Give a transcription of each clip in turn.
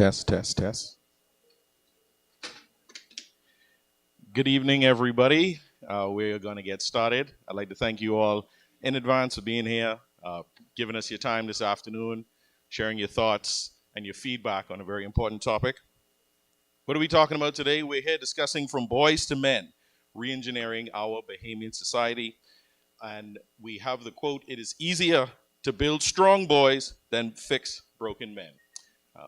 Test, test, test. Good evening, everybody. We're going to get started. I'd like to thank you all in advance for being here, giving us your time this afternoon, sharing your thoughts and your feedback on a very important topic. What are we talking about today? We're here discussing From Boys to Men, Reengineering Our Bahamian Society. And we have the quote, "It is easier to build strong boys than fix broken men."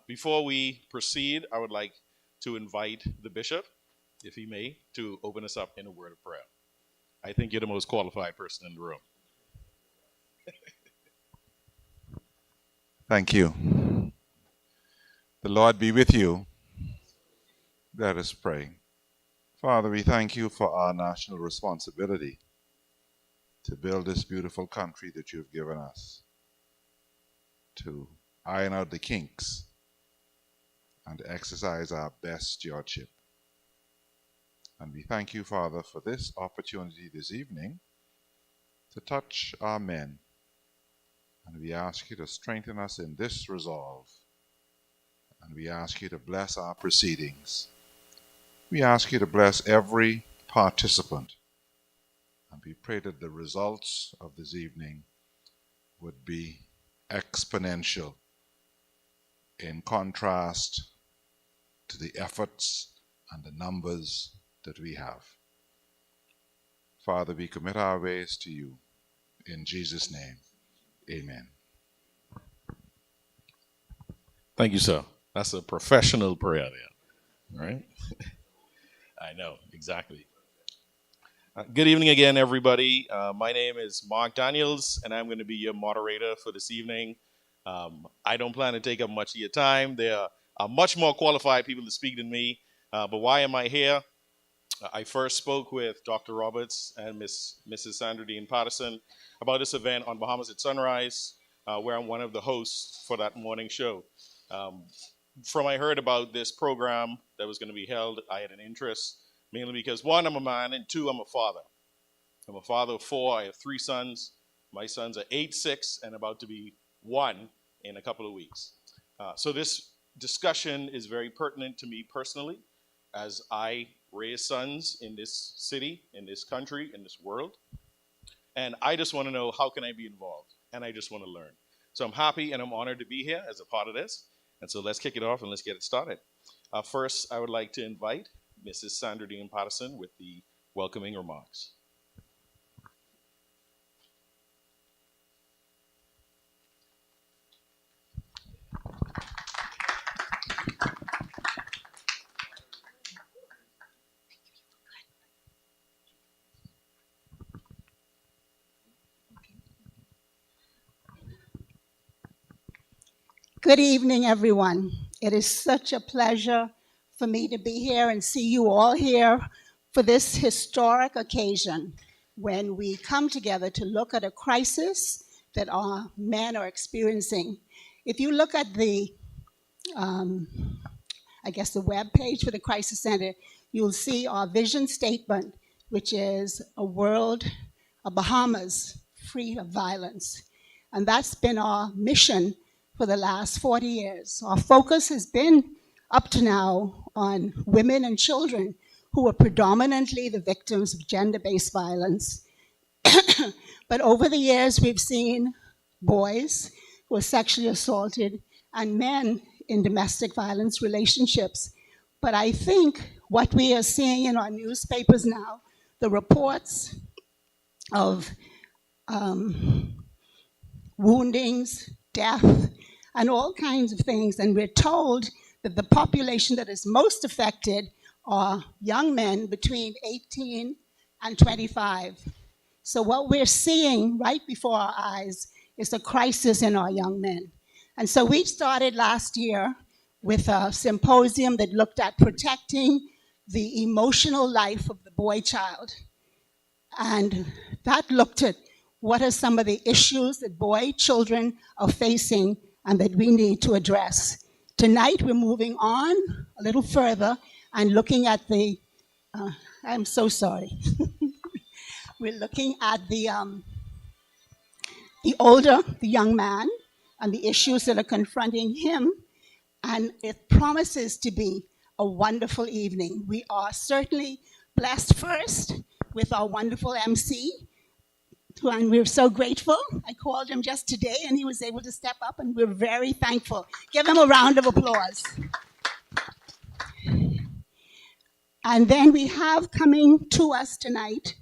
Before we proceed, I would like to invite the bishop, if he may, to open us up in a word of prayer. I think you're the most qualified person in the room. Thank you. The Lord be with you. Let us pray. Father, we thank you for our national responsibility to build this beautiful country that you've given us, to iron out the kinks and exercise our best stewardship. And we thank you, Father, for this opportunity this evening to touch our men. And we ask you to strengthen us in this resolve. And we ask you to bless our proceedings. We ask you to bless every participant. And we pray that the results of this evening would be exponential in contrast to the efforts and the numbers that we have. Father, we commit our ways to you. In Jesus' name, amen. Thank you, sir. That's a professional prayer there, right? I know, exactly. Good evening again, everybody. My name is Mark Daniels, and I'm going to be your moderator for this evening. I don't plan to take up much of your time. There are much more qualified people to speak than me. But why am I here? I first spoke with Dr. Roberts and Mrs. Sandra Dean Patterson about this event on Bahamas at Sunrise, where I'm one of the hosts for that morning show. From I heard about this program that was going to be held, I had an interest, mainly because, one, I'm a man, and two, I'm a father. I'm a father of four. I have three sons. My sons are 8, 6, and about to be 1 in a couple of weeks. So this discussion is very pertinent to me personally, as I raise sons in this city, in this country, in this world. And I just want to know, how can I be involved? And I just want to learn. So I'm happy and I'm honored to be here as a part of this. And so let's kick it off and let's get it started. First, I would like to invite Mrs. Sandra Dean Patterson with the welcoming remarks. Good evening, everyone. It is such a pleasure for me to be here and see you all here for this historic occasion when we come together to look at a crisis that our men are experiencing. If you look at the web page for the Crisis Center, you'll see our vision statement, which is a Bahamas free of violence. And that's been our mission for the last 40 years. Our focus has been up to now on women and children who are predominantly the victims of gender-based violence. But over the years, we've seen boys who are sexually assaulted and men in domestic violence relationships. But I think what we are seeing in our newspapers now, the reports of woundings, death, and all kinds of things. And we're told that the population that is most affected are young men between 18 and 25. So what we're seeing right before our eyes is a crisis in our young men. And so we started last year with a symposium that looked at protecting the emotional life of the boy child. And that looked at what are some of the issues that boy children are facing and that we need to address. Tonight, we're moving on a little further and looking at the, I'm so sorry. We're looking at the young man and the issues that are confronting him and it promises to be a wonderful evening. We are certainly blessed first with our wonderful MC, and we're so grateful. I called him just today, and he was able to step up, and we're very thankful. Give him a round of applause. And then we have coming to us tonight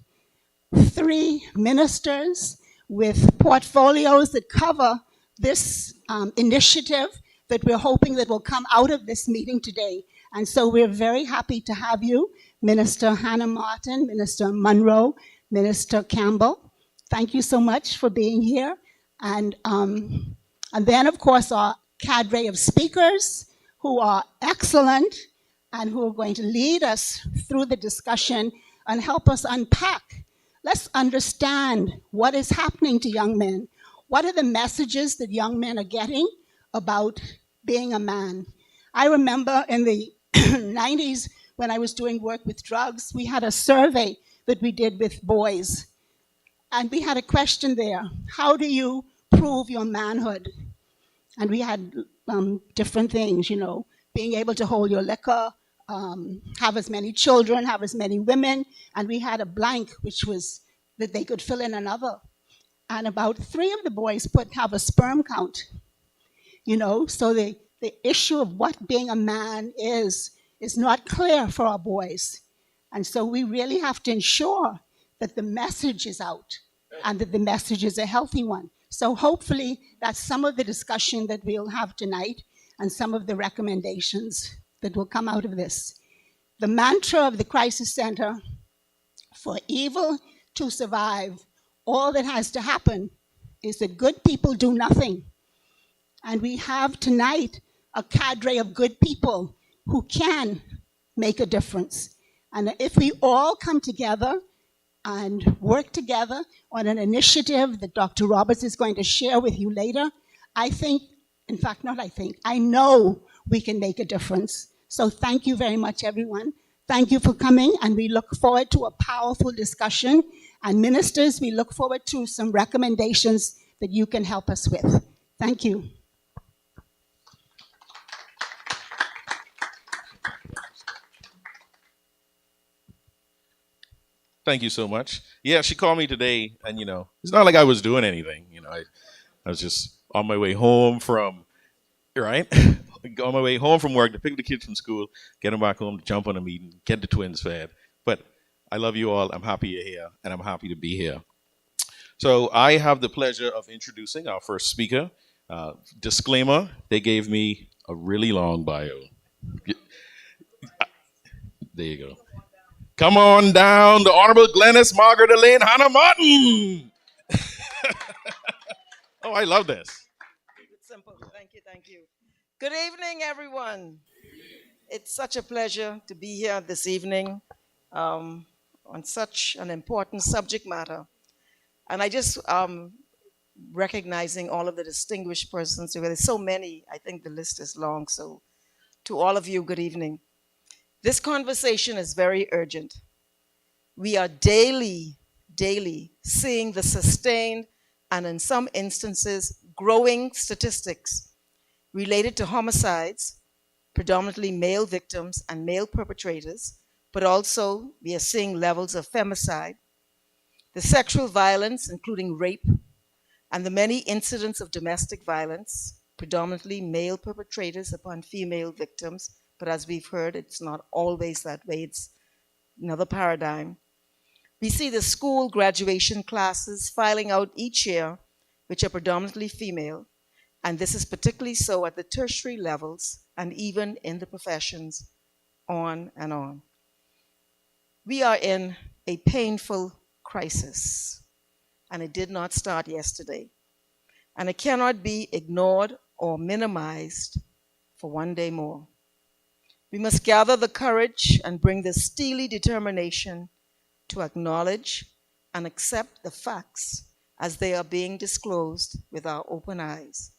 3 ministers with portfolios that cover this initiative that we're hoping that will come out of this meeting today. And so we're very happy to have you, Minister Hannah Martin, Minister Munroe, Minister Campbell. Thank you so much for being here. And then, of course, our cadre of speakers who are excellent and who are going to lead us through the discussion and help us unpack. Let's understand what is happening to young men. What are the messages that young men are getting about being a man? I remember in the 90s when I was doing work with drugs, we had a survey that we did with boys. And we had a question there: how do you prove your manhood? And we had different things, you know, being able to hold your liquor, have as many children, have as many women. And we had a blank, which was that they could fill in another. And about 3 of the boys have a sperm count, you know. So the issue of what being a man is not clear for our boys. And so we really have to ensure that the message is out and that the message is a healthy one. So hopefully that's some of the discussion that we'll have tonight and some of the recommendations that will come out of this. The mantra of the Crisis Center: for evil to survive, all that has to happen is that good people do nothing. And we have tonight a cadre of good people who can make a difference. And if we all come together and work together on an initiative that Dr. Roberts is going to share with you later, I know we can make a difference. So thank you very much, everyone. Thank you for coming, and we look forward to a powerful discussion. And ministers, we look forward to some recommendations that you can help us with. Thank you. Thank you so much. Yeah, she called me today, and you know, it's not like I was doing anything. You know, I was just on my way home from, right? On my way home from work to pick the kids from school, get them back home to jump on a meeting, get the twins fed. But I love you all. I'm happy you're here, and I'm happy to be here. So I have the pleasure of introducing our first speaker. Disclaimer: they gave me a really long bio. There you go. Come on down, the Honorable Glennis Margaret Elaine Hannah Martin. Oh, I love this. It's simple. Thank you. Good evening, everyone. It's such a pleasure to be here this evening on such an important subject matter. And I just recognizing all of the distinguished persons. There's so many. I think the list is long. So to all of you, good evening. This conversation is very urgent. We are daily seeing the sustained and in some instances growing statistics related to homicides, predominantly male victims and male perpetrators, but also we are seeing levels of femicide, the sexual violence, including rape, and the many incidents of domestic violence, predominantly male perpetrators upon female victims. But as we've heard, it's not always that way. It's another paradigm. We see the school graduation classes filing out each year, which are predominantly female, and this is particularly so at the tertiary levels and even in the professions, on and on. We are in a painful crisis, and it did not start yesterday, and it cannot be ignored or minimized for one day more. We must gather the courage and bring the steely determination to acknowledge and accept the facts as they are being disclosed with our open eyes.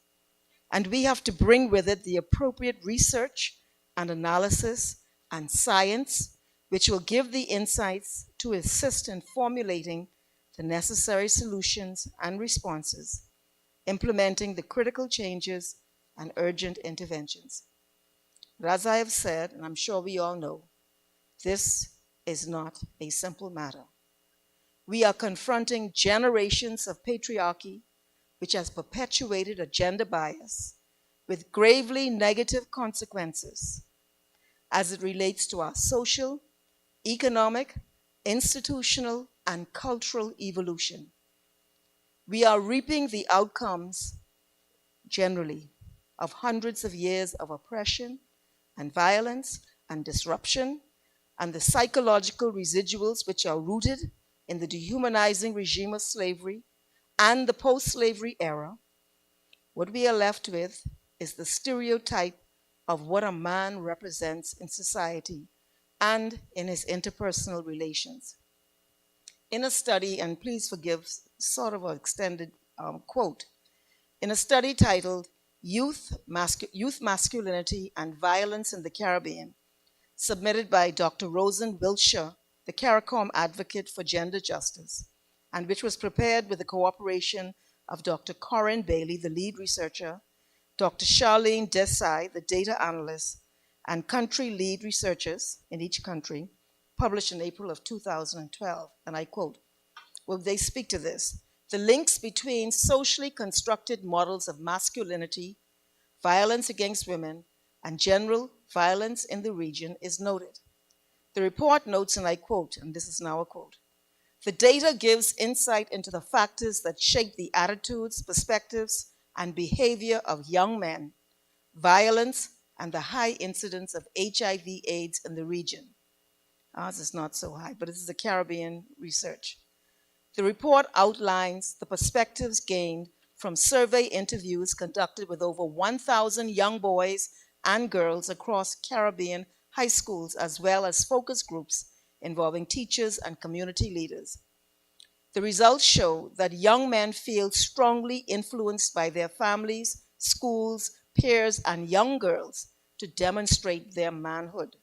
And we have to bring with it the appropriate research and analysis and science, which will give the insights to assist in formulating the necessary solutions and responses, implementing the critical changes and urgent interventions. But as I have said, and I'm sure we all know, this is not a simple matter. We are confronting generations of patriarchy, which has perpetuated a gender bias with gravely negative consequences as it relates to our social, economic, institutional, and cultural evolution. We are reaping the outcomes, generally, of hundreds of years of oppression and violence and disruption, and the psychological residuals which are rooted in the dehumanizing regime of slavery and the post-slavery era. What we are left with is the stereotype of what a man represents in society and in his interpersonal relations. In a study, and please forgive sort of an extended quote, in a study titled Youth Masculinity and Violence in the Caribbean, submitted by Dr. Rosen Wiltshire, the CARICOM advocate for gender justice, and which was prepared with the cooperation of Dr. Corinne Bailey, the lead researcher, Dr. Charlene Desai, the data analyst, and country lead researchers in each country, published in April of 2012. And I quote, well, they speak to this. The links between socially constructed models of masculinity, violence against women, and general violence in the region is noted. The report notes, and I quote, and this is now a quote, the data gives insight into the factors that shape the attitudes, perspectives, and behavior of young men, violence, and the high incidence of HIV/AIDS in the region. Ours is not so high, but this is a Caribbean research. The report outlines the perspectives gained from survey interviews conducted with over 1,000 young boys and girls across Caribbean high schools, as well as focus groups involving teachers and community leaders. The results show that young men feel strongly influenced by their families, schools, peers, and young girls to demonstrate their manhood.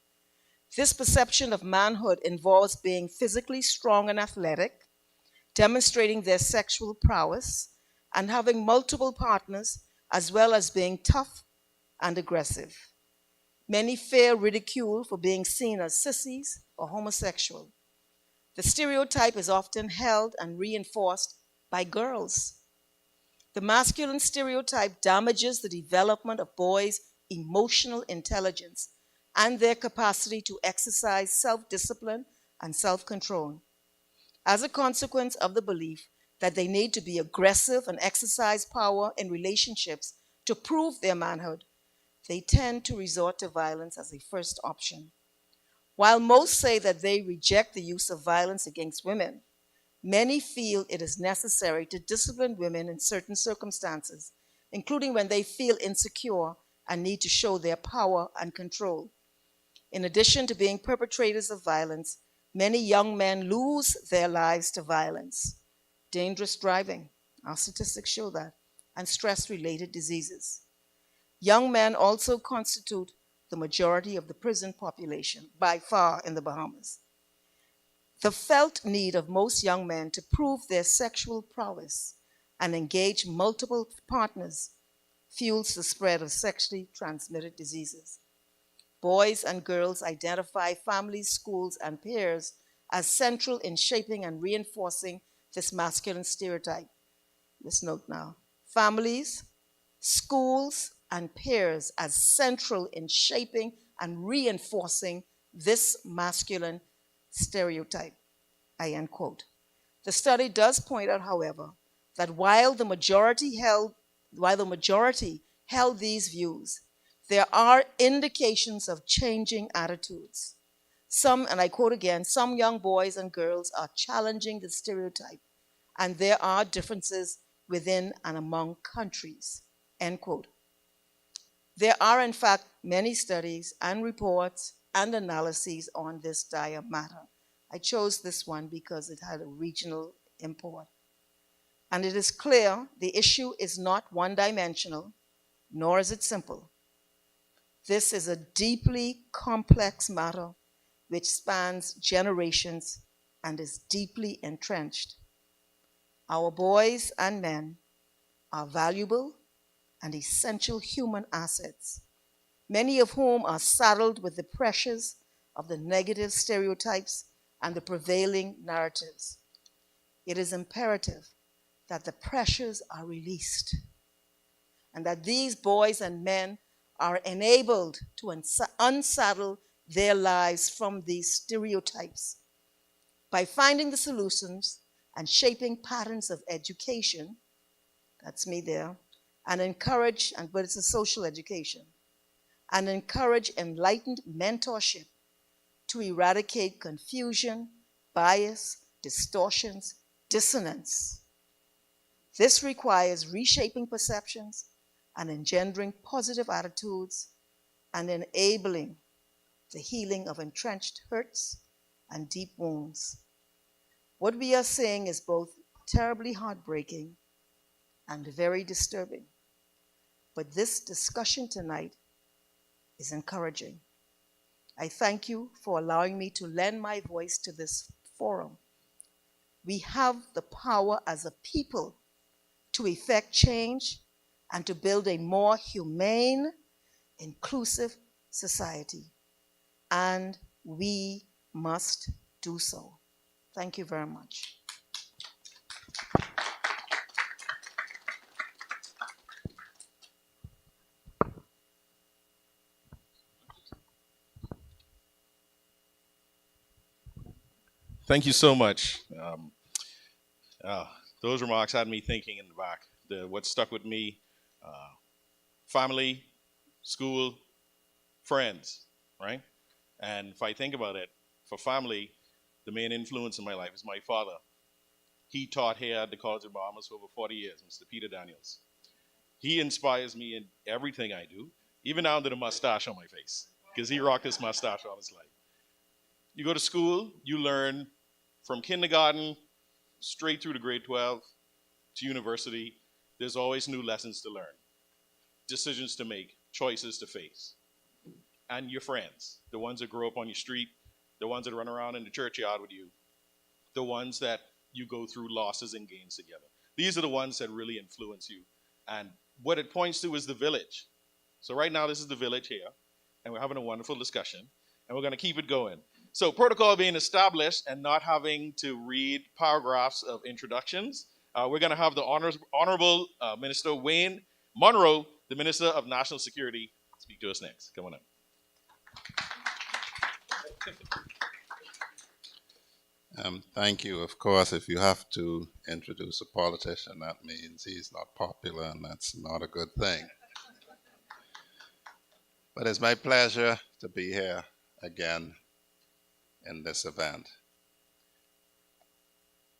This perception of manhood involves being physically strong and athletic, demonstrating their sexual prowess, and having multiple partners, as well as being tough and aggressive. Many fear ridicule for being seen as sissies or homosexual. The stereotype is often held and reinforced by girls. The masculine stereotype damages the development of boys' emotional intelligence and their capacity to exercise self-discipline and self-control. As a consequence of the belief that they need to be aggressive and exercise power in relationships to prove their manhood, they tend to resort to violence as a first option. While most say that they reject the use of violence against women, many feel it is necessary to discipline women in certain circumstances, including when they feel insecure and need to show their power and control. In addition to being perpetrators of violence, many young men lose their lives to violence, dangerous driving, our statistics show that, and stress-related diseases. Young men also constitute the majority of the prison population, by far in the Bahamas. The felt need of most young men to prove their sexual prowess and engage multiple partners fuels the spread of sexually transmitted diseases. Boys and girls identify families, schools, and peers as central in shaping and reinforcing this masculine stereotype. Let's note now, families, schools, and peers as central in shaping and reinforcing this masculine stereotype. I end quote. The study does point out, however, that while the majority held these views, there are indications of changing attitudes. Some, and I quote again, some young boys and girls are challenging the stereotype, and there are differences within and among countries, end quote. There are, in fact, many studies and reports and analyses on this dire matter. I chose this one because it had a regional import. And it is clear the issue is not one-dimensional, nor is it simple. This is a deeply complex matter which spans generations and is deeply entrenched. Our boys and men are valuable and essential human assets. many of whom are saddled with the pressures of the negative stereotypes and the prevailing narratives. It is imperative that the pressures are released and that these boys and men are enabled to unsaddle their lives from these stereotypes by finding the solutions and shaping patterns of education, that's me there, and encourage, but it's a social education, and encourage enlightened mentorship to eradicate confusion, bias, distortions, dissonance. This requires reshaping perceptions and engendering positive attitudes and enabling the healing of entrenched hurts and deep wounds. What we are saying is both terribly heartbreaking and very disturbing. But this discussion tonight is encouraging. I thank you for allowing me to lend my voice to this forum. We have the power as a people to effect change and to build a more humane, inclusive society. And we must do so. Thank you very much. Thank you so much. Those remarks had me thinking in the back. What stuck with me, family, school, friends, right? And if I think about it, for family, the main influence in my life is my father. He taught here at the College of Bahamas for over 40 years, Mr. Peter Daniels. He inspires me in everything I do, even down to the mustache on my face, because he rocked his mustache all his life. You go to school, you learn from kindergarten straight through to grade 12 to university. There's always new lessons to learn, decisions to make, choices to face. And your friends, the ones that grow up on your street, the ones that run around in the churchyard with you, the ones that you go through losses and gains together. These are the ones that really influence you. And what it points to is the village. So right now, this is the village here, and we're having a wonderful discussion, and we're going to keep it going. So protocol being established and not having to read paragraphs of introductions, we're going to have the Honorable Minister Wayne Munroe, the Minister of National Security, speak to us next. Come on up. Thank you. Of course, if you have to introduce a politician, that means he's not popular, and that's not a good thing. But it's my pleasure to be here again in this event.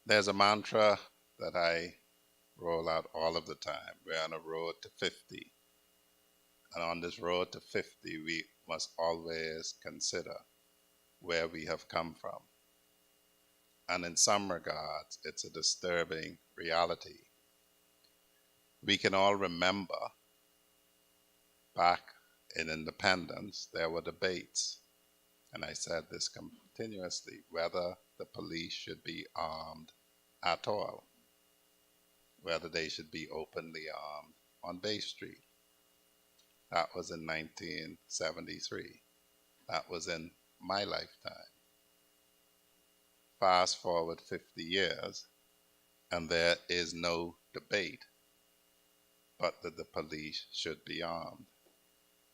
There's a mantra that I roll out all of the time. We're on a road to 50. And on this road to 50, we must always consider where we have come from. And in some regards, it's a disturbing reality. We can all remember back in independence, there were debates, and I said this continuously, whether the police should be armed at all, whether they should be openly armed on Bay Street. That was in 1973. That was in my lifetime. Fast forward 50 years, and there is no debate but that the police should be armed.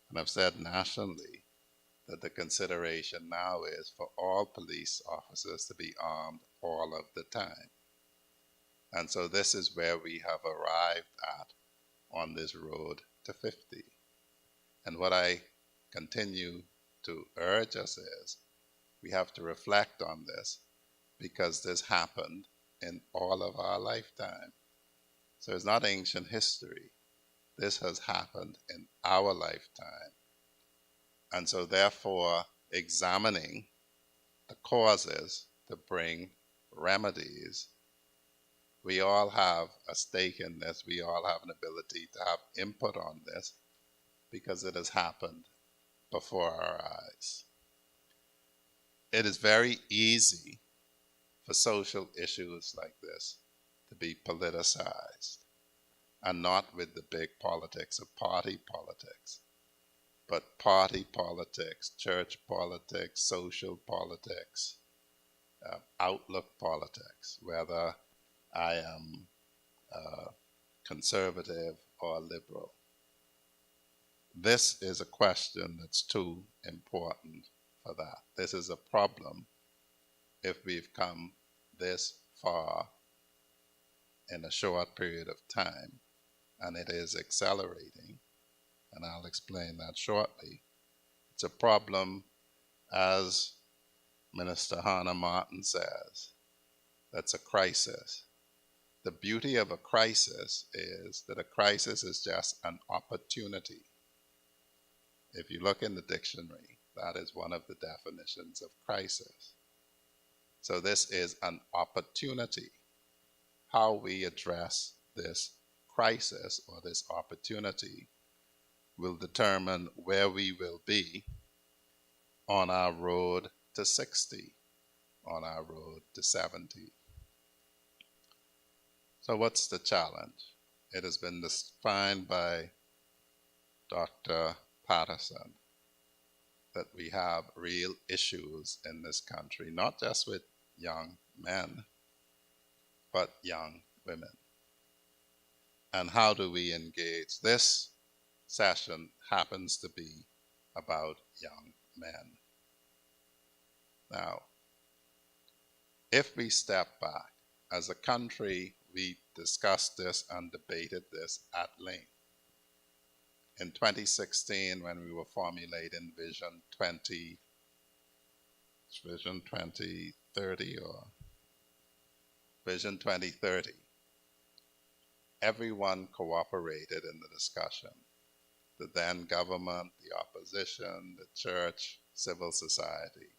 And I've said nationally that the consideration now is for all police officers to be armed all of the time. And so this is where we have arrived at on this road to 50. And what I continue to urge us is we have to reflect on this, because this happened in all of our lifetime. So it's not ancient history. This has happened in our lifetime. And so therefore, examining the causes to bring remedies, we all have a stake in this. We all have an ability to have input on this, because it has happened before our eyes. It is very easy for social issues like this to be politicized, and not with the big politics of party politics. but party politics, church politics, social politics, outlook politics, whether I am conservative or liberal. This is a question that's too important for that. This is a problem if we've come this far in a short period of time, and it is accelerating, and I'll explain that shortly. It's a problem, as Minister Hannah Martin says, that's a crisis. The beauty of a crisis is that a crisis is just an opportunity. If you look in the dictionary, that is one of the definitions of crisis. So this is an opportunity. How we address this crisis or this opportunity will determine where we will be on our road to 60, on our road to 70. So what's the challenge? It has been defined by Dr. Patterson that we have real issues in this country, not just with young men, but young women. And how do we engage? This session happens to be about young men. Now, if we step back, as a country, we discussed this and debated this at length. In 2016, when we were formulating Vision 2030 or Vision 2030, everyone cooperated in the discussion. The then government, the opposition, the church, civil society.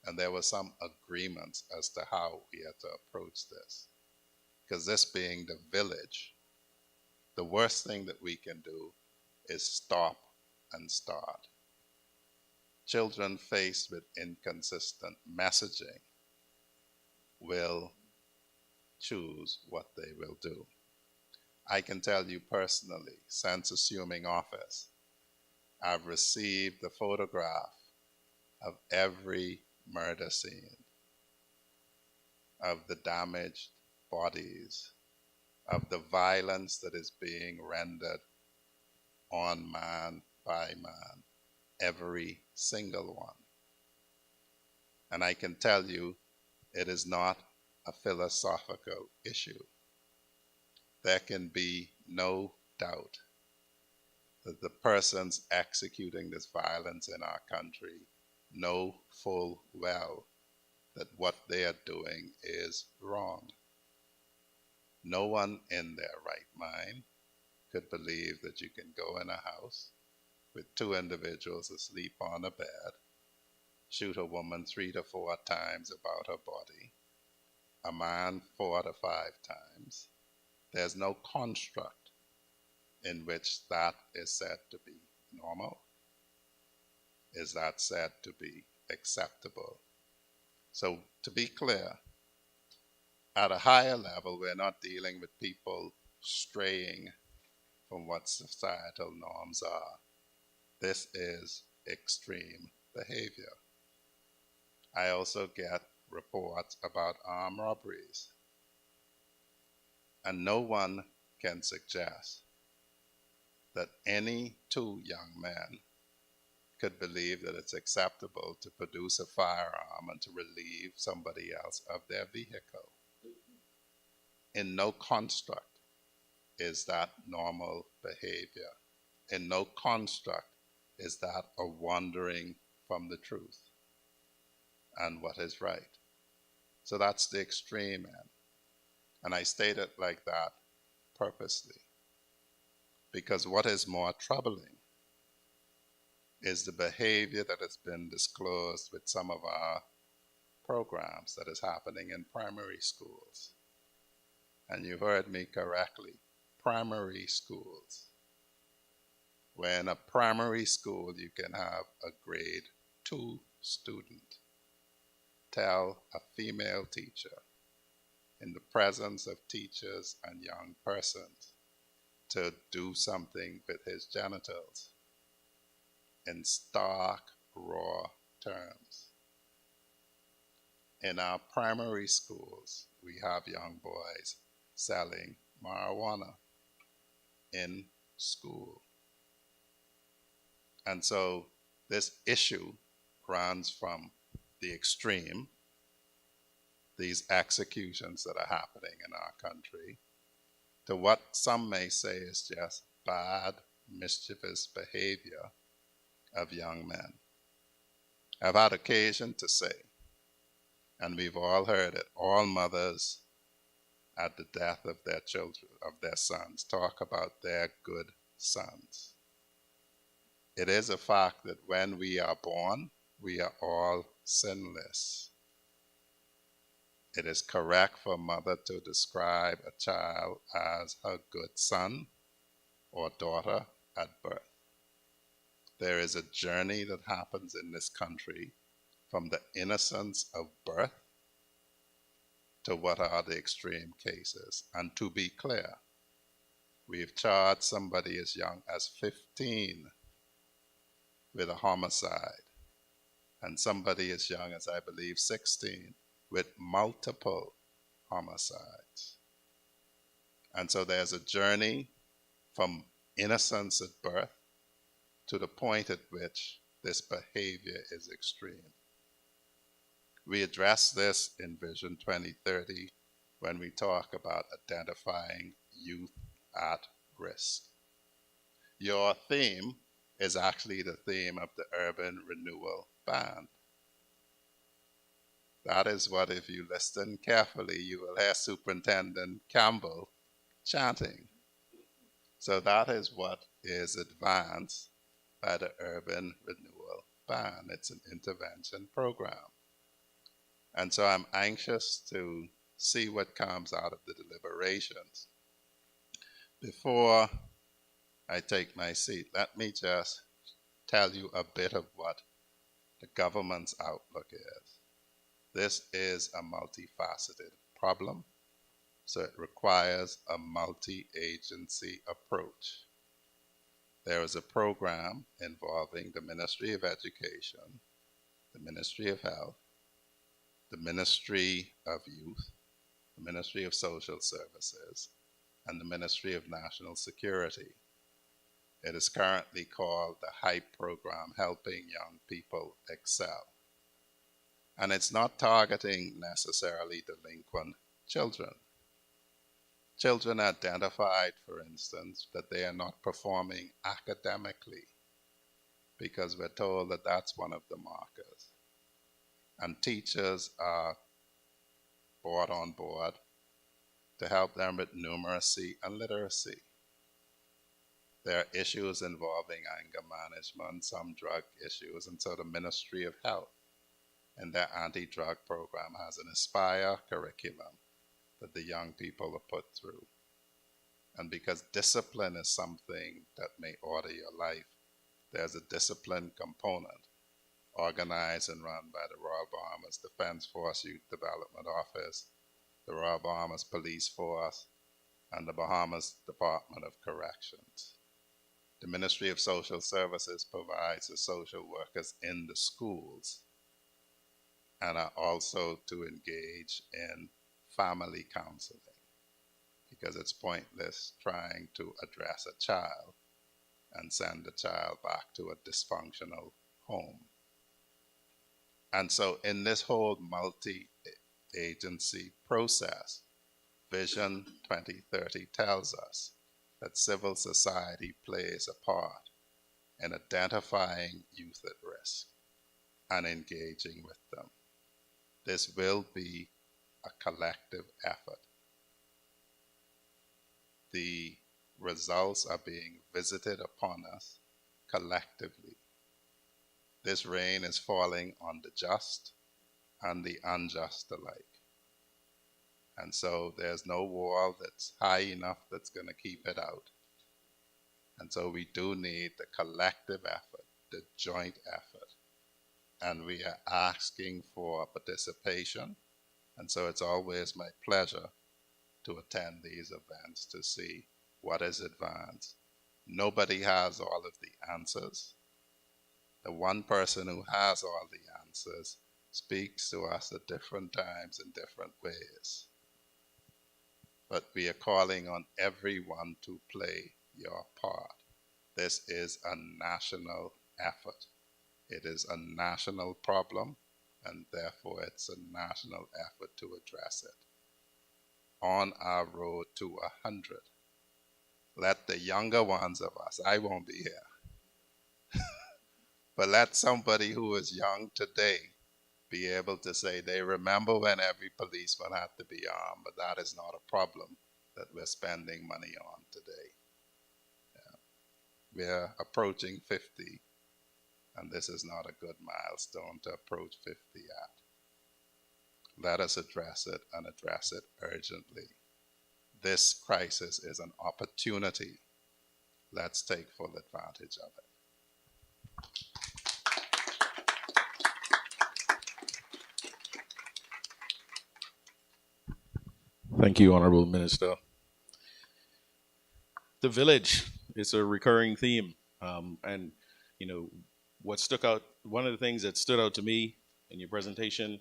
And there were some agreements as to how we had to approach this. Because this being the village, the worst thing that we can do is stop and start. Children faced with inconsistent messaging will choose what they will do. I can tell you personally, since assuming office, I've received the photograph of every murder scene, of the damaged bodies, of the violence that is being rendered on man by man, every single one. And I can tell you, it is not a philosophical issue. There can be no doubt that the persons executing this violence in our country know full well that what they are doing is wrong. No one in their right mind could believe that you can go in a house with two individuals asleep on a bed, shoot a woman 3 to 4 times about her body, a man 4 to 5 times. There's no construct in which that is said to be normal. Is that said to be acceptable? So to be clear, at a higher level, we're not dealing with people straying from what societal norms are. This is extreme behavior. I also get reports about armed robberies. And no one can suggest that any two young men could believe that it's acceptable to produce a firearm and to relieve somebody else of their vehicle. In no construct is that normal behavior. In no construct is that a wandering from the truth and what is right. So that's the extreme end. And I state it like that purposely, because what is more troubling is the behavior that has been disclosed with some of our programs that is happening in primary schools. And you heard me correctly, primary schools. Where in a primary school you can have a grade 2 student tell a female teacher in the presence of teachers and young persons to do something with his genitals. in stark, raw terms. In our primary schools, we have young boys selling marijuana in school. And so this issue runs from the extreme, these executions that are happening in our country, to what some may say is just bad, mischievous behavior of young men. I've had occasion to say, and we've all heard it, all mothers at the death of their children, of their sons, talk about their good sons. It is a fact that when we are born, we are all sinless. It is correct for a mother to describe a child as her good son or daughter at birth. There is a journey that happens in this country from the innocence of birth to what are the extreme cases. And to be clear, we've charged somebody as young as 15 with a homicide, and somebody as young as, I believe, 16 with multiple homicides. And so there's a journey from innocence at birth to the point at which this behavior is extreme. We address this in Vision 2030 when we talk about identifying youth at risk. Your theme is actually the theme of the Urban Renewal Band. That is what, if you listen carefully, you will hear Superintendent Campbell chanting. So that is what is advanced by the Urban Renewal Band. It's an intervention program. And so I'm anxious to see what comes out of the deliberations. Before I take my seat, let me just tell you a bit of what the government's outlook is. This is a multifaceted problem, so it requires a multi-agency approach. There is a program involving the Ministry of Education, the Ministry of Health, the Ministry of Youth, the Ministry of Social Services, and the Ministry of National Security. It is currently called the HYPE program, Helping Young People Excel. And it's not targeting necessarily delinquent children. Children identified, for instance, that they are not performing academically because we're told that that's one of the markers. And teachers are brought on board to help them with numeracy and literacy. There are issues involving anger management, some drug issues, and so the Ministry of Health and their anti-drug program has an Aspire curriculum that the young people are put through. And because discipline is something that may order your life, there's a discipline component organized and run by the Royal Bahamas Defense Force Youth Development Office, the Royal Bahamas Police Force, and the Bahamas Department of Corrections. The Ministry of Social Services provides the social workers in the schools and are also to engage in family counseling, because it's pointless trying to address a child and send the child back to a dysfunctional home. And so in this whole multi-agency process, Vision 2030 tells us that civil society plays a part in identifying youth at risk and engaging with them. This will be a collective effort. The results are being visited upon us collectively. This rain is falling on the just and the unjust alike. And so there's no wall that's high enough that's going to keep it out. And so we do need the collective effort, the joint effort. And we are asking for participation. And so it's always my pleasure to attend these events to see what is advanced. Nobody has all of the answers. The one person who has all the answers speaks to us at different times in different ways. But we are calling on everyone to play your part. This is a national effort. It is a national problem, and therefore it's a national effort to address it. On our road to 100. Let the younger ones of us, I won't be here, but let somebody who is young today be able to say they remember when every policeman had to be armed, but that is not a problem that we're spending money on today. Yeah. We're approaching 50, and this is not a good milestone to approach 50 at. Let us address it and address it urgently. This crisis is an opportunity. Let's take full advantage of it. Thank you, Honorable Minister. The village is a recurring theme. And, you know, what stuck out, one of the things that stood out to me in your presentation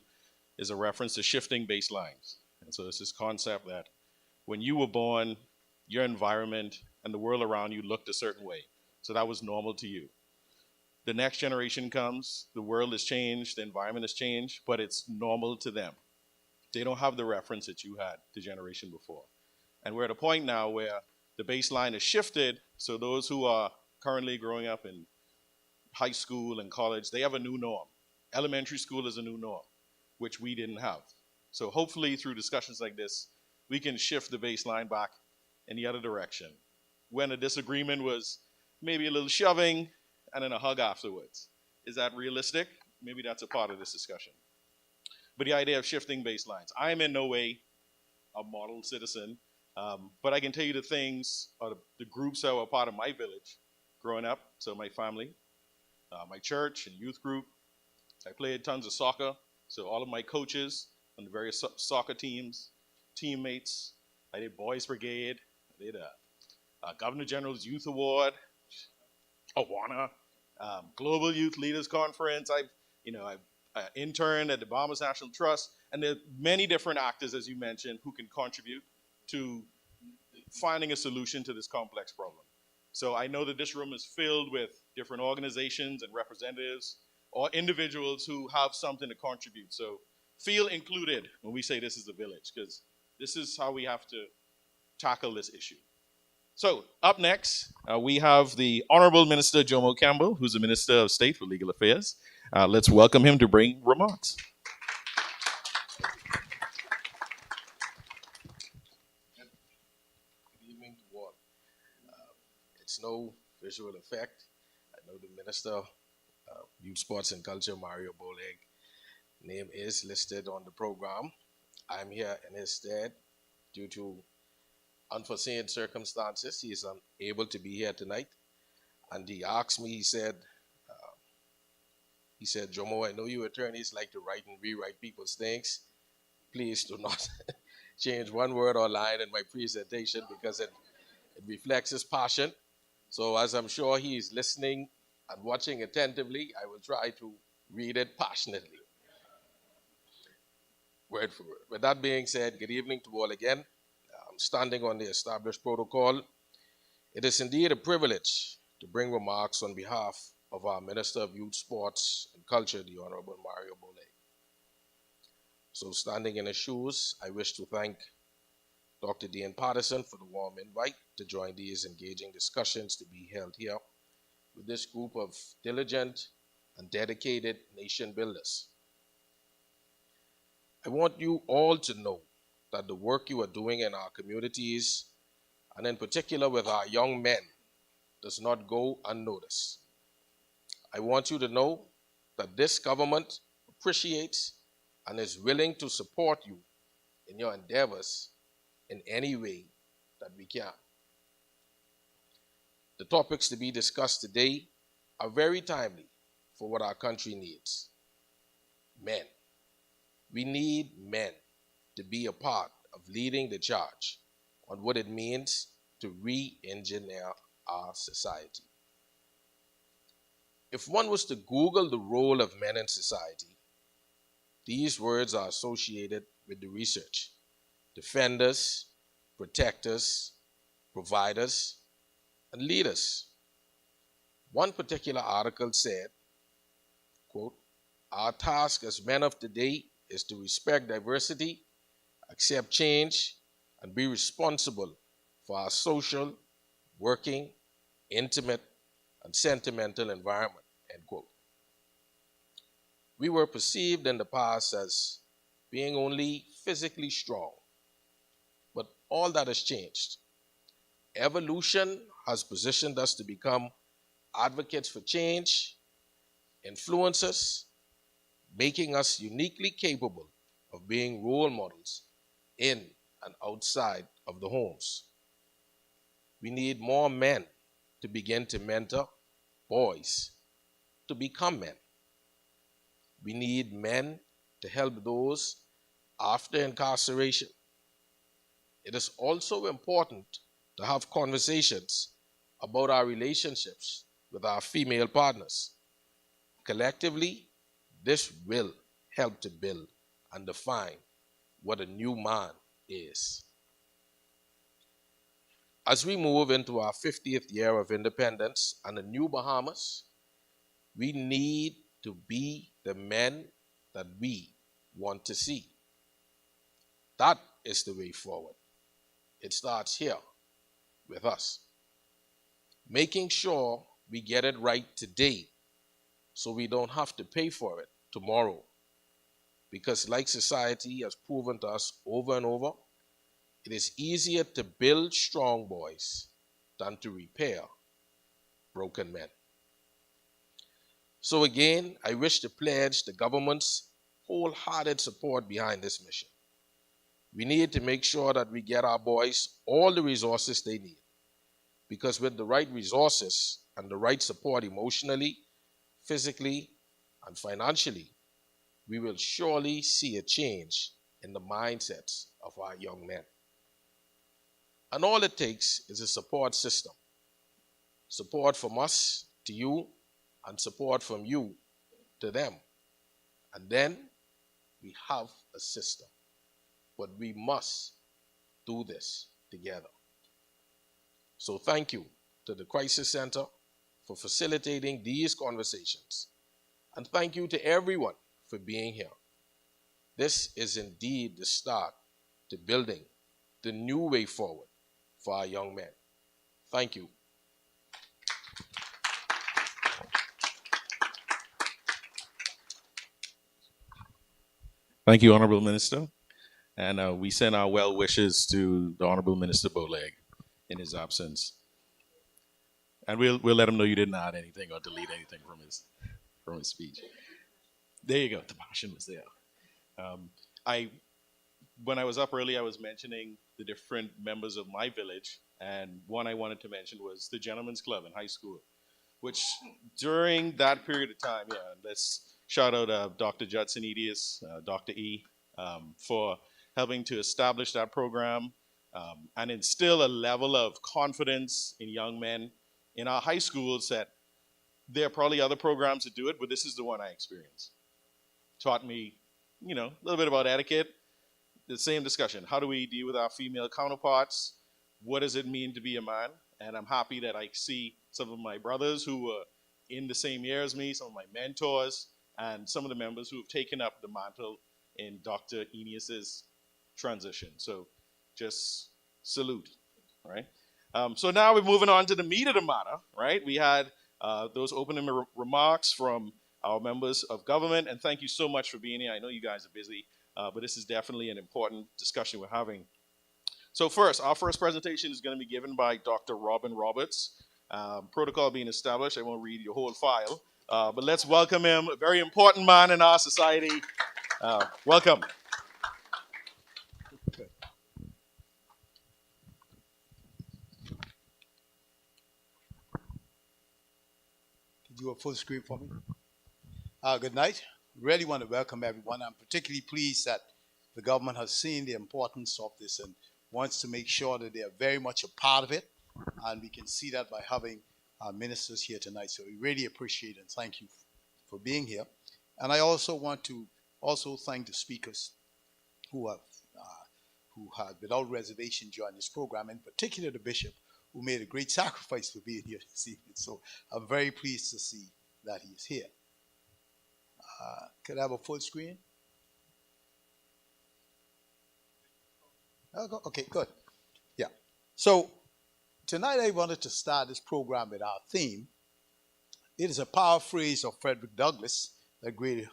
is a reference to shifting baselines. And so it's this concept that when you were born, your environment and the world around you looked a certain way. So that was normal to you. The next generation comes, the world has changed, the environment has changed, but it's normal to them. They don't have the reference that you had the generation before. And we're at a point now where the baseline has shifted, so those who are currently growing up in high school and college, they have a new norm. Elementary school is a new norm, which we didn't have. So hopefully through discussions like this, we can shift the baseline back in the other direction. When a disagreement was maybe a little shoving and then a hug afterwards. Is that realistic? Maybe that's a part of this discussion. But the idea of shifting baselines. I am in no way a model citizen, but I can tell you the things, or the groups that were part of my village growing up. So my family, my church and youth group. I played tons of soccer. So all of my coaches on the various soccer teams, teammates. I did Boys Brigade. I did a Governor General's Youth Award, Awana, Global Youth Leaders Conference. I've interned at the Bahamas National Trust, and there are many different actors, as you mentioned, who can contribute to finding a solution to this complex problem. So I know that this room is filled with different organizations and representatives or individuals who have something to contribute. So feel included when we say this is a village, because this is how we have to tackle this issue. So up next, we have the Honorable Minister Jomo Campbell, who's the Minister of State for Legal Affairs. Let's welcome him to bring remarks. Good evening to all. It's no visual effect. I know the Minister of Youth Sports and Culture, Mario Boleg, name is listed on the program. I'm here in his stead due to unforeseen circumstances. He is unable to be here tonight. And he asked me, he said, Jomo, I know you attorneys like to write and rewrite people's things. Please do not change one word or line in my presentation because it reflects his passion. So as I'm sure he is listening and watching attentively, I will try to read it passionately. Word for word. With that being said, good evening to all again. I'm standing on the established protocol. It is indeed a privilege to bring remarks on behalf of our Minister of Youth, Sports and Culture, the Honorable Mario Boleg. So standing in his shoes, I wish to thank Dr. Dean Patterson for the warm invite to join these engaging discussions to be held here with this group of diligent and dedicated nation builders. I want you all to know that the work you are doing in our communities, and in particular with our young men, does not go unnoticed. I want you to know that this government appreciates and is willing to support you in your endeavors in any way that we can. The topics to be discussed today are very timely for what our country needs. Men. We need men to be a part of leading the charge on what it means to re-engineer our society. If one was to Google the role of men in society, these words are associated with the research: defenders, protectors, providers, and leaders. One particular article said, quote, "Our task as men of today is to respect diversity, accept change, and be responsible for our social, working, intimate, and sentimental environment," end quote. We were perceived in the past as being only physically strong, but all that has changed. Evolution has positioned us to become advocates for change, influencers, making us uniquely capable of being role models in and outside of the homes. We need more men to begin to mentor boys to become men. We need men to help those after incarceration. It is also important to have conversations about our relationships with our female partners. Collectively, this will help to build and define what a new man is. As we move into our 50th year of independence and a new Bahamas, we need to be the men that we want to see. That is the way forward. It starts here with us. Making sure we get it right today so we don't have to pay for it tomorrow. Because like society has proven to us over and over, it is easier to build strong boys than to repair broken men. So again, I wish to pledge the government's wholehearted support behind this mission. We need to make sure that we get our boys all the resources they need, because with the right resources and the right support emotionally, physically, and financially, we will surely see a change in the mindsets of our young men. And all it takes is a support system. Support from us to you, and support from you to them. And then we have a system. But we must do this together. So thank you to the Crisis Center for facilitating these conversations. And thank you to everyone for being here. This is indeed the start to building the new way forward for our young men. Thank you. Thank you, Honorable Minister. And we send our well wishes to the Honorable Minister Bowleg in his absence. And we'll let him know you didn't add anything or delete anything from his speech. There you go. The passion was there. When I was up early, I was mentioning the different members of my village, and one I wanted to mention was the Gentlemen's Club in high school, which during that period of time, let's shout out Dr. Judson Edius, Dr. E, for helping to establish that program and instill a level of confidence in young men in our high schools that there are probably other programs that do it, but this is the one I experienced. Taught me, a little bit about etiquette, the same discussion. How do we deal with our female counterparts? What does it mean to be a man? And I'm happy that I see some of my brothers who were in the same year as me, some of my mentors, and some of the members who have taken up the mantle in Dr. Enius's transition. So just salute, right? So now we're moving on to the meat of the matter, right? We had those opening remarks from our members of government, and thank you so much for being here. I know you guys are busy, but this is definitely an important discussion we're having. So our first presentation is going to be given by Dr. Robin Roberts. Protocol being established, I won't read your whole file, but let's welcome him, a very important man in our society. Welcome. Do a full screen for me. Good night. Really want to welcome everyone. I'm particularly pleased that the government has seen the importance of this and wants to make sure that they are very much a part of it. And we can see that by having our ministers here tonight. So we really appreciate and thank you for being here. And I also want to also thank the speakers who had without reservation joined this program, in particular the bishop, who made a great sacrifice for being here this evening. So I'm very pleased to see that he is here. Could I have a full screen? Okay, good. Yeah. So tonight I wanted to start this program with our theme. It is a paraphrase of Frederick Douglass, the great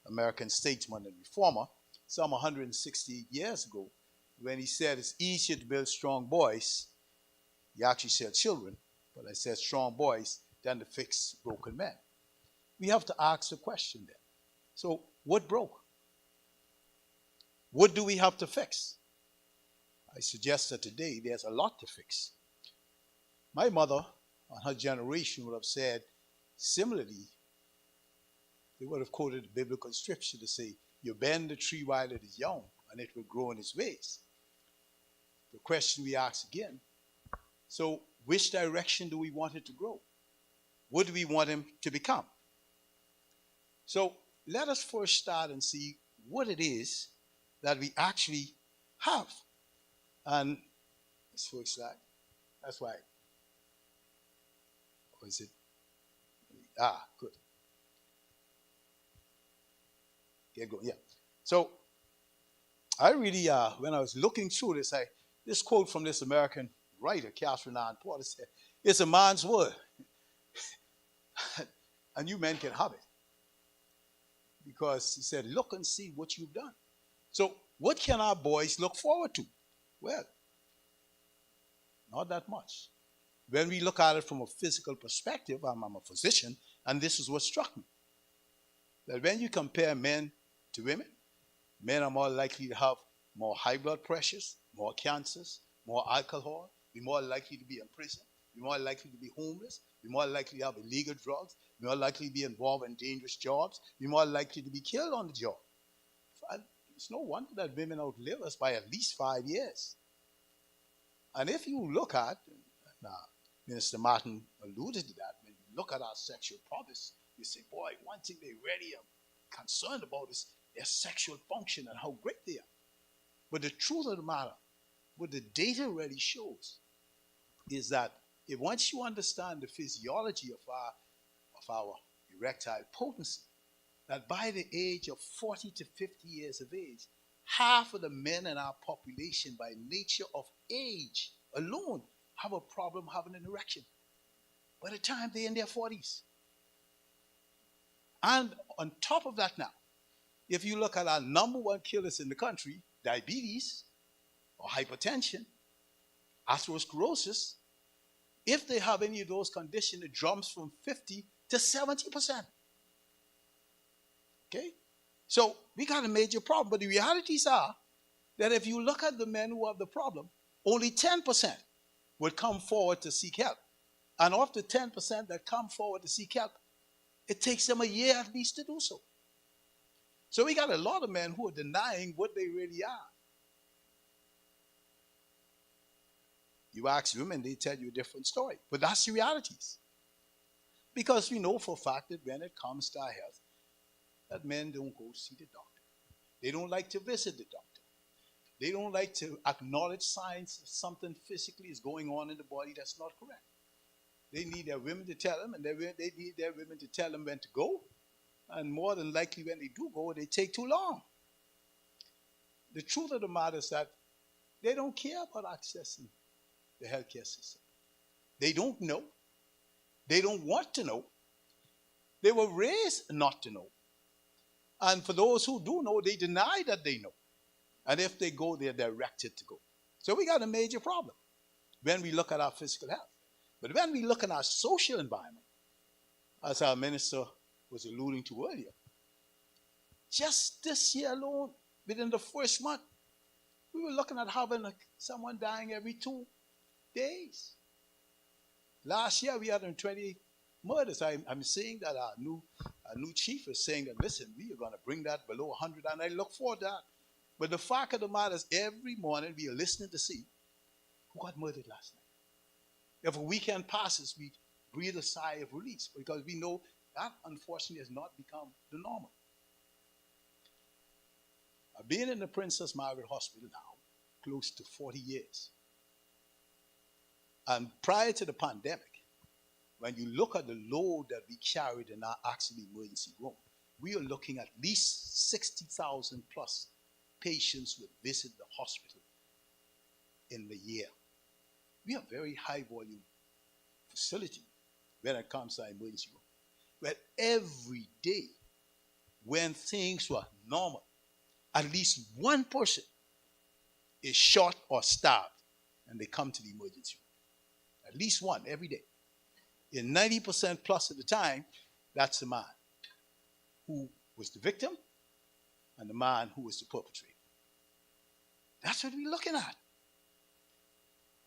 American statesman and reformer, some 160 years ago, when he said it's easier to build strong boys. He actually said children, but I said strong boys than to fix broken men. We have to ask the question then. So what broke? What do we have to fix? I suggest that today there's a lot to fix. My mother and her generation would have said similarly, they would have quoted the biblical scripture to say, you bend the tree while it is young and it will grow in its ways. The question we ask again, so which direction do we want it to grow? What do we want him to become? So let us first start and see what it is that we actually have. And this first slide, that's why. Or is it? Good. Get going, yeah. So I really, when I was looking through this, this quote from this American writer, Catherine Ann Porter, said, it's a man's word. And you men can have it. Because he said, look and see what you've done. So what can our boys look forward to? Well, not that much. When we look at it from a physical perspective, I'm a physician, and this is what struck me. That when you compare men to women, men are more likely to have more high blood pressures, more cancers, more alcohol, be more likely to be in prison, be more likely to be homeless, be more likely to have illegal drugs, be more likely to be involved in dangerous jobs, be more likely to be killed on the job. It's no wonder that women outlive us by at least 5 years. And if you look at, Minister Martin alluded to that, when you look at our sexual prowess, you say, boy, one thing they really are concerned about is their sexual function and how great they are. But the truth of the matter, what the data really shows, is that if once you understand the physiology of our erectile potency, that by the age of 40 to 50 years of age, half of the men in our population, by nature of age alone, have a problem having an erection by the time they're in their 40s. And on top of that now, if you look at our number one killers in the country, diabetes or hypertension, atherosclerosis, if they have any of those conditions, it jumps from 50 to 70%. Okay? So we got a major problem. But the realities are that if you look at the men who have the problem, only 10% would come forward to seek help. And of the 10% that come forward to seek help, it takes them a year at least to do so. So we got a lot of men who are denying what they really are. You ask women, they tell you a different story. But that's the realities. Because we know for a fact that when it comes to our health, that men don't go see the doctor. They don't like to visit the doctor. They don't like to acknowledge signs that something physically is going on in the body that's not correct. They need their women to tell them, and they need their women to tell them when to go. And more than likely, when they do go, they take too long. The truth of the matter is that they don't care about accessing the healthcare system. They don't know. They don't want to know. They were raised not to know. And for those who do know, they deny that they know. And if they go, they're directed to go. So we got a major problem when we look at our physical health. But when we look at our social environment, as our minister was alluding to earlier, just this year alone, within the first month, we were looking at having someone dying every 2 days. Last year, we had 20 murders. I'm saying that our new chief is saying that, listen, we are going to bring that below 100, and I look forward to that. But the fact of the matter is, every morning we are listening to see who got murdered last night. If a weekend passes, we breathe a sigh of release because we know that unfortunately has not become the normal. I've been in the Princess Margaret Hospital now close to 40 years. And prior to the pandemic, when you look at the load that we carried in our accident emergency room, we are looking at least 60,000 plus patients would visit the hospital in the year. We have very high volume facility when it comes to our emergency room. But every day, when things were normal, at least one person is shot or stabbed and they come to the emergency room. At least one every day. In 90% plus of the time, that's the man who was the victim and the man who was the perpetrator. That's what we're looking at.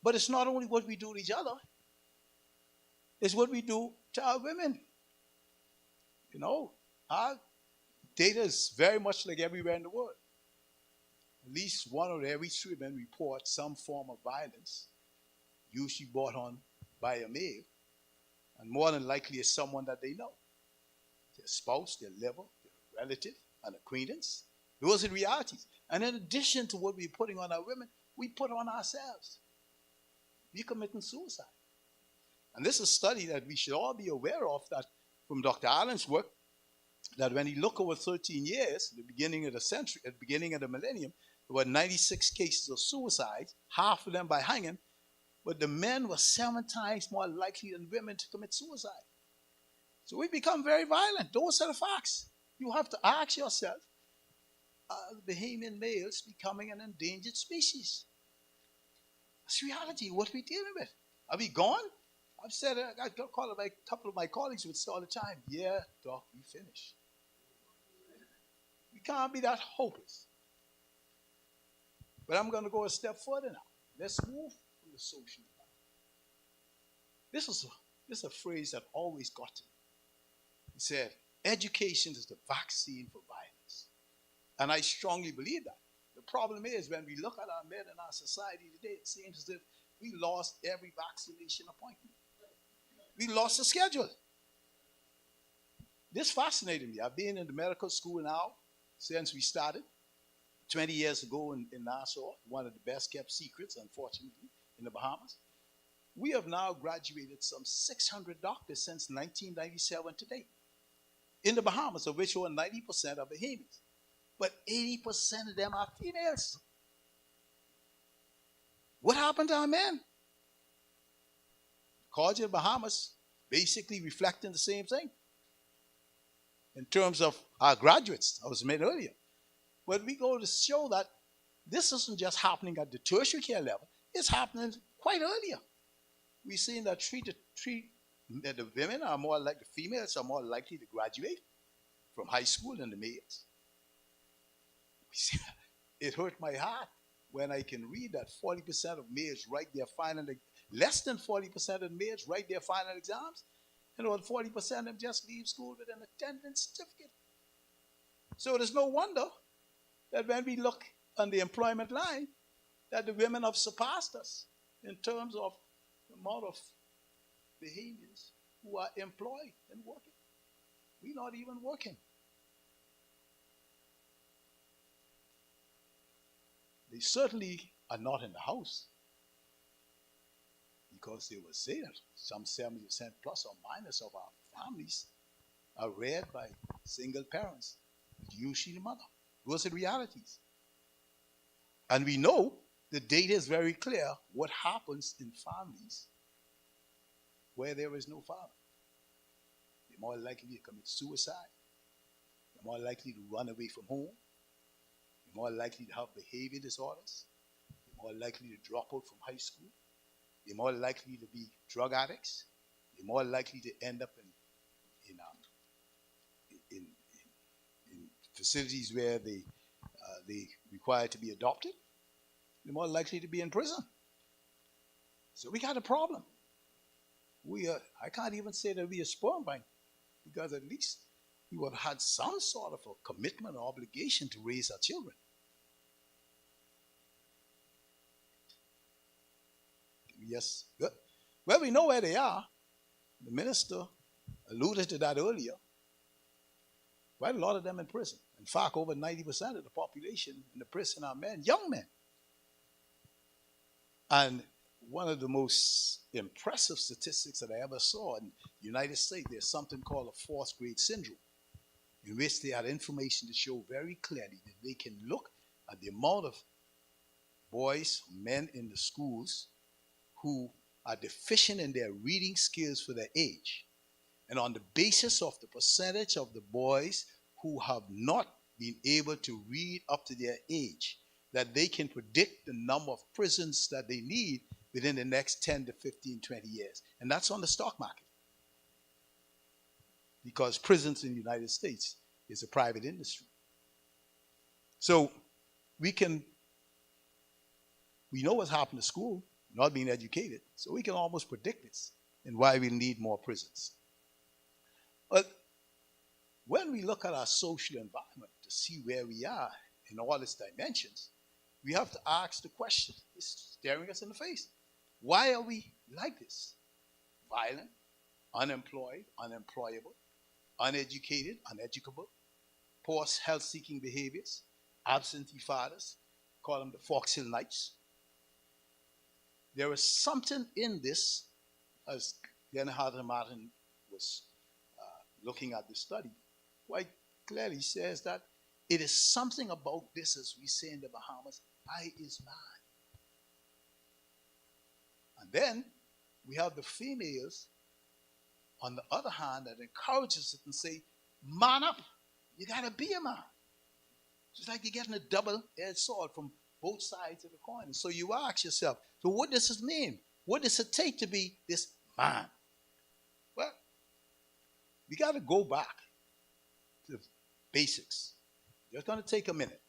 But it's not only what we do to each other, it's what we do to our women. You know, our data is very much like everywhere in the world. At least one of every 3 men report some form of violence, usually brought on by a male, and more than likely is someone that they know. Their spouse, their lover, their relative, an acquaintance. Those are the realities. And in addition to what we're putting on our women, we put on ourselves. We're committing suicide. And this is a study that we should all be aware of, that from Dr. Allen's work, that when he looked over 13 years, at the beginning of the century, at the beginning of the millennium, there were 96 cases of suicide, half of them by hanging, but the men were 7 times more likely than women to commit suicide. So we become very violent. Those are the facts. You have to ask yourself, are the Bahamian males becoming an endangered species? That's reality, what we're dealing with. Are we gone? I've said, I call it, a couple of my colleagues would say all the time, yeah, Doc, we finished. We can't be that hopeless. But I'm going to go a step further now. Let's move from the social. This is a phrase that always got to me. He said, education is the vaccine for violence. And I strongly believe that. The problem is when we look at our men in our society today, it seems as if we lost every vaccination appointment. We lost the schedule. This fascinated me. I've been in the medical school now since we started 20 years ago in Nassau, one of the best kept secrets, unfortunately, in the Bahamas. We have now graduated some 600 doctors since 1997 to date. In the Bahamas, of which over 90% are Bahamians. But 80% of them are females. What happened to our men? College of Bahamas basically reflecting the same thing in terms of our graduates, I was made earlier. But we go to show that this isn't just happening at the tertiary care level, it's happening quite earlier. We've seen that that the women are more like the females are more likely to graduate from high school than the males. It hurt my heart when I can read that 40% of males write their final, less than 40% of males write their final exams, and about 40% of them just leave school with an attendance certificate. So there's no wonder that when we look on the employment line, that the women have surpassed us in terms of the amount of Bahamians who are employed and working. We're not even working. They certainly are not in the house, because they will say that some 70% plus or minus of our families are reared by single parents, usually the mother. Those are the realities. And we know the data is very clear what happens in families where there is no father. They're more likely to commit suicide. They're more likely to run away from home. They're more likely to have behavior disorders. They're more likely to drop out from high school. They're more likely to be drug addicts. They're more likely to end up in facilities where they require to be adopted. They're more likely to be in prison. So we got a problem. I can't even say that we are sperm bank, because at least we would have had some sort of a commitment or obligation to raise our children. Yes, good. Well, we know where they are. The minister alluded to that earlier. Quite a lot of them in prison. In fact, over 90% of the population in the prison are men, young men. And one of the most impressive statistics that I ever saw in the United States, there's something called a fourth grade syndrome, in which they had information to show very clearly that they can look at the amount of boys, men in the schools who are deficient in their reading skills for their age. And on the basis of the percentage of the boys who have not been able to read up to their age, that they can predict the number of prisons that they need within the next 10 to 15, 20 years. And that's on the stock market. Because prisons in the United States is a private industry. So we know what's happened to school, not being educated, so we can almost predict this and why we need more prisons. But when we look at our social environment to see where we are in all its dimensions, we have to ask the question, it's staring us in the face. Why are we like this? Violent, unemployed, unemployable, uneducated, uneducable, poor health-seeking behaviors, absentee fathers, call them the Foxhill Knights. There is something in this, as Leonard Martin was looking at the study, quite clearly says that it is something about this, as we say in the Bahamas, I is mine. And then we have the females, on the other hand, that encourages it and say, man up, you got to be a man. It's like you're getting a double-edged sword from both sides of the coin. And so you ask yourself, so what does this mean? What does it take to be this man? Well, we got to go back to the basics. Just going to take a minute.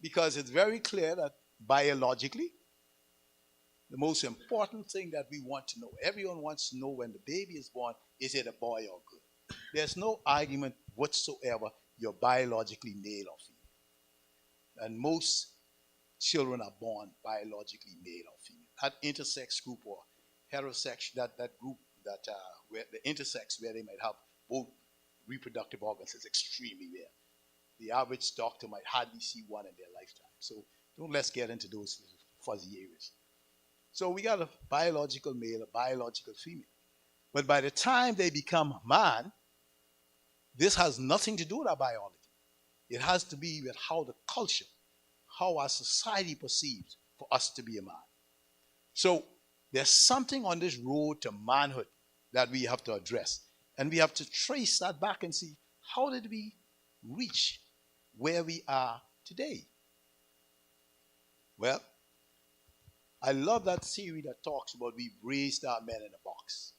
Because it's very clear that biologically, the most important thing that we want to know, everyone wants to know when the baby is born, is it a boy or a girl? There's no argument whatsoever you're biologically male or female. And most children are born biologically male or female. That intersex group or heterosexual, that group that where the intersex, where they might have both reproductive organs, is extremely rare. The average doctor might hardly see one in their lifetime. So let's get into those fuzzy areas. So we got a biological male, a biological female. But by the time they become a man, this has nothing to do with our biology. It has to be with how the culture, how our society perceives for us to be a man. So there's something on this road to manhood that we have to address. And we have to trace that back and see, how did we reach where we are today? Well, I love that theory that talks about we've raised our men in a box.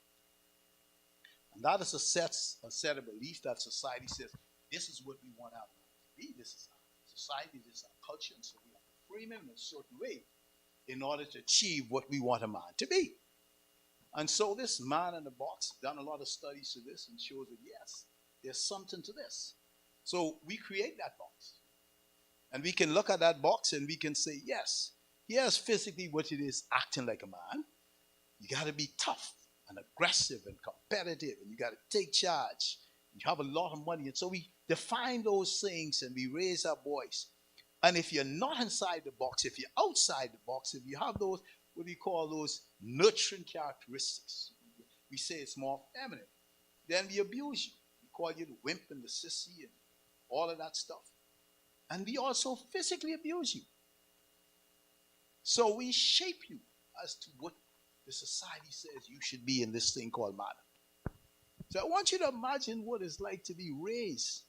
And that is a set of beliefs that society says, this is what we want our man to be. This is our society, this is our culture, and so we have to frame him in a certain way in order to achieve what we want a man to be. And so this man in the box, done a lot of studies to this and shows that yes, there's something to this. So we create that box. And we can look at that box and we can say, yes, here's physically what it is acting like a man. You got to be tough and aggressive and competitive, and you got to take charge. You have a lot of money. And so we define those things and we raise our voice. And if you're not inside the box, if you're outside the box, if you have those, what we call those nurturing characteristics, we say it's more feminine, then we abuse you. We call you the wimp and the sissy and all of that stuff. And we also physically abuse you. So we shape you as to what the society says you should be in this thing called manhood. So I want you to imagine what it's like to be raised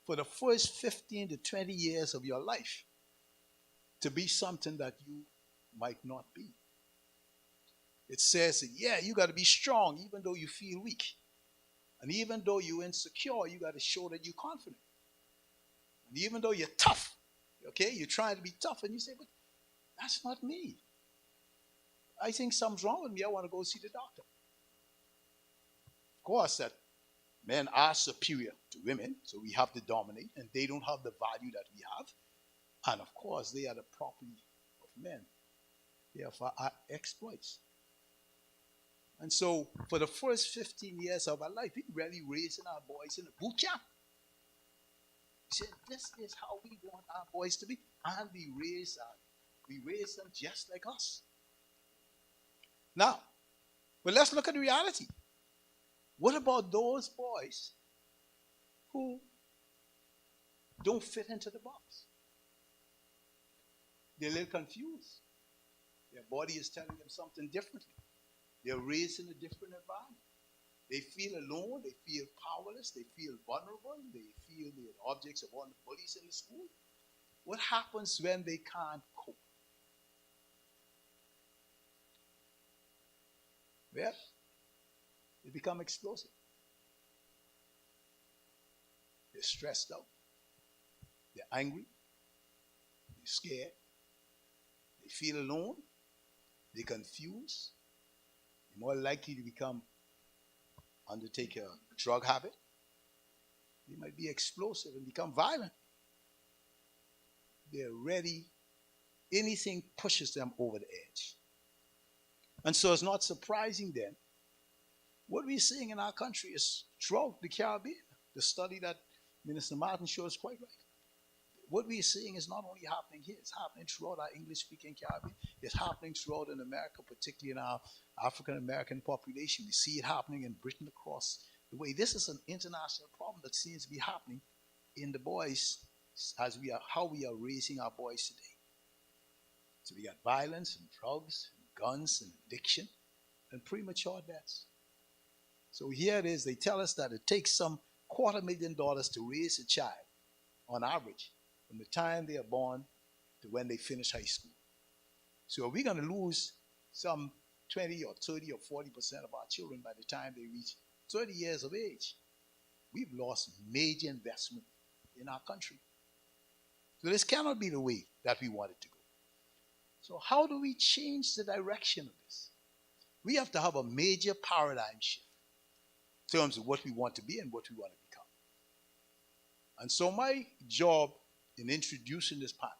for the first 15 to 20 years of your life to be something that you might not be. It says that, yeah, you got to be strong even though you feel weak. And even though you're insecure, you got to show that you're confident. And even though you're tough, okay, you're trying to be tough, and you say, but that's not me. I think something's wrong with me. I want to go see the doctor. Of course, that men are superior to women, so we have to dominate, and they don't have the value that we have. And of course, they are the property of men. They are for our exploits. And so for the first 15 years of our life, we really raising our boys in a boot camp. We said, this is how we want our boys to be. And we raise them just like us. Now, but let's look at the reality. What about those boys who don't fit into the box? They're a little confused. Their body is telling them something differently. They're raised in a different environment. They feel alone. They feel powerless. They feel vulnerable. They feel they're objects of all the bullies in the school. What happens when they can't cope? Well, they become explosive. They're stressed out. They're angry. They're scared. They feel alone. They're confused. They're more likely to undertake a drug habit. They might be explosive and become violent. They're ready. Anything pushes them over the edge. And so it's not surprising then. What we're seeing in our country is throughout the Caribbean. The study that Minister Martin shows quite right. What we're seeing is not only happening here, it's happening throughout our English-speaking Caribbean. It's happening throughout in America, particularly in our African-American population. We see it happening in Britain across the way. This is an international problem that seems to be happening in the boys how we are raising our boys today. So we got violence and drugs and guns and addiction and premature deaths. So here it is. They tell us that it takes some $250,000 to raise a child on average from the time they are born to when they finish high school. So we're going to lose some 20 or 30 or 40% of our children by the time they reach 30 years of age. We've lost major investment in our country. So this cannot be the way that we want it to go. So how do we change the direction of this? We have to have a major paradigm shift in terms of what we want to be and what we want to become. And so my job in introducing this panel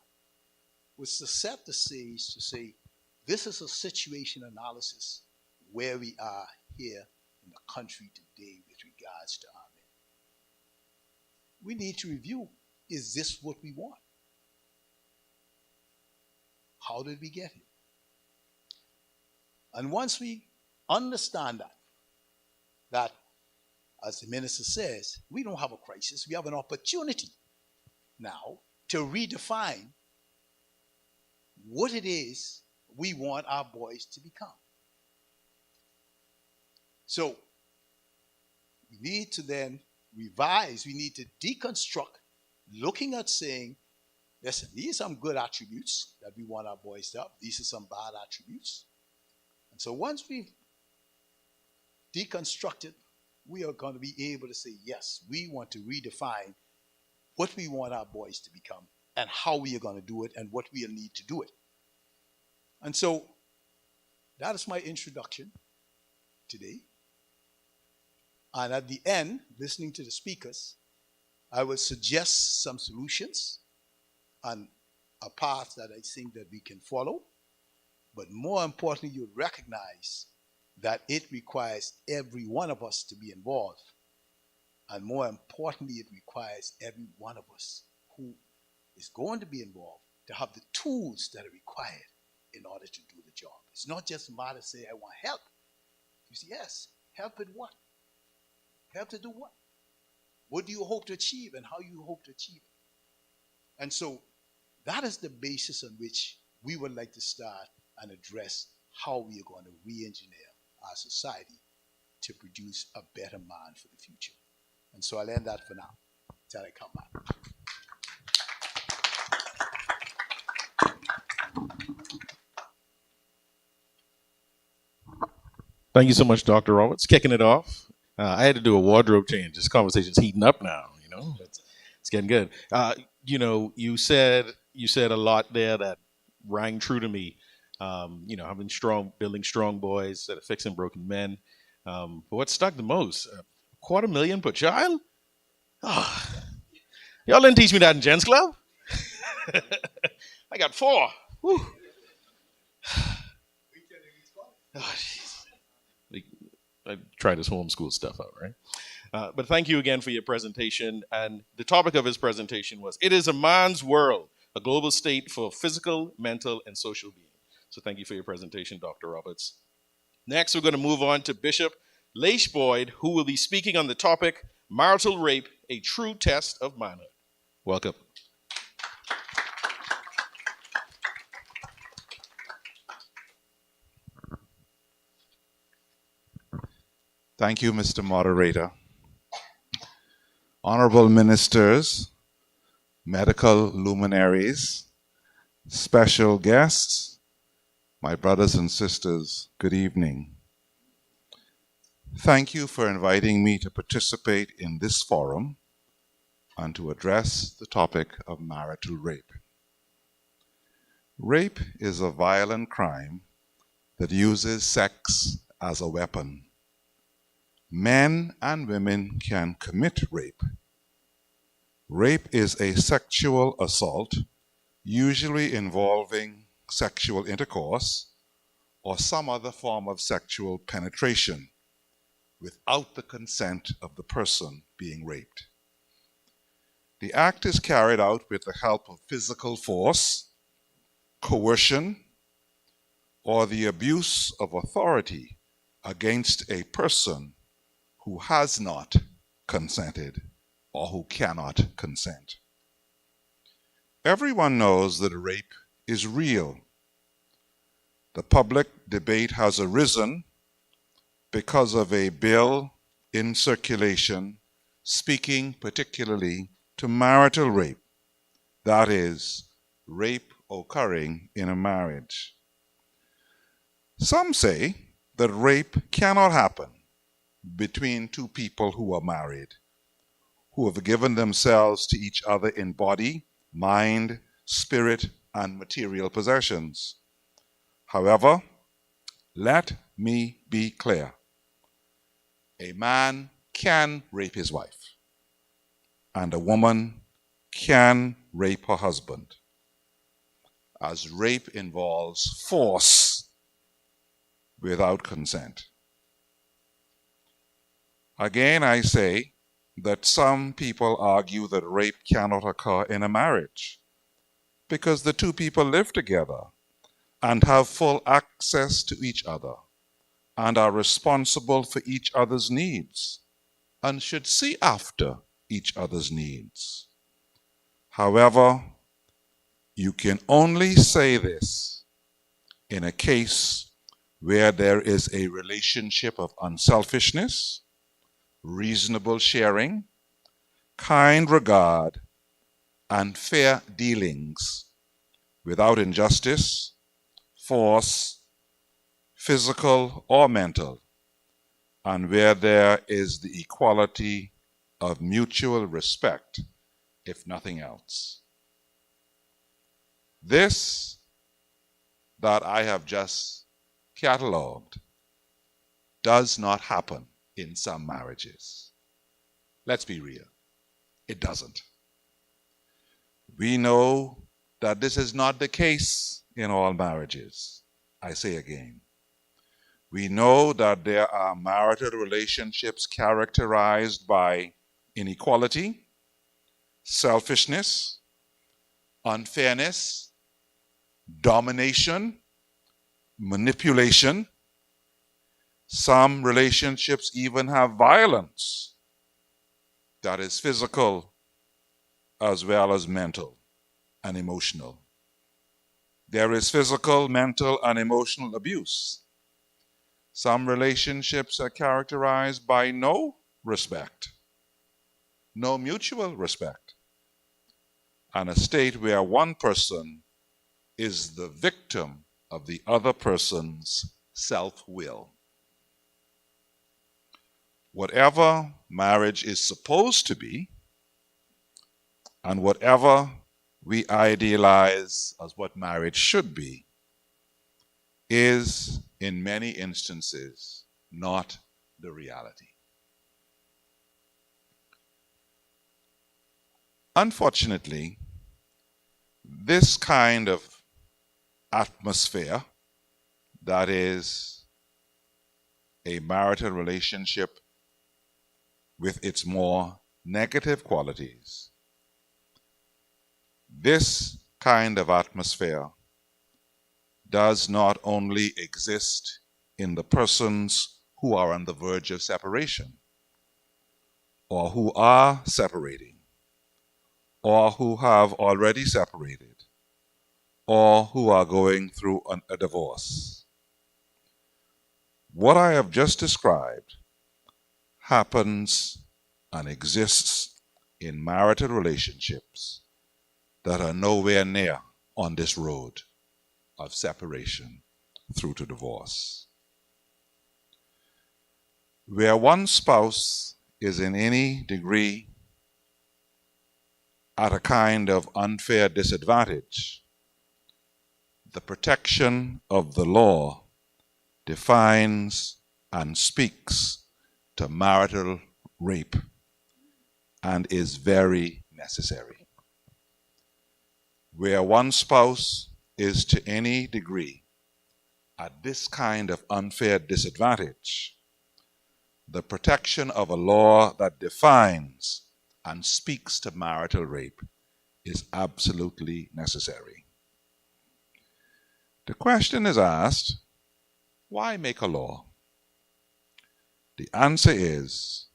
was to set the stage to say, this is a situation analysis where we are here in the country today with regards to our men. We need to review, is this what we want? How did we get here? And once we understand that, as the minister says, we don't have a crisis, we have an opportunity now to redefine what it is we want our boys to become. So we need to then revise, we need to deconstruct, looking at saying, listen, these are some good attributes that we want our boys to have. These are some bad attributes. And so once we've deconstructed, we are going to be able to say, yes, we want to redefine what we want our boys to become and how we are going to do it and what we'll need to do it. And so that is my introduction today. And at the end, listening to the speakers, I will suggest some solutions and a path that I think that we can follow. But more importantly, you recognize that it requires every one of us to be involved. And more importantly, it requires every one of us who is going to be involved to have the tools that are required in order to do the job. It's not just a matter of saying, I want help. You say, yes, help in what? Help to do what? What do you hope to achieve and how you hope to achieve it? And so that is the basis on which we would like to start and address how we are going to re-engineer our society to produce a better man for the future. And so I'll end that for now until I come back. Thank you so much, Dr. Roberts. Kicking it off. I had to do a wardrobe change. This conversation's heating up now. It's getting good. You said a lot there that rang true to me. Having building strong boys that are fixing broken men. But what stuck the most? $250,000 per child? Oh, y'all didn't teach me that in Gents Club. I got 4. Whew. Oh, I tried his homeschool stuff out, right? But thank you again for your presentation. And the topic of his presentation was, "It is a man's world, a global state for physical, mental, and social being." So thank you for your presentation, Dr. Roberts. Next, we're going to move on to Bishop Laish Boyd, who will be speaking on the topic, "Marital Rape, a True Test of Manhood." Welcome. Thank you, Mr. Moderator. Honorable ministers, medical luminaries, special guests, my brothers and sisters, good evening. Thank you for inviting me to participate in this forum and to address the topic of marital rape. Rape is a violent crime that uses sex as a weapon. Men and women can commit rape. Rape is a sexual assault, usually involving sexual intercourse or some other form of sexual penetration without the consent of the person being raped. The act is carried out with the help of physical force, coercion, or the abuse of authority against a person who has not consented or who cannot consent. Everyone knows that rape is real. The public debate has arisen because of a bill in circulation speaking particularly to marital rape, that is, rape occurring in a marriage. Some say that rape cannot happen between two people who are married, who have given themselves to each other in body, mind, spirit, and material possessions. However, let me be clear. A man can rape his wife, and a woman can rape her husband, as rape involves force without consent. Again, I say that some people argue that rape cannot occur in a marriage because the two people live together and have full access to each other and are responsible for each other's needs and should see after each other's needs. However, you can only say this in a case where there is a relationship of unselfishness, reasonable sharing, kind regard, and fair dealings without injustice, force, physical or mental, and where there is the equality of mutual respect, if nothing else. This that I have just catalogued does not happen in some marriages. Let's be real. It doesn't. We know that this is not the case in all marriages. I say again. We know that there are marital relationships characterized by inequality, selfishness, unfairness, domination, manipulation. Some relationships even have violence that is physical as well as mental and emotional. There is physical, mental, and emotional abuse. Some relationships are characterized by no respect, no mutual respect, and a state where one person is the victim of the other person's self-will. Whatever marriage is supposed to be, and whatever we idealize as what marriage should be, is in many instances not the reality. Unfortunately, this kind of atmosphere, that is, a a marital relationship with its more negative qualities. This kind of atmosphere does not only exist in the persons who are on the verge of separation, or who are separating, or who have already separated, or who are going through a divorce. What I have just described happens and exists in marital relationships that are nowhere near on this road of separation through to divorce. Where one spouse is in any degree at a kind of unfair disadvantage, the protection of the law defines and speaks to marital rape and is very necessary. Where one spouse is to any degree at this kind of unfair disadvantage, the protection of a law that defines and speaks to marital rape is absolutely necessary. The question is asked, why make a law? The answer is,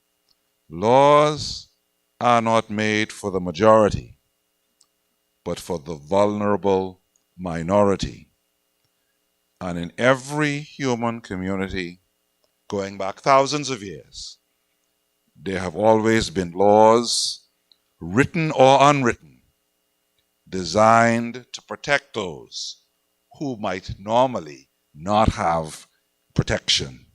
laws are not made for the majority, but for the vulnerable minority. And in every human community, going back thousands of years, there have always been laws, written or unwritten, designed to protect those who might normally not have protection.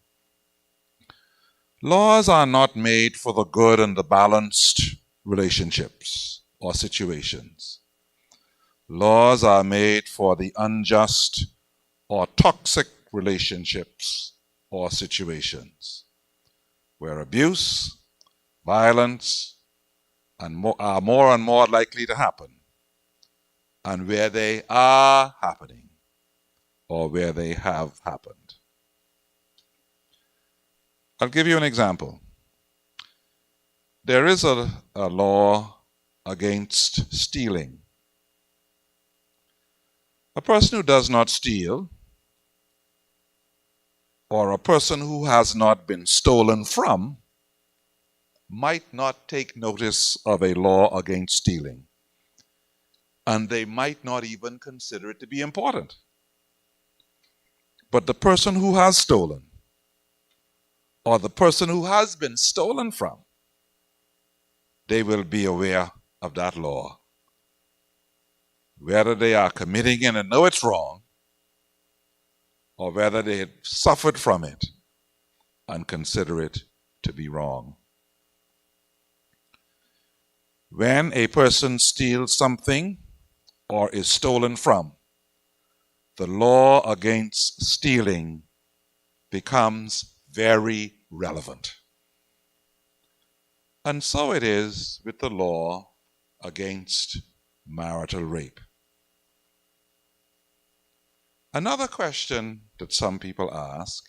Laws are not made for the good and the balanced relationships or situations. Laws are made for the unjust or toxic relationships or situations where abuse, violence, are more and more likely to happen, and where they are happening or where they have happened. I'll give you an example. There is a law against stealing. A person who does not steal, or a person who has not been stolen from, might not take notice of a law against stealing. And they might not even consider it to be important. But the person who has stolen, or the person who has been stolen from, they will be aware of that law. Whether they are committing it and know it's wrong, or whether they had suffered from it and consider it to be wrong. When a person steals something or is stolen from, the law against stealing becomes very relevant. And so it is with the law against marital rape. Another question that some people ask,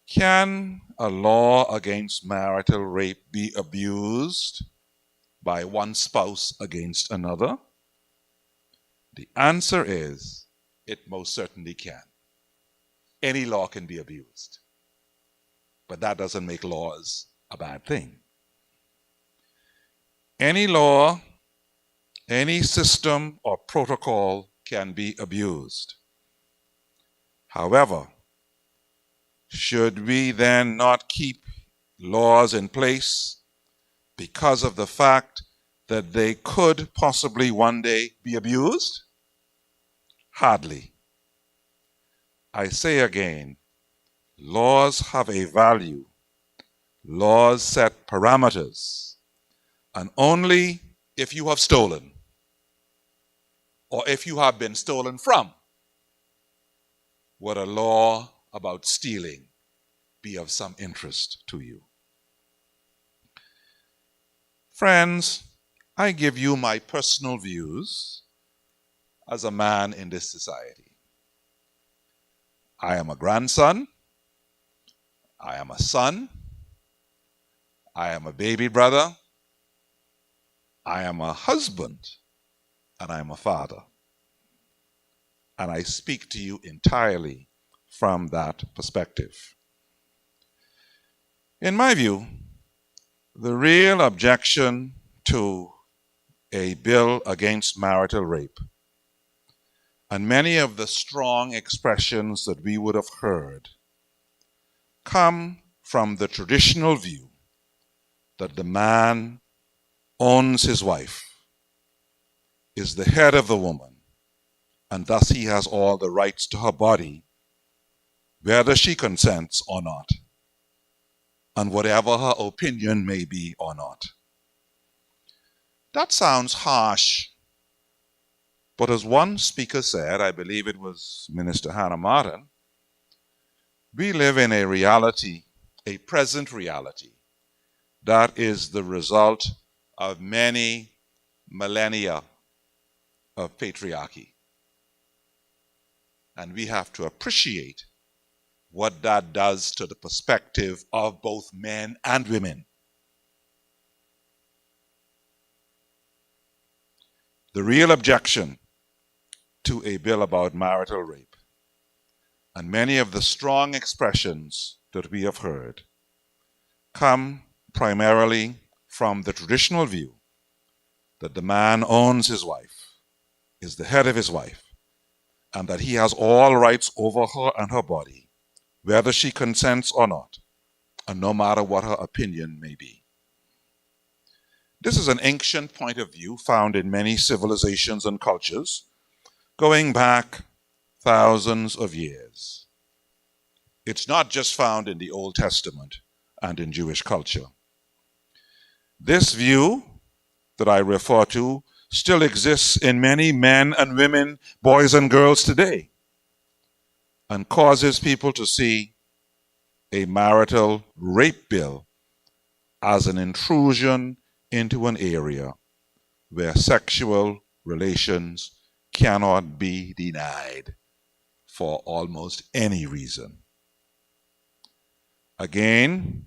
can a law against marital rape be abused by one spouse against another? The answer is, it most certainly can. Any law can be abused. But that doesn't make laws a bad thing. Any law, any system or protocol can be abused. However, should we then not keep laws in place because of the fact that they could possibly one day be abused? Hardly. I say again, laws have a value. Laws set parameters. And only if you have stolen, or if you have been stolen from, would a law about stealing be of some interest to you. Friends, I give you my personal views as a man in this society. I am a grandson I am a son. I am a baby brother. I am a husband. And I am a father. And I speak to you entirely from that perspective. In my view, the real objection to a bill against marital rape, and many of the strong expressions that we would have heard, come from the traditional view that the man owns his wife, is the head of the woman, and thus he has all the rights to her body, whether she consents or not, and whatever her opinion may be or not. That sounds harsh, but as one speaker said, I believe it was Minister Hannah Martin, we live in a reality, a present reality, that is the result of many millennia of patriarchy. And we have to appreciate what that does to the perspective of both men and women. The real objection to a bill about marital rape, and many of the strong expressions that we have heard, come primarily from the traditional view that the man owns his wife, is the head of his wife, and that he has all rights over her and her body, whether she consents or not, and no matter what her opinion may be. This is an ancient point of view found in many civilizations and cultures, going back thousands of years. It's not just found in the Old Testament and in Jewish culture. This view that I refer to still exists in many men and women, boys and girls today, and causes people to see a marital rape bill as an intrusion into an area where sexual relations cannot be denied for almost any reason. Again,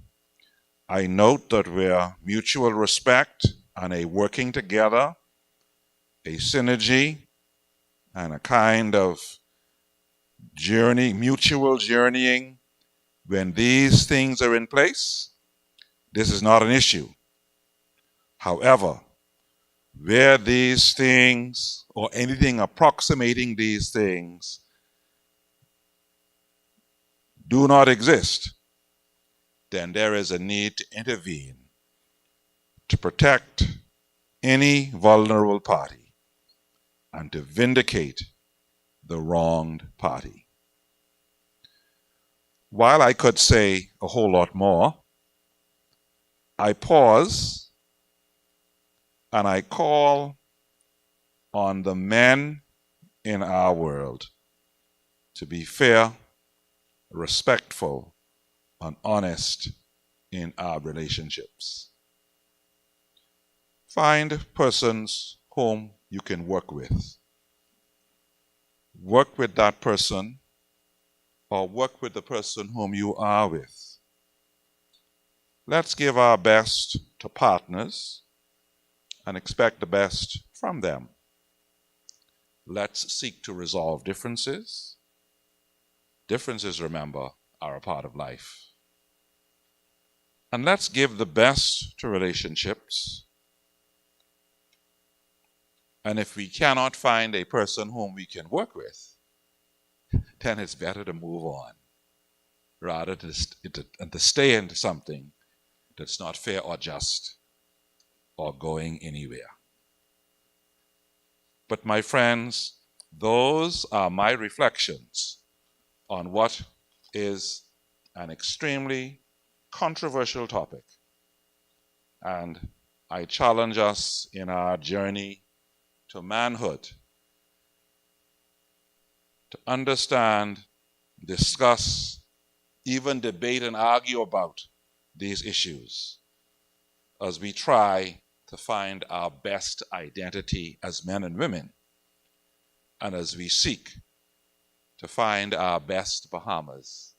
I note that where mutual respect and a working together, a synergy, and a kind of journey, mutual journeying, when these things are in place, this is not an issue. However, where these things or anything approximating these things do not exist, then there is a need to intervene to protect any vulnerable party and to vindicate the wronged party. While I could say a whole lot more, I pause and I call on the men in our world to be fair, respectful, and honest in our relationships. Find persons whom you can work with. Work with that person, or work with the person whom you are with. Let's give our best to partners and expect the best from them. Let's seek to resolve differences. Differences, remember, are a part of life. And let's give the best to relationships. And if we cannot find a person whom we can work with, then it's better to move on rather than to stay into something that's not fair or just or going anywhere. But my friends, those are my reflections on what is an extremely controversial topic. And I challenge us in our journey to manhood to understand, discuss, even debate and argue about these issues as we try to find our best identity as men and women, and as we seek to find our best Bahamas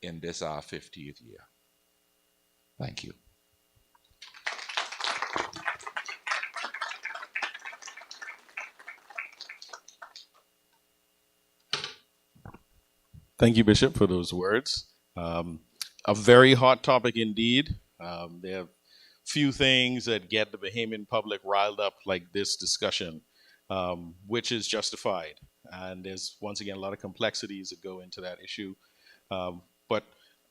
in this our 50th year. Thank you. Thank you, Bishop, for those words. A very hot topic indeed. There are few things that get the Bahamian public riled up like this discussion, which is justified. And there's, once again, a lot of complexities that go into that issue. But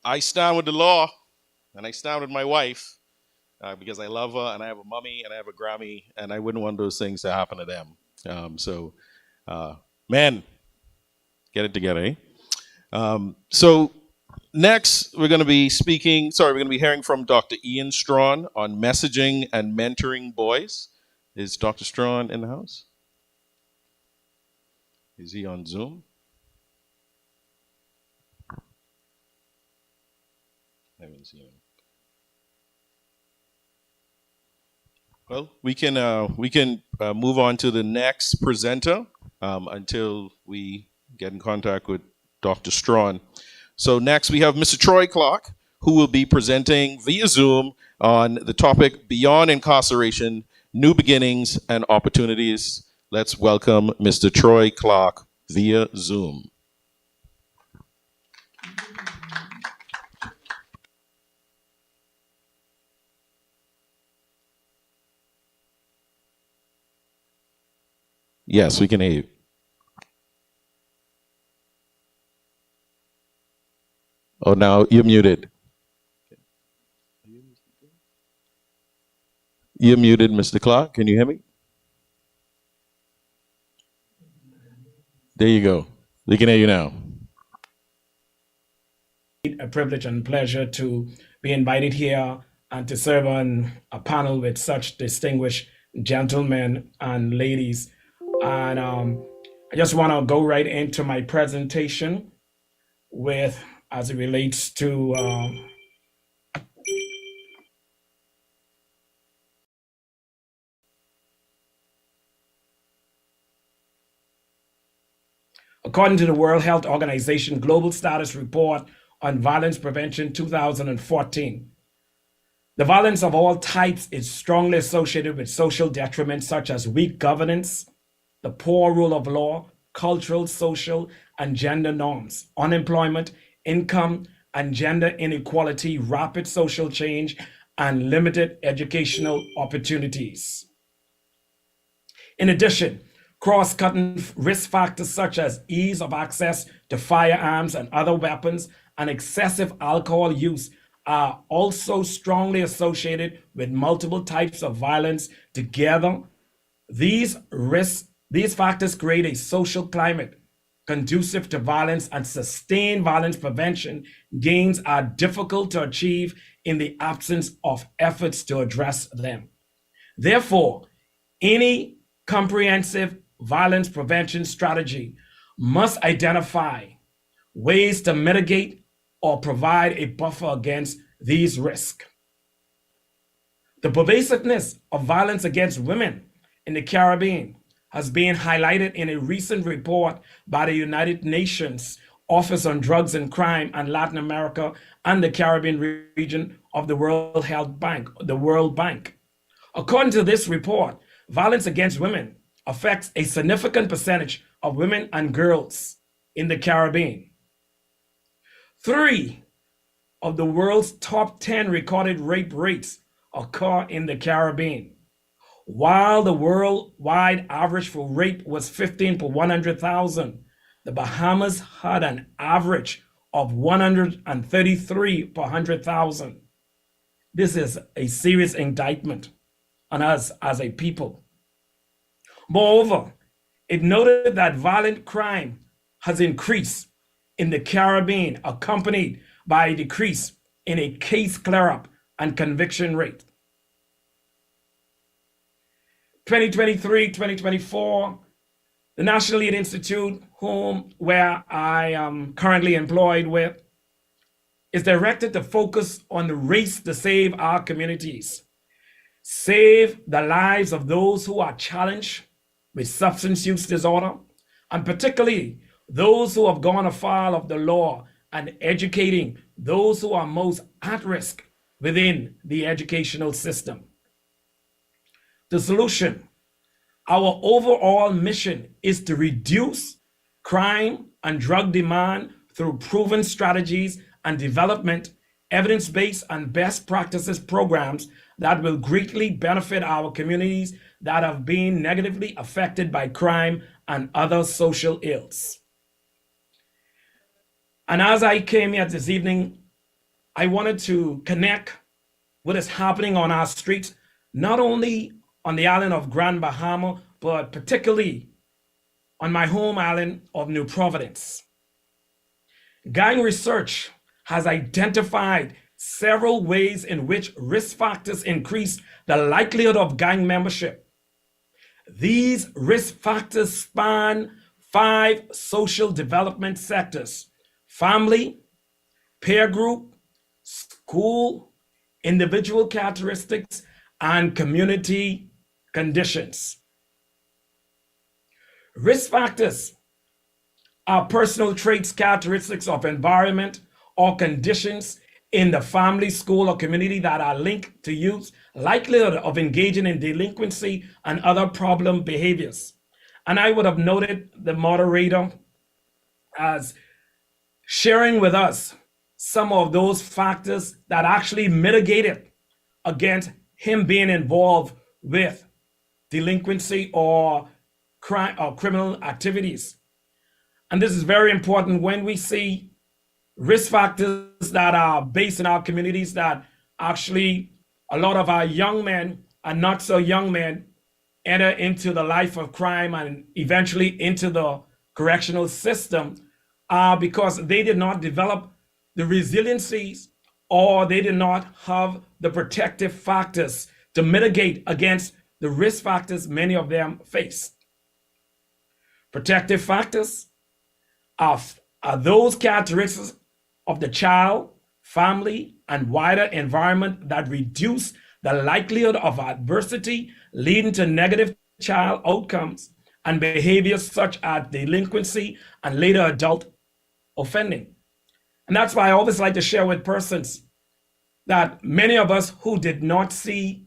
I stand with the law, and I stand with my wife, because I love her, and I have a mummy, and I have a Grammy, and I wouldn't want those things to happen to them. Men, get it together, eh? So next, we're going to be hearing from Dr. Ian Strachan on messaging and mentoring boys. Is Dr. Strachan in the house? Is he on Zoom? I haven't seen him. Well, we can move on to the next presenter until we get in contact with Dr. Strachan. So next we have Mr. Troy Clark, who will be presenting via Zoom on the topic Beyond Incarceration, New Beginnings and Opportunities. Let's welcome Mr. Troy Clark via Zoom. Yes, we can hear you. Oh, now you're muted. You're muted, Mr. Clark. Can you hear me? There you go. We can hear you now. A privilege and pleasure to be invited here and to serve on a panel with such distinguished gentlemen and ladies. And I just want to go right into my presentation with, as it relates to according to the World Health Organization Global Status Report on Violence Prevention 2014, the violence of all types is strongly associated with social detriments such as weak governance, the poor rule of law, cultural, social, and gender norms, unemployment, income and gender inequality, rapid social change, and limited educational opportunities. In addition, cross-cutting risk factors such as ease of access to firearms and other weapons and excessive alcohol use are also strongly associated with multiple types of violence. Together, these factors create a social climate conducive to violence, and sustained violence prevention gains are difficult to achieve in the absence of efforts to address them. Therefore, any comprehensive violence prevention strategy must identify ways to mitigate or provide a buffer against these risks. The pervasiveness of violence against women in the Caribbean has been highlighted in a recent report by the United Nations Office on Drugs and Crime and Latin America and the Caribbean region of the World Health Bank, the World Bank. According to this report, violence against women affects a significant percentage of women and girls in the Caribbean. 3 of the world's top 10 recorded rape rates occur in the Caribbean. While the worldwide average for rape was 15 per 100,000, the Bahamas had an average of 133 per 100,000. This is a serious indictment on us as a people. Moreover, it noted that violent crime has increased in the Caribbean, accompanied by a decrease in a case clear-up and conviction rate. 2023-2024, the National Lead Institute, where I am currently employed with, is directed to focus on the race to save our communities, save the lives of those who are challenged with substance use disorder, and particularly those who have gone afoul of the law and educating those who are most at risk within the educational system. The solution: our overall mission is to reduce crime and drug demand through proven strategies and development, evidence-based and best practices programs that will greatly benefit our communities that have been negatively affected by crime and other social ills. And as I came here this evening, I wanted to connect what is happening on our streets, not only on the island of Grand Bahama, but particularly on my home island of New Providence. Gang research has identified several ways in which risk factors increase the likelihood of gang membership. These risk factors span 5 social development sectors: family, peer group, school, individual characteristics, and community conditions. Risk factors are personal traits, characteristics of environment or conditions in the family, school, or community that are linked to youth's likelihood of engaging in delinquency and other problem behaviors. And I would have noted the moderator as sharing with us some of those factors that actually mitigated against him being involved with delinquency or crime or criminal activities. And this is very important when we see risk factors that are based in our communities, that actually a lot of our young men and not so young men enter into the life of crime and eventually into the correctional system because they did not develop the resiliencies, or they did not have the protective factors to mitigate against the risk factors many of them face. Protective factors are those characteristics of the child, family, and wider environment that reduce the likelihood of adversity leading to negative child outcomes and behaviors such as delinquency and later adult offending. And that's why I always like to share with persons that many of us who did not see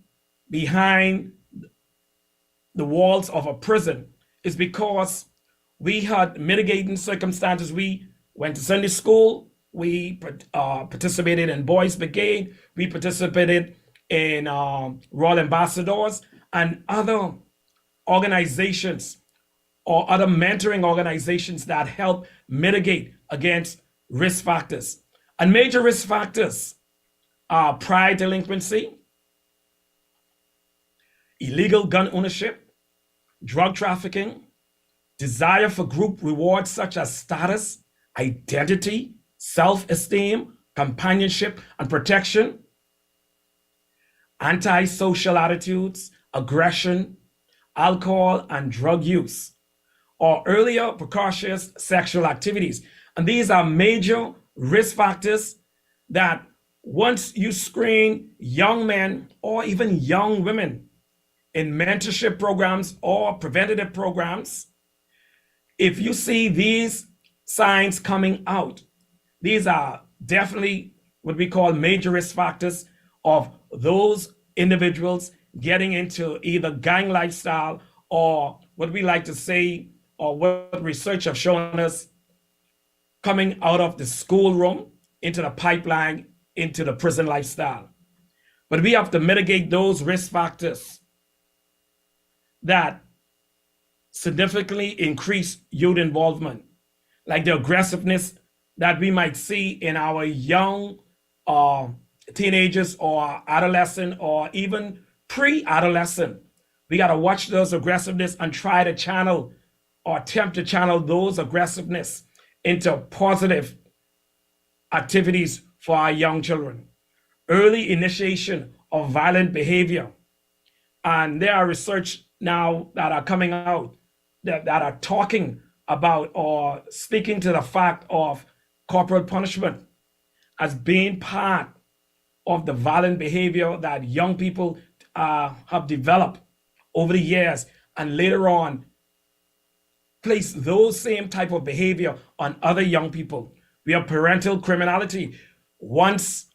behind the walls of a prison is because we had mitigating circumstances. We went to Sunday school, we participated in Boys Brigade, we participated in Royal Ambassadors and other organizations or other mentoring organizations that help mitigate against risk factors. And major risk factors are prior delinquency, illegal gun ownership, drug trafficking, desire for group rewards such as status, identity, self-esteem, companionship, and protection, antisocial attitudes, aggression, alcohol and drug use, or earlier precocious sexual activities. And these are major risk factors that once you screen young men or even young women in mentorship programs or preventative programs, if you see these signs coming out, these are definitely what we call major risk factors of those individuals getting into either gang lifestyle or what we like to say, or what research have shown us, coming out of the schoolroom into the pipeline into the prison lifestyle. But we have to mitigate those risk factors that significantly increase youth involvement, like the aggressiveness that we might see in our young teenagers or adolescent or even pre-adolescent. We got to watch those aggressiveness and try to channel or attempt to channel those aggressiveness into positive activities for our young children. Early initiation of violent behavior. And there are research now that are coming out that are talking about or speaking to the fact of corporal punishment as being part of the violent behavior that young people have developed over the years, and later on place those same type of behavior on other young people. We have parental criminality. Once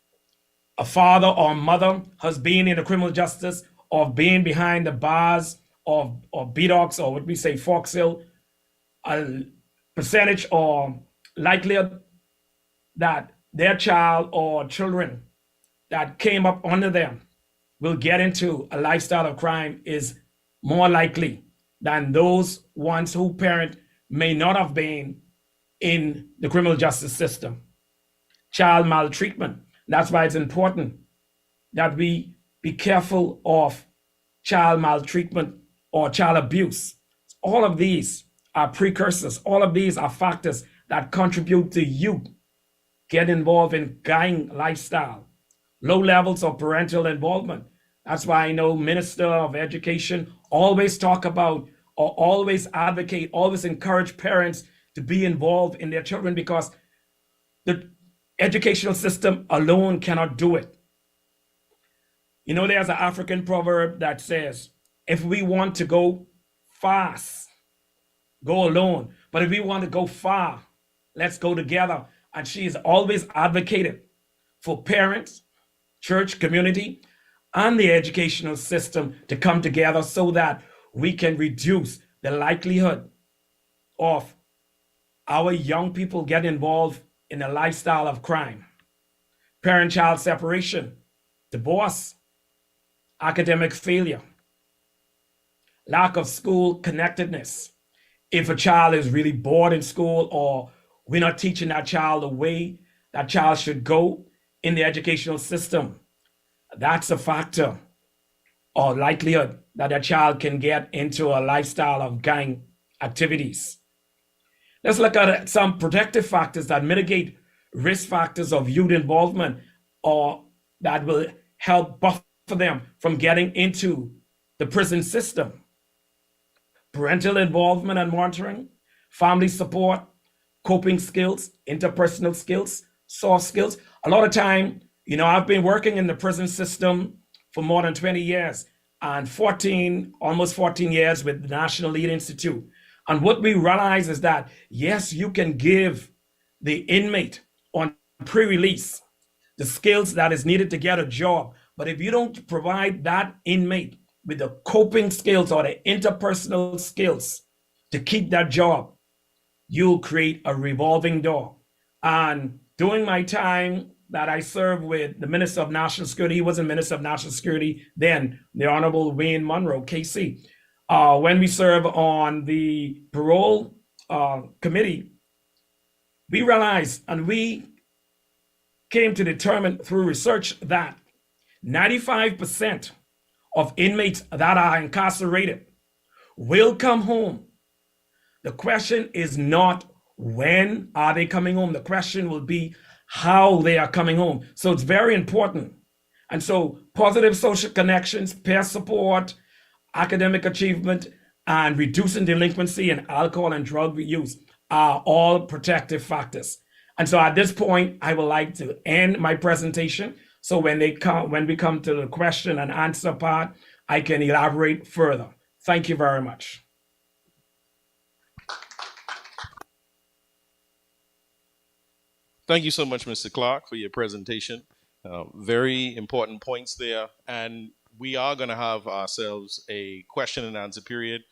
a father or mother has been in the criminal justice or been behind the bars of BDOX or what we say Foxhill, a percentage or likelihood that their child or children that came up under them will get into a lifestyle of crime is more likely than those ones who parent may not have been in the criminal justice system. Child maltreatment. That's why it's important that we be careful of child maltreatment or child abuse. All of these are precursors. All of these are factors that contribute to youth get involved in gang lifestyle, low levels of parental involvement. That's why I know Minister of Education always talk about or always advocate, always encourage parents to be involved in their children because the educational system alone cannot do it. You know, there's an African proverb that says, if we want to go fast, go alone. But if we want to go far, let's go together. And she has always advocated for parents, church, community, and the educational system to come together so that we can reduce the likelihood of our young people getting involved in a lifestyle of crime. Parent-child separation, divorce, academic failure, lack of school connectedness. If a child is really bored in school or we're not teaching that child the way that child should go in the educational system, that's a factor or likelihood that a child can get into a lifestyle of gang activities. Let's look at some protective factors that mitigate risk factors of youth involvement or that will help buffer them from getting into the prison system. Parental involvement and monitoring, family support, coping skills, interpersonal skills, soft skills. A lot of time, you know, I've been working in the prison system for more than 20 years and almost 14 years with the National Lead Institute. And what we realize is that, yes, you can give the inmate on pre-release the skills that is needed to get a job. But if you don't provide that inmate with the coping skills or the interpersonal skills to keep that job, you'll create a revolving door. And during my time that I served with the Minister of National Security, he wasn't Minister of National Security then, the Honorable Wayne Munroe, KC. When we serve on the parole committee, we realized and we came to determine through research that 95% of inmates that are incarcerated will come home. The question is not when are they coming home. The question will be how they are coming home. So it's very important. And so positive social connections, peer support, academic achievement, and reducing delinquency and alcohol and drug use are all protective factors. And so at this point, I would like to end my presentation. So when we come to the question and answer part, I can elaborate further. Thank you very much. Thank you so much, Mr. Clark, for your presentation. Very important points there. And we are going to have ourselves a question and answer period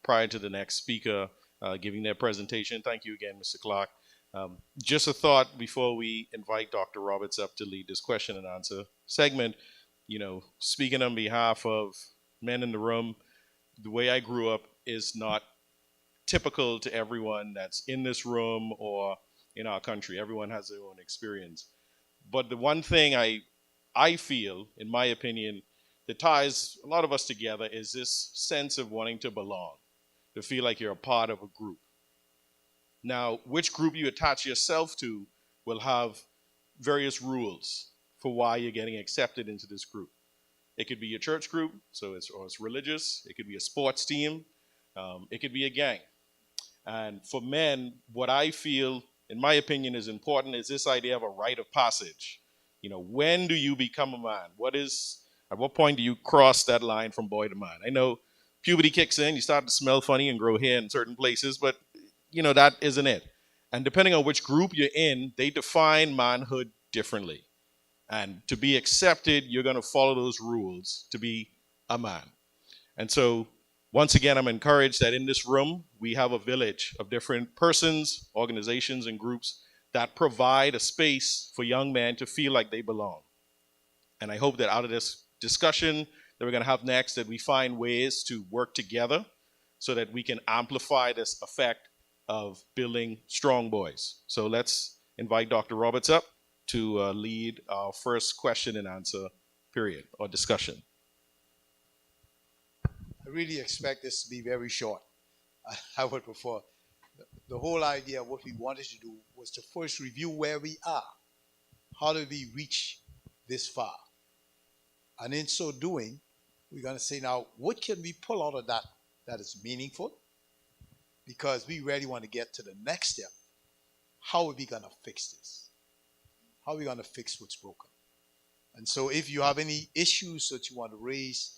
prior to the next speaker giving their presentation. Thank you again, Mr. Clark. Just a thought before we invite Dr. Roberts up to lead this question and answer segment. You know, speaking on behalf of men in the room, the way I grew up is not typical to everyone that's in this room or in our country. Everyone has their own experience. But the one thing I feel, in my opinion, that ties a lot of us together is this sense of wanting to belong, to feel like you're a part of a group. Now, which group you attach yourself to will have various rules for why you're getting accepted into this group. It could be your church group, so it's religious. It could be a sports team. It could be a gang. And for men, what I feel, in my opinion, is important is this idea of a rite of passage. You know, when do you become a man? At what point do you cross that line from boy to man? I know puberty kicks in, you start to smell funny and grow hair in certain places, but you know, that isn't it. And depending on which group you're in, they define manhood differently. And to be accepted, you're going to follow those rules to be a man. And so, once again, I'm encouraged that in this room, we have a village of different persons, organizations, and groups that provide a space for young men to feel like they belong. And I hope that out of this discussion that we're going to have next, that we find ways to work together so that we can amplify this effect of building strong boys. So let's invite Dr. Roberts up to lead our first question and answer period or discussion. I really expect this to be very short. I would prefer. The whole idea of what we wanted to do was to first review where we are. How did we reach this far? And in so doing, we're going to say now, what can we pull out of that that is meaningful? Because we really want to get to the next step. How are we going to fix this? How are we going to fix what's broken? And so if you have any issues that you want to raise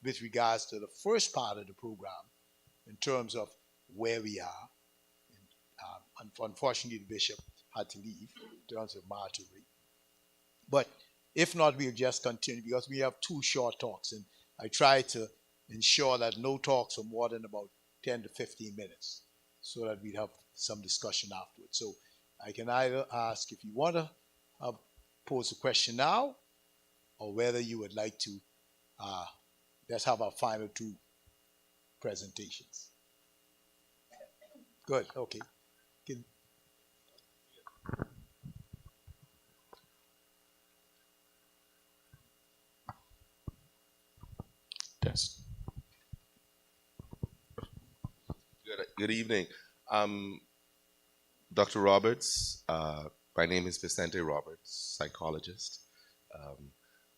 with regards to the first part of the program, in terms of where we are, and unfortunately the bishop had to leave in terms of martyrdom. But if not, we'll just continue because we have 2 short talks, and I try to ensure that no talks are more than about 10 to 15 minutes so that we'd have some discussion afterwards. So I can either ask if you want to pose a question now, or whether you would like to let's have our final 2 presentations. Good, okay. Test. Good evening. Dr. Roberts, my name is Vicente Roberts, psychologist,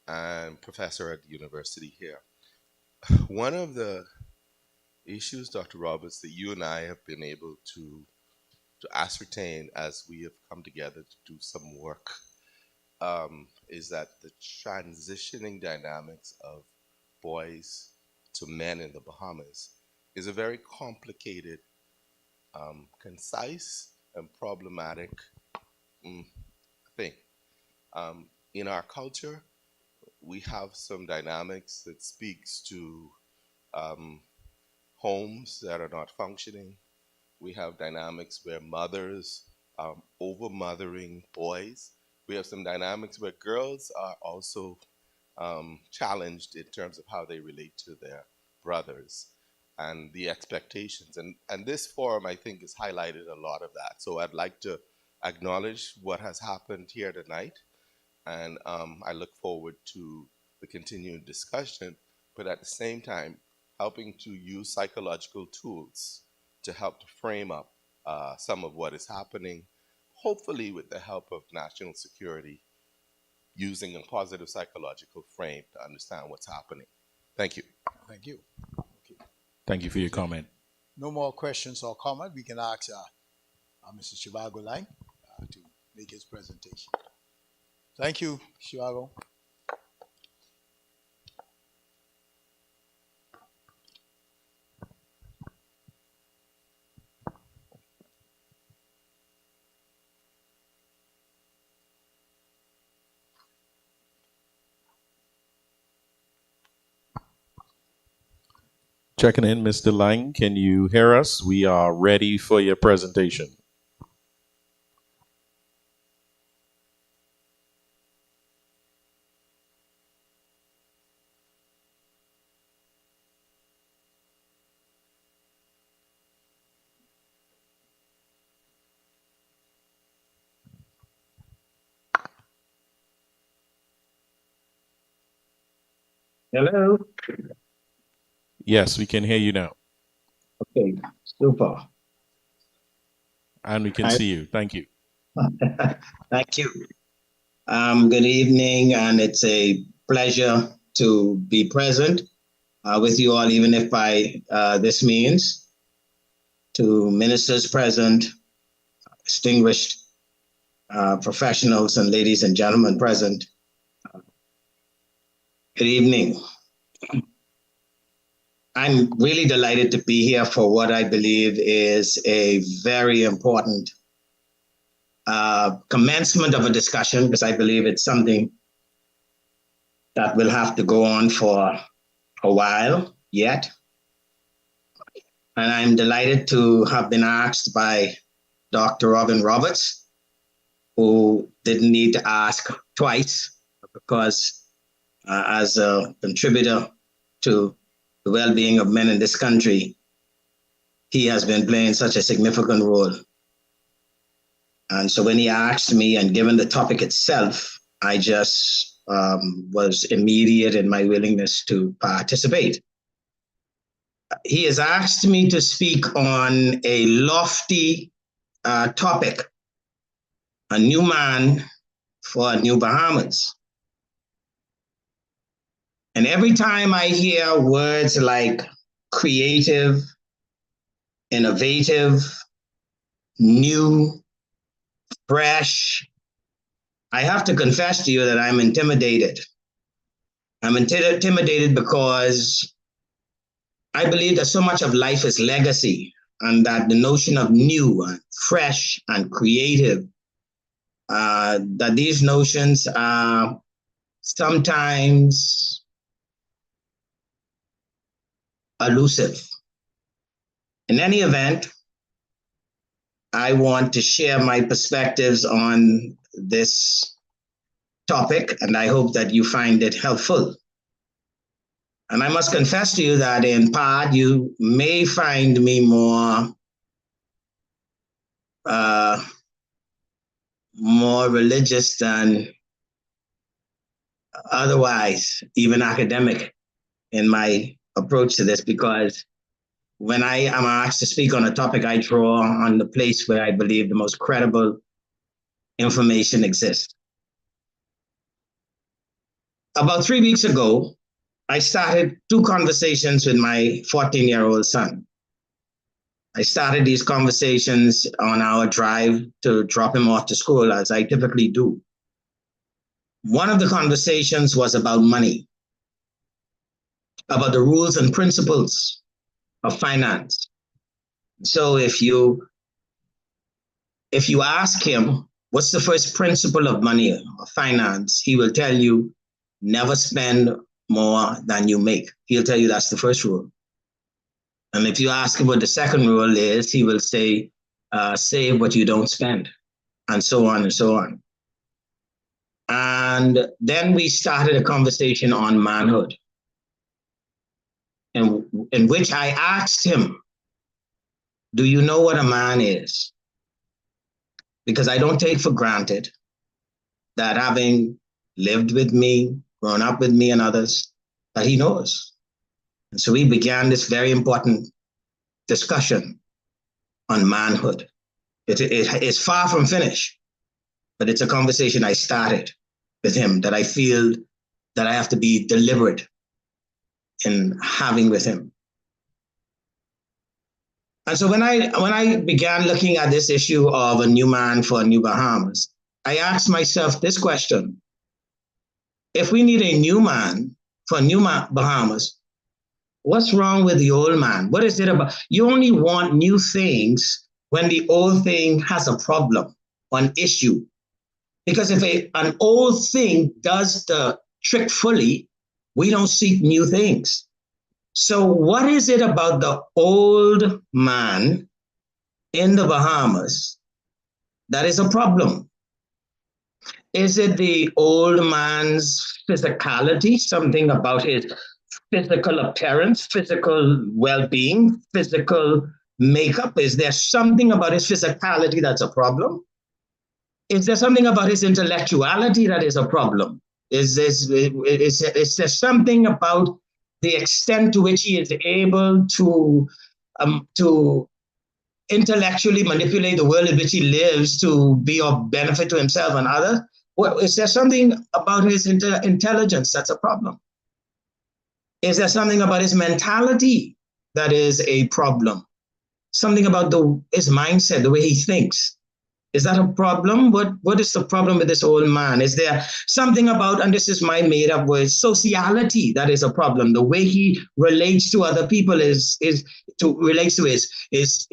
and professor at the university here. One of the issues, Dr. Roberts, that you and I have been able to ascertain as we have come together to do some work is that the transitioning dynamics of boys to men in the Bahamas is a very complicated, concise, and problematic thing. In our culture, we have some dynamics that speaks to homes that are not functioning. We have dynamics where mothers are over-mothering boys. We have some dynamics where girls are also challenged in terms of how they relate to their brothers and the expectations. And this forum, I think, has highlighted a lot of that. So I'd like to acknowledge what has happened here tonight. And I look forward to the continued discussion, but at the same time, helping to use psychological tools to help to frame up some of what is happening, hopefully with the help of national security, using a positive psychological frame to understand what's happening. Thank you. Thank you. Okay. Thank you for your comment. No more questions or comment. We can ask Mr. Chivago Lang to make his presentation. Thank you, Chivago. Checking in, Mr. Lang. Can you hear us? We are ready for your presentation. Hello? Yes, we can hear you now. Okay, super. And we can see you. Thank you. Thank you. Good evening, and it's a pleasure to be present with you all, even if by this means. To ministers present, distinguished professionals, and ladies and gentlemen present. Good evening. I'm really delighted to be here for what I believe is a very important commencement of a discussion, because I believe it's something that will have to go on for a while yet. And I'm delighted to have been asked by Dr. Robin Roberts, who didn't need to ask twice, because as a contributor to the well-being of men in this country, he has been playing such a significant role. And so when he asked me, and given the topic itself, I just was immediate in my willingness to participate. He has asked me to speak on a lofty topic, a new man for a new Bahamas. And every time I hear words like creative, innovative, new, fresh, I have to confess to you that I'm intimidated. I'm intimidated because I believe that so much of life is legacy, and that the notion of new and fresh and creative, that these notions are sometimes elusive. In any event, I want to share my perspectives on this topic, and I hope that you find it helpful. And I must confess to you that in part, you may find me more religious than otherwise, even academic, in my approach to this, because when I am asked to speak on a topic, I draw on the place where I believe the most credible information exists. About 3 weeks ago, I started 2 conversations with my 14-year-old son. I started these conversations on our drive to drop him off to school, as I typically do. One of the conversations was about money, about the rules and principles of finance. So if you ask him, what's the first principle of money or finance, he will tell you, never spend more than you make. He'll tell you that's the first rule. And if you ask him what the second rule is, he will say, save what you don't spend, and so on and so on. And then we started a conversation on manhood, in which I asked him, do you know what a man is? Because I don't take for granted that, having lived with me, grown up with me and others, that he knows. And so we began this very important discussion on manhood. It is far from finished, but it's a conversation I started with him that I feel that I have to be deliberate in having with him. And so when I began looking at this issue of a new man for a new Bahamas, I asked myself this question: if we need a new man for a new Bahamas, what's wrong with the old man? What is it about? You only want new things when the old thing has a problem or an issue. Because if an old thing does the trick fully, we don't seek new things. So what is it about the old man in the Bahamas that is a problem? Is it the old man's physicality, something about his physical appearance, physical well-being, physical makeup? Is there something about his physicality that's a problem? Is there something about his intellectuality that is a problem? Is there something about the extent to which he is able to intellectually manipulate the world in which he lives to be of benefit to himself and others? Is there something about his intelligence that's a problem? Is there something about his mentality that is a problem? Something about his mindset, the way he thinks. Is that a problem? What is the problem with this old man? Is there something about, and this is my made up word, sociality that is a problem? The way he relates to other people relates to his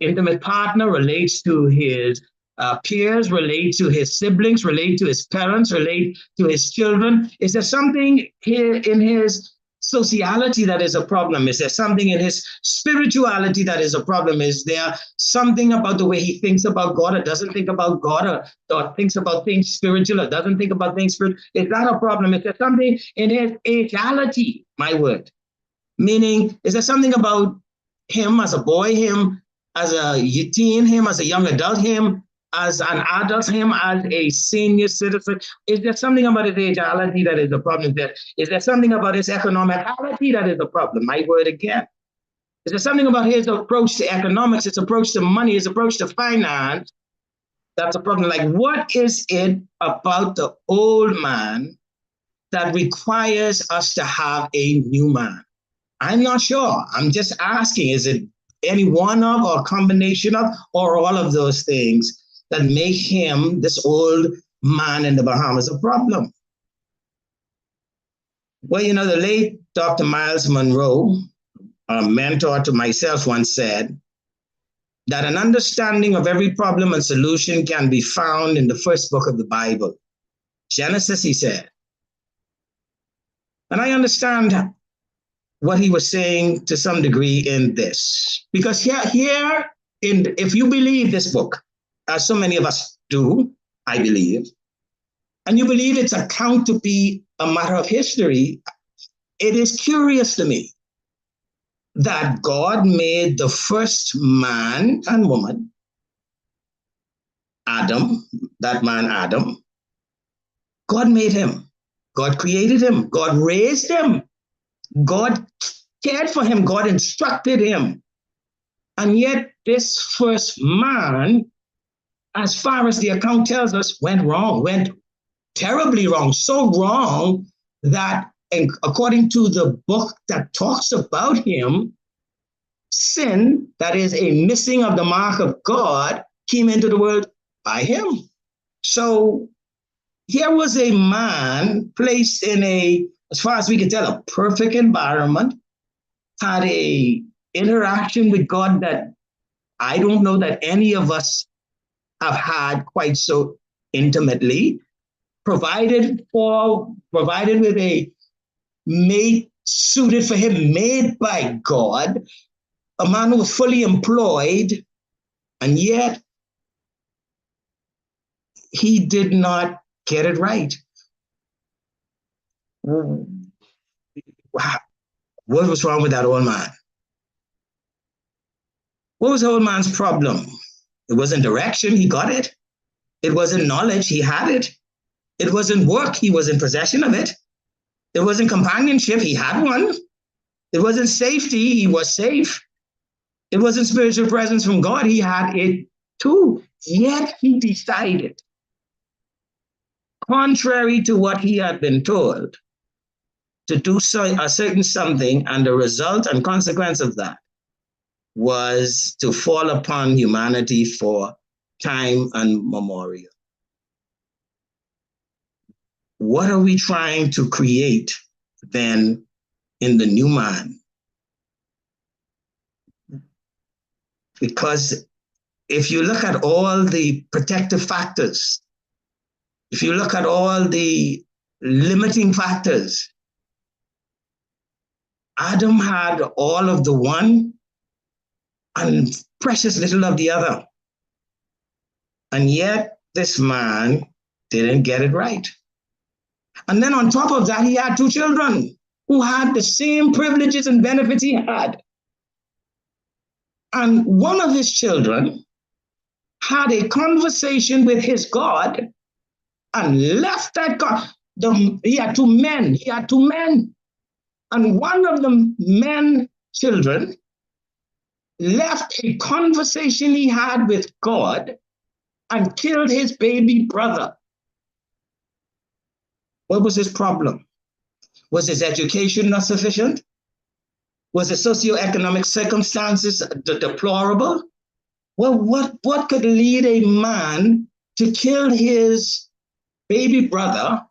intimate partner, relates to his peers, relate to his siblings, relate to his parents, relate to his children? Is there something here in his sociality that is a problem? Is there something in his spirituality that is a problem? Is there something about the way he thinks about God or doesn't think about God, or thinks about things spiritual or doesn't think about things spiritual? Is that a problem? Is there something in his ageality, my word? Meaning, is there something about him as a boy, him as a teen, him as a young adult, him as an adult, him as a senior citizen? Is there something about his ageality that is a problem? Is there something about his economicality that is a problem? My word again. Is there something about his approach to economics, his approach to money, his approach to finance that's a problem? Like, what is it about the old man that requires us to have a new man? I'm not sure. I'm just asking, is it any one of or a combination of or all of those things that make him, this old man in the Bahamas, a problem? Well, you know, the late Dr. Miles Munroe, a mentor to myself, once said that an understanding of every problem and solution can be found in the first book of the Bible, Genesis, he said. And I understand what he was saying to some degree in this, because if you believe this book, as so many of us do, I believe, and you believe its account to be a matter of history, it is curious to me that God made the first man and woman, Adam, that man Adam. God made him. God created him. God raised him. God cared for him. God instructed him. And yet this first man, as far as the account tells us, went wrong, went terribly wrong, so wrong that, and according to the book that talks about him, sin, that is a missing of the mark of God, came into the world by him. So here was a man placed in a, as far as we can tell, a perfect environment, had a interaction with God that I don't know that any of us have had quite so intimately, provided with a mate suited for him, made by God, a man who was fully employed, and yet he did not get it right. What was wrong with that old man? What was the old man's problem? It wasn't direction, he got it. It wasn't knowledge, he had it. It wasn't work, he was in possession of it. It wasn't companionship, he had one. It wasn't safety, he was safe. It wasn't spiritual presence from God, he had it too. Yet he decided, contrary to what he had been told, to do a certain something, and the result and consequence of that was to fall upon humanity for time and memorial. What are we trying to create then in the new man? Because if you look at all the protective factors, if you look at all the limiting factors, Adam had all of the one and precious little of the other. And yet this man didn't get it right. And then on top of that, he had two children who had the same privileges and benefits he had. And one of his children had a conversation with his God and left that God. He had two men. And one of the children left a conversation he had with God and killed his baby brother. What was his problem? Was his education not sufficient? Was his socioeconomic circumstances deplorable? Well, what could lead a man to kill his baby brother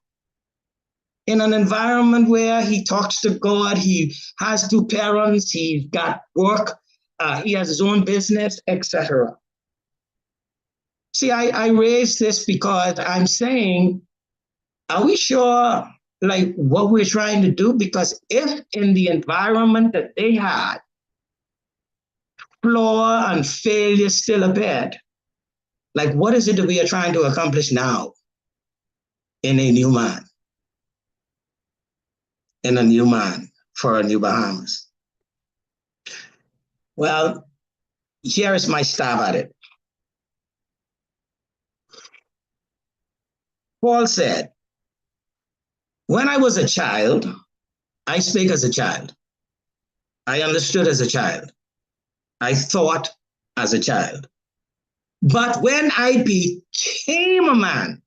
in an environment where he talks to God, he has two parents, he's got work, he has his own business, etc.? See, I raise this because I'm saying, are we sure like what we're trying to do? Because if in the environment that they had, flaw and failure still appeared, like what is it that we are trying to accomplish now in a new man? In a new man for a new Bahamas? Well, here is my stab at it. Paul said, when I was a child, I spake as a child. I understood as a child. I thought as a child. But when I became a man,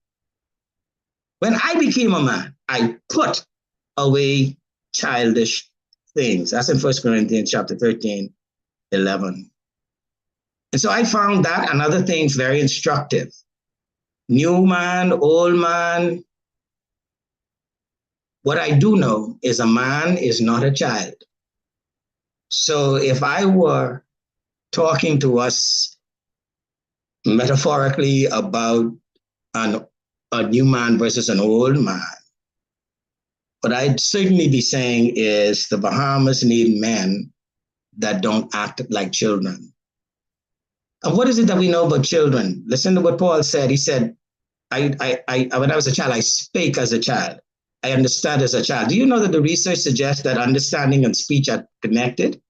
I put away childish things. That's in 1 Corinthians chapter 13, 11. And so I found that and other things very instructive. New man, old man. What I do know is a man is not a child. So if I were talking to us metaphorically about a new man versus an old man, what I'd certainly be saying is the Bahamas need men that don't act like children. And what is it that we know about children? Listen to what Paul said. He said, when I was a child, I spake as a child. I understand as a child. Do you know that the research suggests that understanding and speech are connected?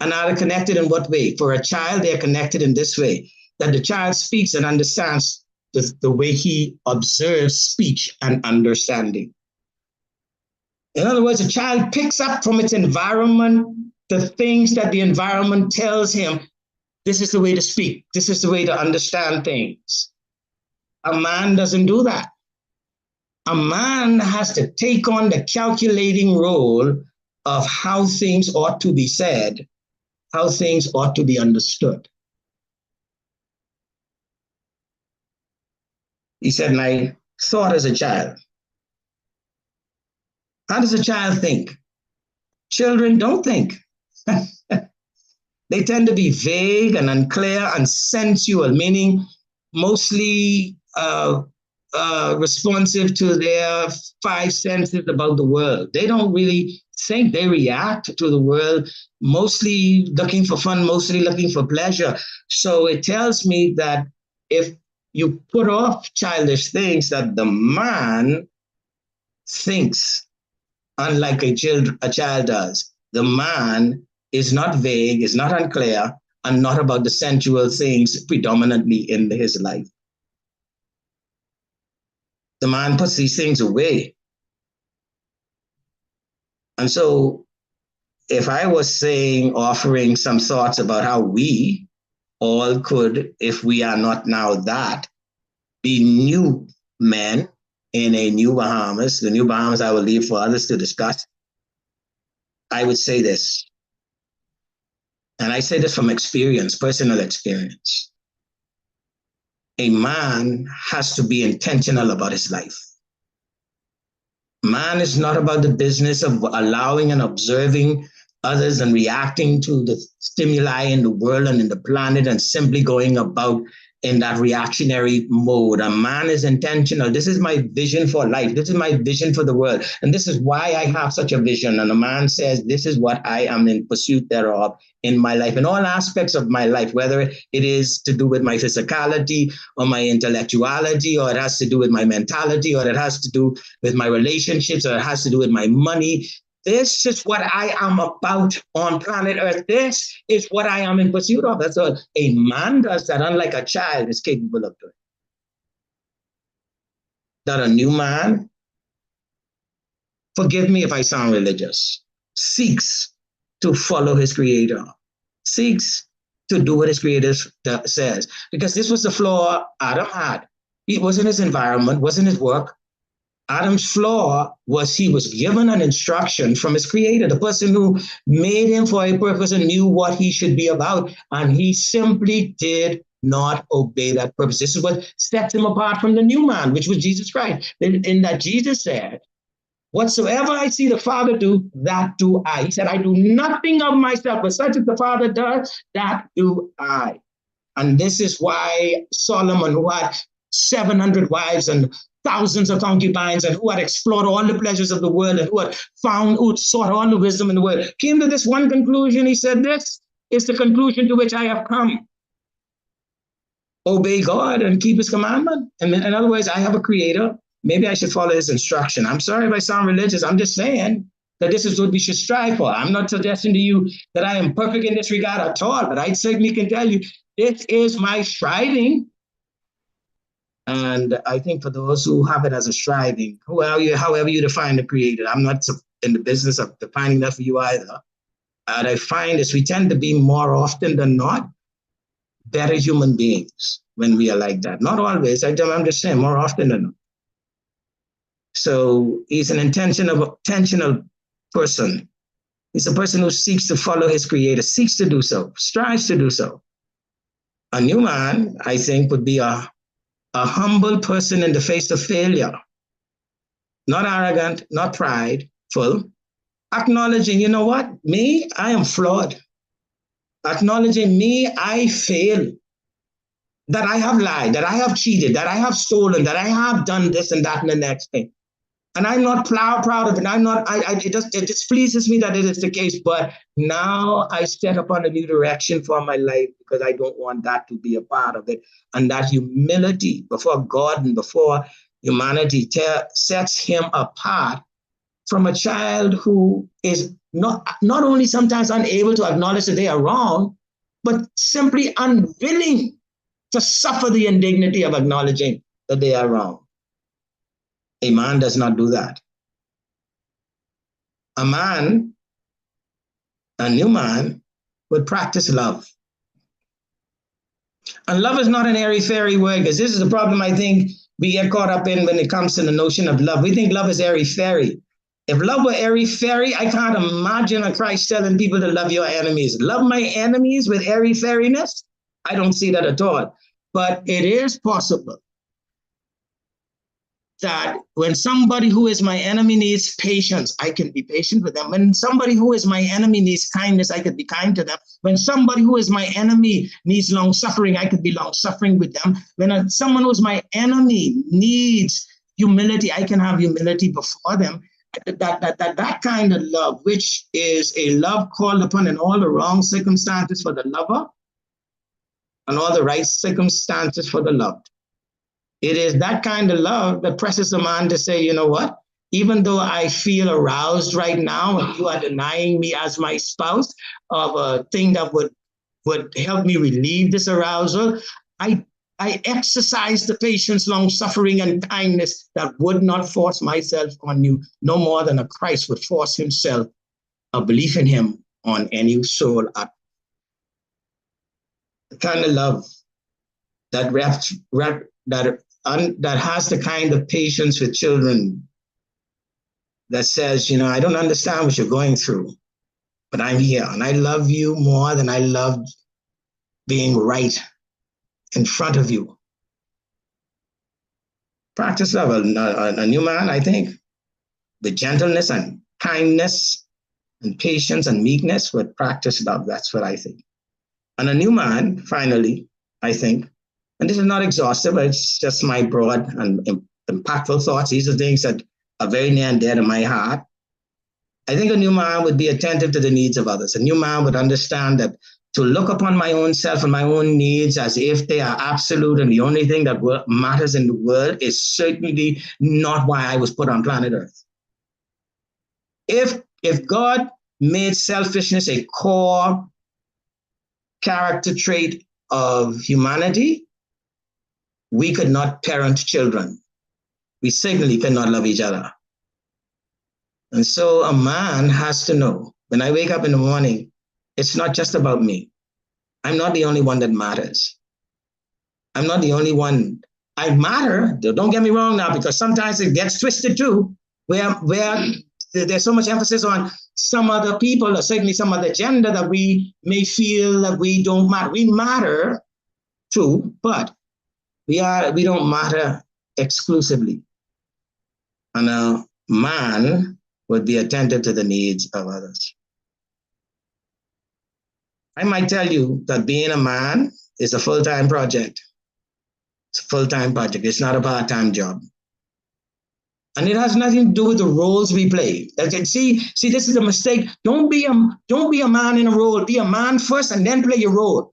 And are they connected in what way? For a child, they are connected in this way, that the child speaks and understands the way he observes speech and understanding. In other words, a child picks up from its environment the things that the environment tells him. This is the way to speak. This is the way to understand things. A man doesn't do that. A man has to take on the calculating role of how things ought to be said, how things ought to be understood. He said, and I thought as a child. How does a child think? Children don't think. They tend to be vague and unclear and sensual, meaning mostly responsive to their five senses about the world. They don't really think, they react to the world, mostly looking for fun, mostly looking for pleasure. So it tells me that if you put off childish things, that the man thinks unlike a child does. The man is not vague, is not unclear, and not about the sensual things predominantly in his life. The man puts these things away. And so if I was saying, offering some thoughts about how we all could, if we are not now that, be new men in a new Bahamas, the new Bahamas I will leave for others to discuss, I would say this. And I say this from experience, personal experience. A man has to be intentional about his life. Man is not about the business of allowing and observing others and reacting to the stimuli in the world and in the planet and simply going about in that reactionary mode. A man is intentional. This is my vision for life. This is my vision for the world. And this is why I have such a vision. And a man says, this is what I am in pursuit thereof in my life, in all aspects of my life, whether it is to do with my physicality or my intellectuality, or it has to do with my mentality, or it has to do with my relationships, or it has to do with my money. This is what I am about on planet Earth. This is what I am in pursuit of. That's what a man does that, unlike a child is capable of doing. That a new man, forgive me if I sound religious, seeks to follow his creator, seeks to do what his creator says. Because this was the flaw Adam had. It wasn't his environment, wasn't his work. Adam's flaw was he was given an instruction from his creator, the person who made him for a purpose and knew what he should be about. And he simply did not obey that purpose. This is what sets him apart from the new man, which was Jesus Christ. In that Jesus said, whatsoever I see the Father do, that do I. He said, I do nothing of myself, but such as the Father does, that do I. And this is why Solomon, who had 700 wives and thousands of concubines, and who had explored all the pleasures of the world, and who sought all the wisdom in the world, came to this one conclusion. He said, this is the conclusion to which I have come. Obey God and keep his commandment. And in other words, I have a creator. Maybe I should follow his instruction. I'm sorry if I sound religious. I'm just saying that this is what we should strive for. I'm not suggesting to you that I am perfect in this regard at all, but I certainly can tell you this is my striving. And I think for those who have it as a striving, however you define the creator, I'm not in the business of defining that for you either. And I find is we tend to be more often than not better human beings when we are like that. Not always, I'm just saying more often than not. So he's an intentional person. He's a person who seeks to follow his creator, seeks to do so, strives to do so. A new man, I think, would be a humble person in the face of failure. Not arrogant, not prideful. Acknowledging, you know what? Me, I am flawed. Acknowledging me, I fail. That I have lied, that I have cheated, that I have stolen, that I have done this and that and the next thing. And I'm not proud of it. It just pleases me that it is the case. But now I set upon a new direction for my life because I don't want that to be a part of it. And that humility before God and before humanity sets him apart from a child who is not only sometimes unable to acknowledge that they are wrong, but simply unwilling to suffer the indignity of acknowledging that they are wrong. A man does not do that. A new man, would practice love. And love is not an airy-fairy word, because this is the problem I think we get caught up in when it comes to the notion of love. We think love is airy-fairy. If love were airy-fairy, I can't imagine a Christ telling people to love your enemies. Love my enemies with airy-fairiness? I don't see that at all. But it is possible that when somebody who is my enemy needs patience, I can be patient with them. When somebody who is my enemy needs kindness, I could be kind to them. When somebody who is my enemy needs long suffering, I could be long suffering with them. When someone who is my enemy needs humility, I can have humility before them. That kind of love, which is a love called upon in all the wrong circumstances for the lover and all the right circumstances for the loved. It is that kind of love that presses a man to say, you know what? Even though I feel aroused right now and you are denying me as my spouse of a thing that would help me relieve this arousal, I exercise the patience, long suffering, and kindness that would not force myself on you, no more than a Christ would force himself, a belief in him, on any soul. The kind of love that has the kind of patience with children that says, I don't understand what you're going through, but I'm here and I love you more than I loved being right in front of you. Practice love. A new man, I think, with gentleness and kindness and patience and meekness would practice love. That's what I think. And a new man, finally, I think, and this is not exhaustive, but it's just my broad and impactful thoughts. These are things that are very near and dear to my heart. I think a new man would be attentive to the needs of others. A new man would understand that to look upon my own self and my own needs as if they are absolute and the only thing that matters in the world is certainly not why I was put on planet Earth. If God made selfishness a core character trait of humanity, we could not parent children. We certainly cannot love each other. And so a man has to know, when I wake up in the morning, it's not just about me. I'm not the only one that matters. I'm not the only one. I matter, don't get me wrong now, because sometimes it gets twisted too, where there's so much emphasis on some other people, or certainly some other gender, that we may feel that we don't matter. We matter too, but we don't matter exclusively. And a man would be attentive to the needs of others. I might tell you that being a man It's a full-time project. It's a full-time project. It's not a part-time job. And it has nothing to do with the roles we play. See, this is a mistake. Don't be a man in a role. Be a man first and then play your role.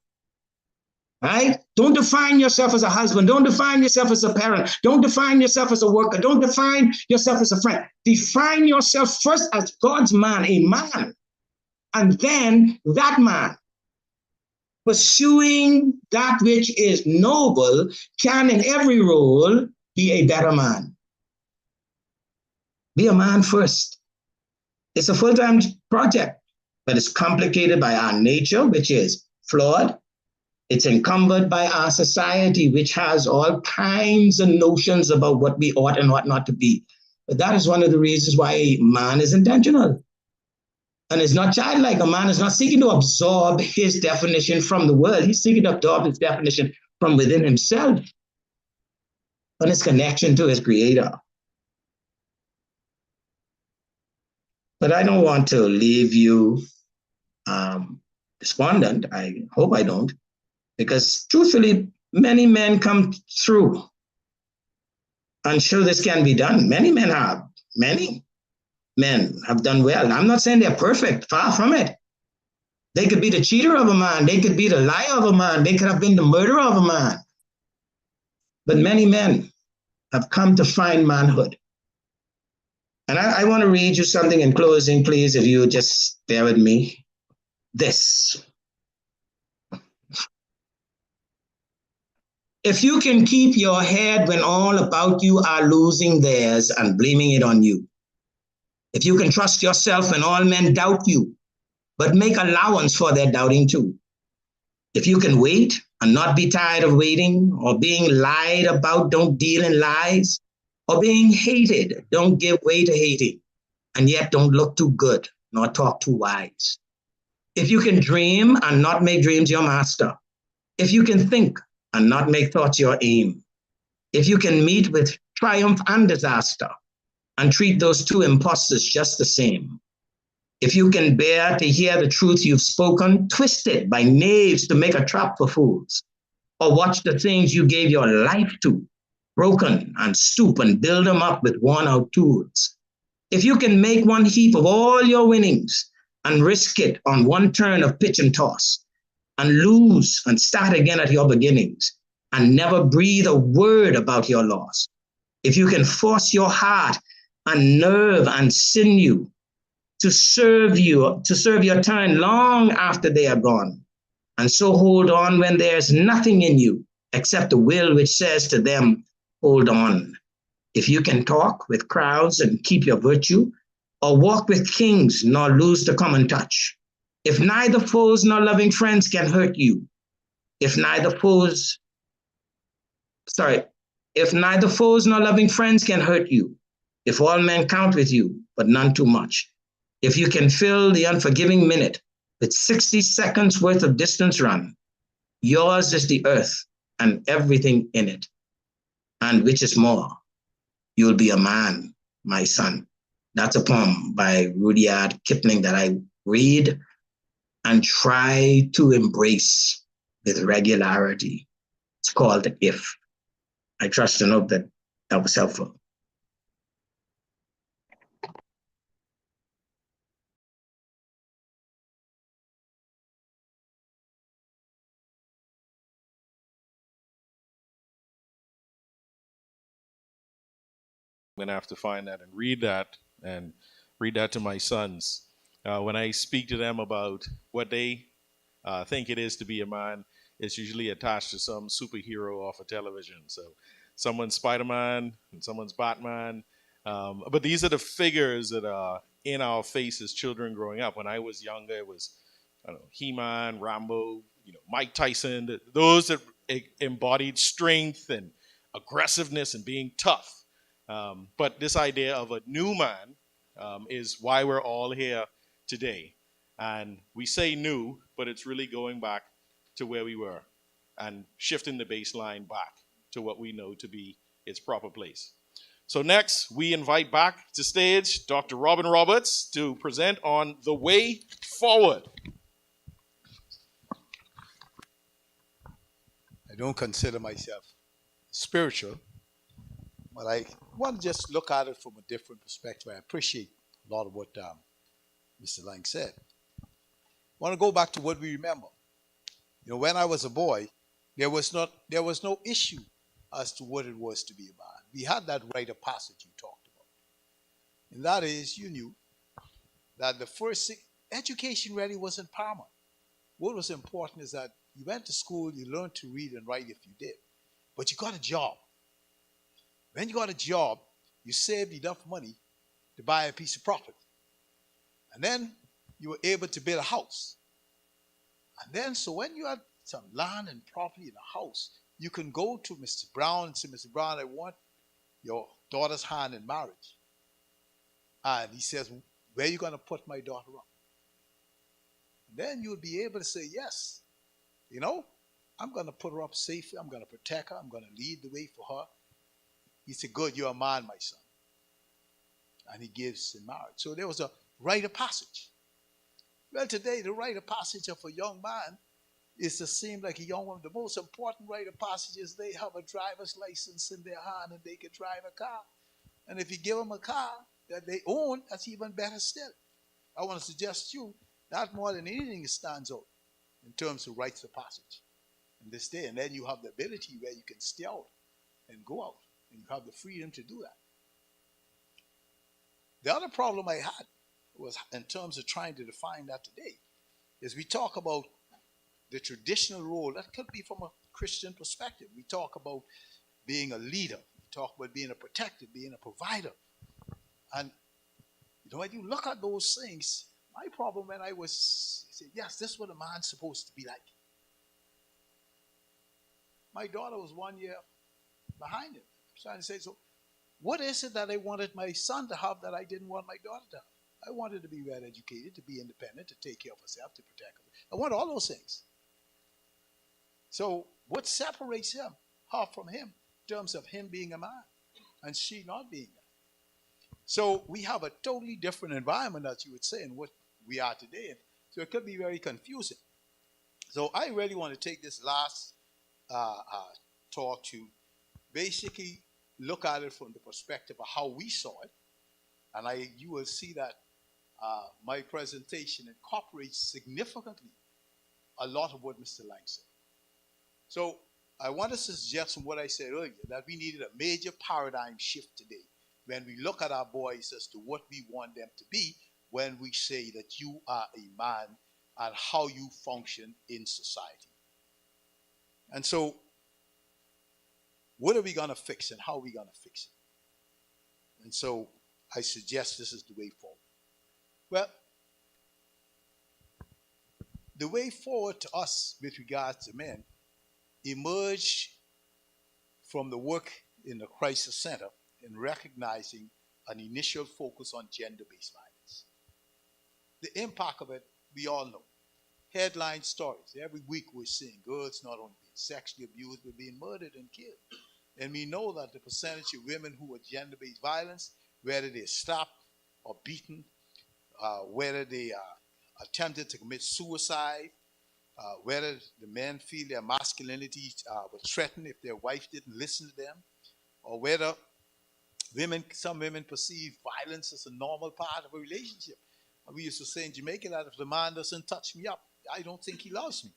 Right? Don't define yourself as a husband. Don't define yourself as a parent. Don't define yourself as a worker. Don't define yourself as a friend. Define yourself first as God's man, a man. And then that man, pursuing that which is noble, can in every role be a better man. Be a man first. It's a full-time project, but it's complicated by our nature, which is flawed. It's encumbered by our society, which has all kinds of notions about what we ought and ought not to be. But that is one of the reasons why man is intentional. And it's not childlike. A man is not seeking to absorb his definition from the world. He's seeking to absorb his definition from within himself and his connection to his creator. But I don't want to leave you despondent. I hope I don't. Because truthfully, many men come through and show this can be done. Many men have. Many men have done well. I'm not saying they're perfect, far from it. They could be the cheater of a man. They could be the liar of a man. They could have been the murderer of a man. But many men have come to find manhood. And I want to read you something in closing, please, if you just bear with me. This. If you can keep your head when all about you are losing theirs and blaming it on you, if you can trust yourself when all men doubt you, but make allowance for their doubting too, if you can wait and not be tired of waiting, or being lied about, don't deal in lies, or being hated, don't give way to hating, and yet don't look too good, nor talk too wise. If you can dream and not make dreams your master, if you can think and not make thoughts your aim, if you can meet with triumph and disaster and treat those two impostors just the same, if you can bear to hear the truth you've spoken twisted by knaves to make a trap for fools, or watch the things you gave your life to broken and stoop and build them up with worn out tools, if you can make one heap of all your winnings and risk it on one turn of pitch and toss, and lose and start again at your beginnings, and never breathe a word about your loss, if you can force your heart and nerve and sinew to serve your turn long after they are gone, and so hold on when there's nothing in you except the will which says to them, hold on. If you can talk with crowds and keep your virtue, or walk with kings nor lose the common touch, if neither foes nor loving friends can hurt you, if neither foes nor loving friends can hurt you, if all men count with you, but none too much, if you can fill the unforgiving minute with 60 seconds worth of distance run, yours is the earth and everything in it. And which is more, you'll be a man, my son. That's a poem by Rudyard Kipling that I read and try to embrace with regularity. It's called If. I trust and hope that that was helpful. I'm going to have to find that and read that to my sons. When I speak to them about what they think it is to be a man, it's usually attached to some superhero off of television. So someone's Spider-Man and someone's Batman. But these are the figures that are in our face as children growing up. When I was younger, it was He-Man, Rambo, Mike Tyson, those that embodied strength and aggressiveness and being tough. But this idea of a new man is why we're all here today. And we say new, but it's really going back to where we were and shifting the baseline back to what we know to be its proper place. So next, we invite back to stage Dr. Robin Roberts to present on the way forward. don't consider myself spiritual, but I want to just look at it from a different perspective. I appreciate a lot of what Mr. Lang said. I want to go back to what we remember. You know, when I was a boy, there was no issue as to what it was to be a man. We had that rite of passage you talked about. And that is, you knew that the first education really wasn't paramount. What was important is that you went to school, you learned to read and write if you did, but you got a job. When you got a job, you saved enough money to buy a piece of property. And then you were able to build a house. And then, so when you had some land and property in a house, you can go to Mr. Brown and say, Mr. Brown, I want your daughter's hand in marriage. And he says, where are you going to put my daughter up? And then you'll be able to say, yes, you know, I'm going to put her up safely. I'm going to protect her. I'm going to lead the way for her. He said, good, you're a man, my son. And he gives in marriage. So there was a rite of passage. Well, today, the rite of passage of a young man is to seem like a young woman. The most important rite of passage is they have a driver's license in their hand and they can drive a car. And if you give them a car that they own, that's even better still. I want to suggest to you that more than anything stands out in terms of rites of passage in this day. And then you have the ability where you can stay out and go out, and you have the freedom to do that. The other problem I had was in terms of trying to define that today is we talk about the traditional role that could be from a Christian perspective. We talk about being a leader. We talk about being a protector, being a provider. And you know, when you look at those things, my problem when I was, yes, this is what a man's supposed to be like. My daughter was 1 year behind him. I'm trying to say, so what is it that I wanted my son to have that I didn't want my daughter to have? I wanted to be well educated, to be independent, to take care of herself, to protect her. I want all those things. So what separates her from him, in terms of him being a man and she not being that? So we have a totally different environment, as you would say, in what we are today. So it could be very confusing. So I really want to take this last talk to basically look at it from the perspective of how we saw it. And you will see that my presentation incorporates significantly a lot of what Mr. Lang said. So I want to suggest from what I said earlier that we needed a major paradigm shift today when we look at our boys as to what we want them to be when we say that you are a man and how you function in society. And so what are we going to fix and how are we going to fix it? And so I suggest this is the way forward. Well, the way forward to us with regards to men emerged from the work in the Crisis Center in recognizing an initial focus on gender-based violence. The impact of it, we all know. Headline stories. Every week we're seeing girls not only being sexually abused, but being murdered and killed. And we know that the percentage of women who are gender-based violence, whether they're slapped or beaten, whether they are attempted to commit suicide, whether the men feel their masculinity was threatened if their wife didn't listen to them, or whether some women perceive violence as a normal part of a relationship. And we used to say in Jamaica that if the man doesn't touch me up, I don't think he loves me.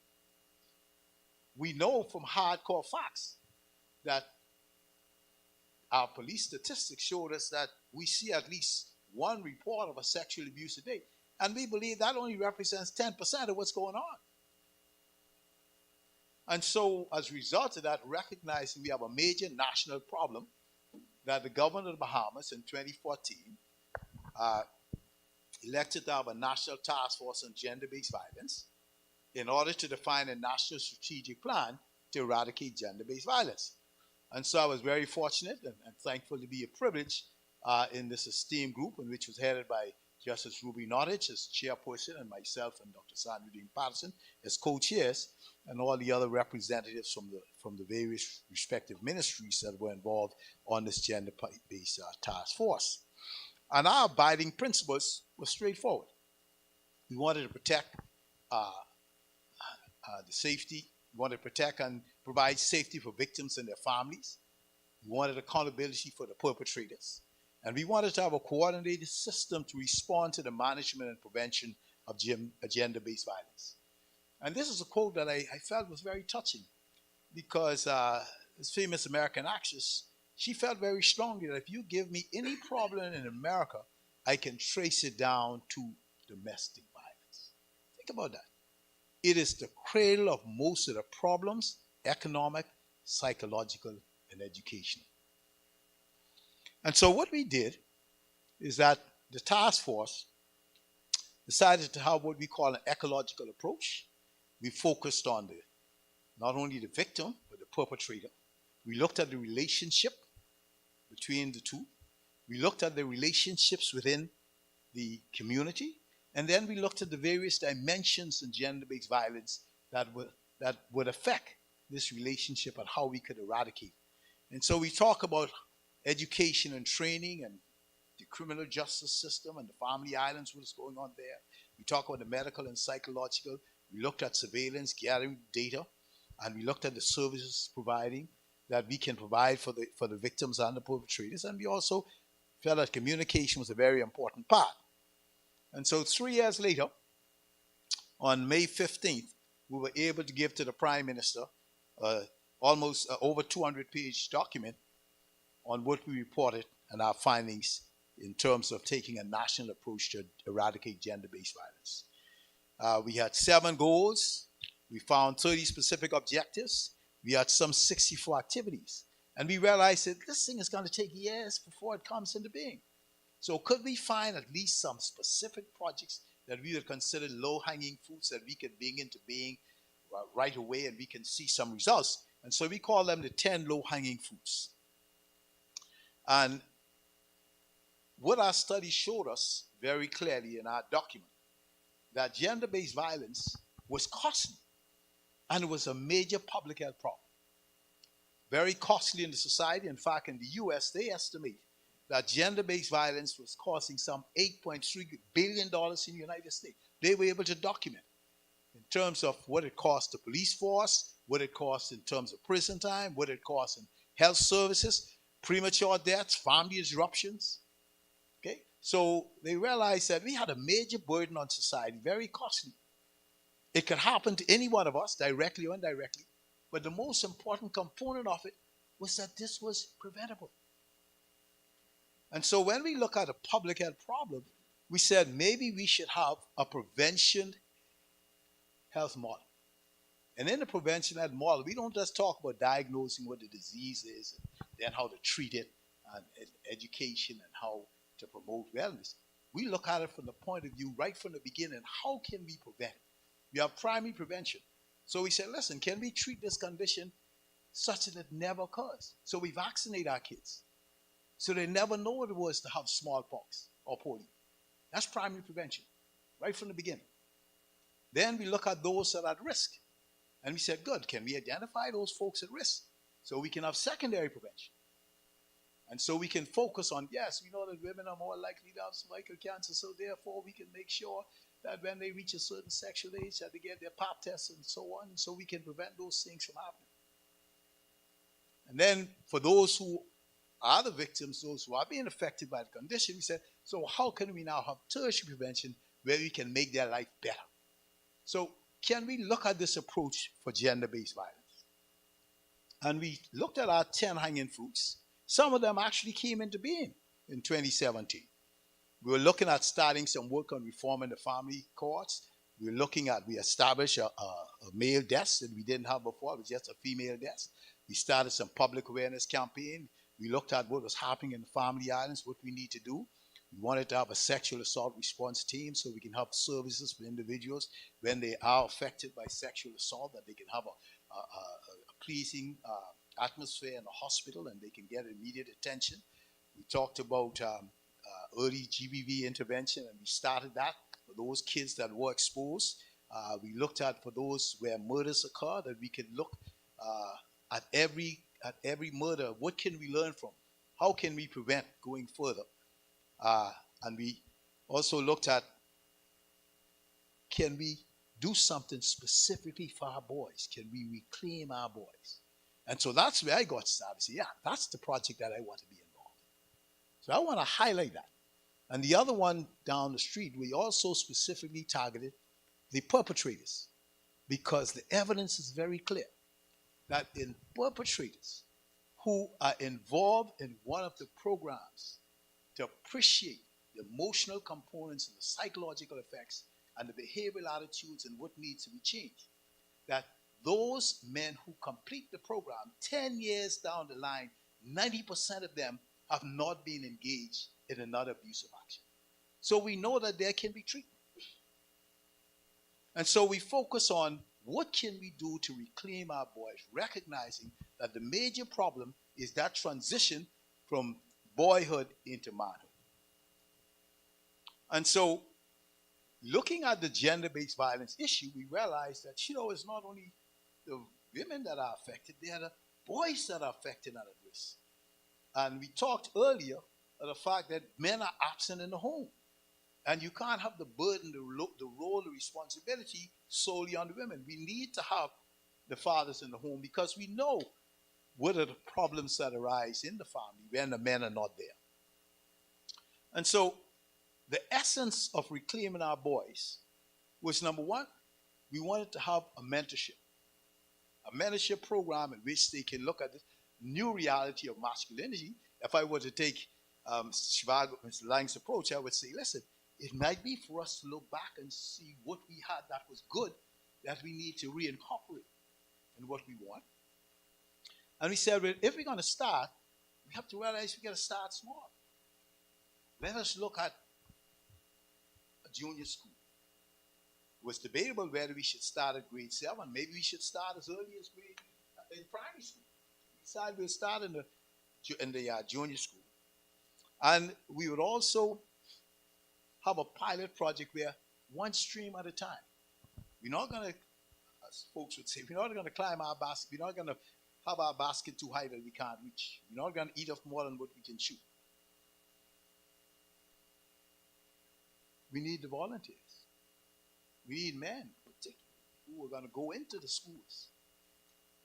We know from hardcore facts that our police statistics showed us that we see at least one report of a sexual abuse a day. And we believe that only represents 10% of what's going on. And so, as a result of that, recognizing we have a major national problem, that the government of the Bahamas in 2014 elected to have a national task force on gender-based violence in order to define a national strategic plan to eradicate gender-based violence. And so I was very fortunate and thankful to be a privilege in this esteemed group, in which was headed by Justice Ruby Nottage as chairperson and myself and Dr. Sandra Dean Patterson as co-chairs, and all the other representatives from the various respective ministries that were involved on this gender-based task force. And our abiding principles were straightforward. We wanted to protect the safety We wanted to protect and provide safety for victims and their families. We wanted accountability for the perpetrators. And we wanted to have a coordinated system to respond to the management and prevention of gender-based violence. And this is a quote that I felt was very touching because this famous American actress, she felt very strongly that if you give me any problem in America, I can trace it down to domestic violence. Think about that. It is the cradle of most of the problems, economic, psychological, and educational. And so what we did is that the task force decided to have what we call an ecological approach. We focused on not only the victim, but the perpetrator. We looked at the relationship between the two. We looked at the relationships within the community. And then we looked at the various dimensions in gender-based violence that would affect this relationship and how we could eradicate. And so we talk about education and training and the criminal justice system and the family islands, what's going on there. We talk about the medical and psychological. We looked at surveillance, gathering data, and we looked at the services providing that we can provide for the victims and the perpetrators. And we also felt that communication was a very important part. And so 3 years later, on May 15th, we were able to give to the Prime Minister almost over 200-page document on what we reported and our findings in terms of taking a national approach to eradicate gender-based violence. We had 7 goals. We found 30 specific objectives. We had some 64 activities. And we realized that this thing is going to take years before it comes into being. So could we find at least some specific projects that we would consider low-hanging fruits that we could bring into being right away and we can see some results? And so we call them the 10 low-hanging fruits. And what our study showed us very clearly in our document, that gender-based violence was costly and it was a major public health problem. Very costly in the society. In fact, in the US, they estimate that gender-based violence was costing some $8.3 billion in the United States. They were able to document in terms of what it cost the police force, what it cost in terms of prison time, what it cost in health services, premature deaths, family disruptions. Okay? So they realized that we had a major burden on society, very costly. It could happen to any one of us, directly or indirectly. But the most important component of it was that this was preventable. And so when we look at a public health problem, we said maybe we should have a prevention health model. And in the prevention health model, we don't just talk about diagnosing what the disease is and then how to treat it and education and how to promote wellness. We look at it from the point of view right from the beginning, how can we prevent it? We have primary prevention. So we said, listen, can we treat this condition such that it never occurs? So we vaccinate our kids so they never know what it was to have smallpox or polio. That's primary prevention, right from the beginning. Then we look at those that are at risk. And we said, good, can we identify those folks at risk so we can have secondary prevention? And so we can focus on, yes, we know that women are more likely to have cervical cancer, so therefore we can make sure that when they reach a certain sexual age that they get their pap tests and so on, so we can prevent those things from happening. And then for those who are the victims, those who are being affected by the condition, we said, so how can we now have tertiary prevention where we can make their life better? So can we look at this approach for gender-based violence? And we looked at our 10 hanging fruits. Some of them actually came into being in 2017. We were looking at starting some work on reforming the family courts. We established a male desk that we didn't have before. It was just a female desk. We started some public awareness campaign. We looked at what was happening in the family islands, what we need to do. We wanted to have a sexual assault response team so we can have services for individuals when they are affected by sexual assault, that they can have a pleasing atmosphere in the hospital and they can get immediate attention. We talked about early GBV intervention, and we started that for those kids that were exposed. We looked at for those where murders occur, that we can look at every murder. What can we learn from? How can we prevent going further? And we also looked at, can we do something specifically for our boys? Can we reclaim our boys? And so that's where I got started. Say, yeah, that's the project that I want to be involved in. So I want to highlight that. And the other one down the street, we also specifically targeted the perpetrators because the evidence is very clear that in perpetrators who are involved in one of the programs to appreciate the emotional components and the psychological effects and the behavioral attitudes and what needs to be changed, that those men who complete the program 10 years down the line, 90% of them have not been engaged in another abusive action. So we know that there can be treatment. And so we focus on what can we do to reclaim our boys, recognizing that the major problem is that transition from boyhood into manhood. And so looking at the gender-based violence issue, we realize that, it's not only the women that are affected, they are the boys that are affected and at risk. And we talked earlier of the fact that men are absent in the home. And you can't have the burden, the role, the responsibility solely on the women. We need to have the fathers in the home because we know what are the problems that arise in the family when the men are not there. And so the essence of reclaiming our boys was, number one, we wanted to have a mentorship program in which they can look at this new reality of masculinity. If I were to take Mr. Lang's approach, I would say, listen, it might be for us to look back and see what we had that was good that we need to reincorporate in what we want. And we said, well, if we're going to start, we have to realize we got to start small. Let us look at a junior school. It was debatable whether we should start at grade 7. Maybe we should start as early as in primary school. We decided we'll start in the junior school. And we would also have a pilot project where one stream at a time. We're not going to, as folks would say, we're not going to climb our basket. We're not going to have our basket too high that we can't reach. We're not going to eat off more than what we can chew. We need the volunteers. We need men, particularly, who are going to go into the schools.